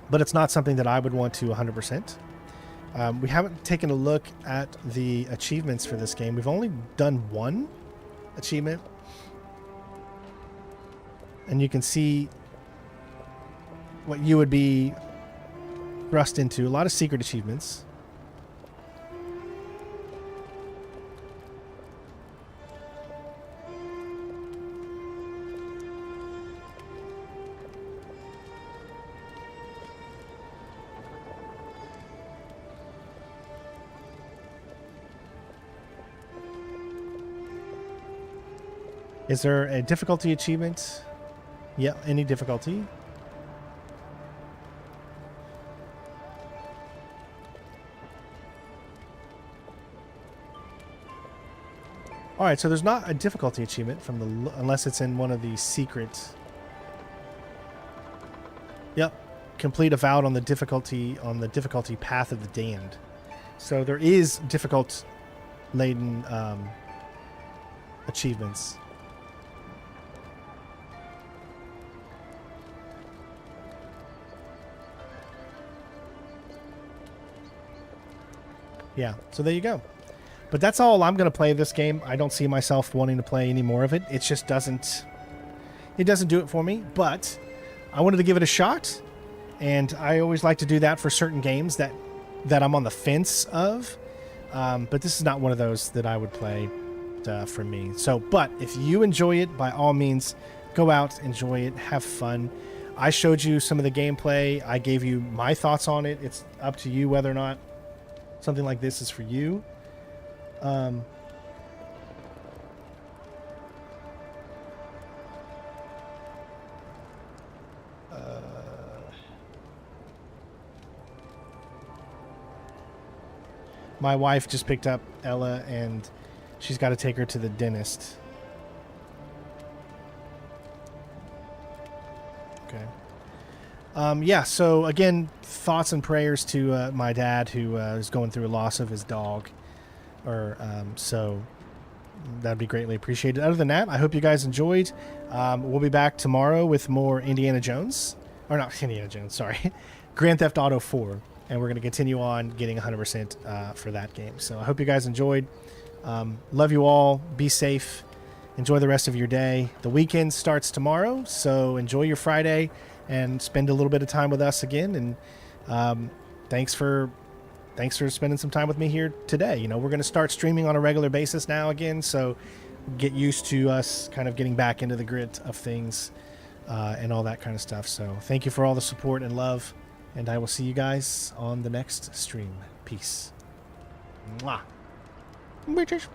but it's not something that I would want to 100%. We haven't taken a look at the achievements for this game. We've only done one achievement, and you can see what you would be thrust into. A lot of secret achievements. Is there a difficulty achievement? Yeah, any difficulty. All right, so there's not a difficulty achievement from the unless it's in one of the secret. Yep, complete Avowed on the difficulty path of the damned. So there is difficult laden achievements. Yeah, so there you go. But that's all I'm going to play this game. I don't see myself wanting to play any more of it. It just doesn't do it for me, but I wanted to give it a shot, and I always like to do that for certain games that I'm on the fence of. But this is not one of those that I would play for me. So, but if you enjoy it, by all means, go out, enjoy it, have fun. I showed you some of the gameplay. I gave you my thoughts on it. It's up to you whether or not something like this is for you. My wife just picked up Ella, and she's got to take her to the dentist. Okay. Yeah, so again, thoughts and prayers to my dad, who is going through a loss of his dog. So that'd be greatly appreciated. Other than that, I hope you guys enjoyed. We'll be back tomorrow with more Indiana Jones. Or not Indiana Jones, sorry. Grand Theft Auto 4. And we're going to continue on getting 100% for that game. So I hope you guys enjoyed. Love you all. Be safe. Enjoy the rest of your day. The weekend starts tomorrow, so enjoy your Friday and spend a little bit of time with us again. And thanks for spending some time with me here today. You know, we're going to start streaming on a regular basis now again, so get used to us kind of getting back into the grit of things and all that kind of stuff. So thank you for all the support and love. And I will see you guys on the next stream. Peace. Mwah. Bitches.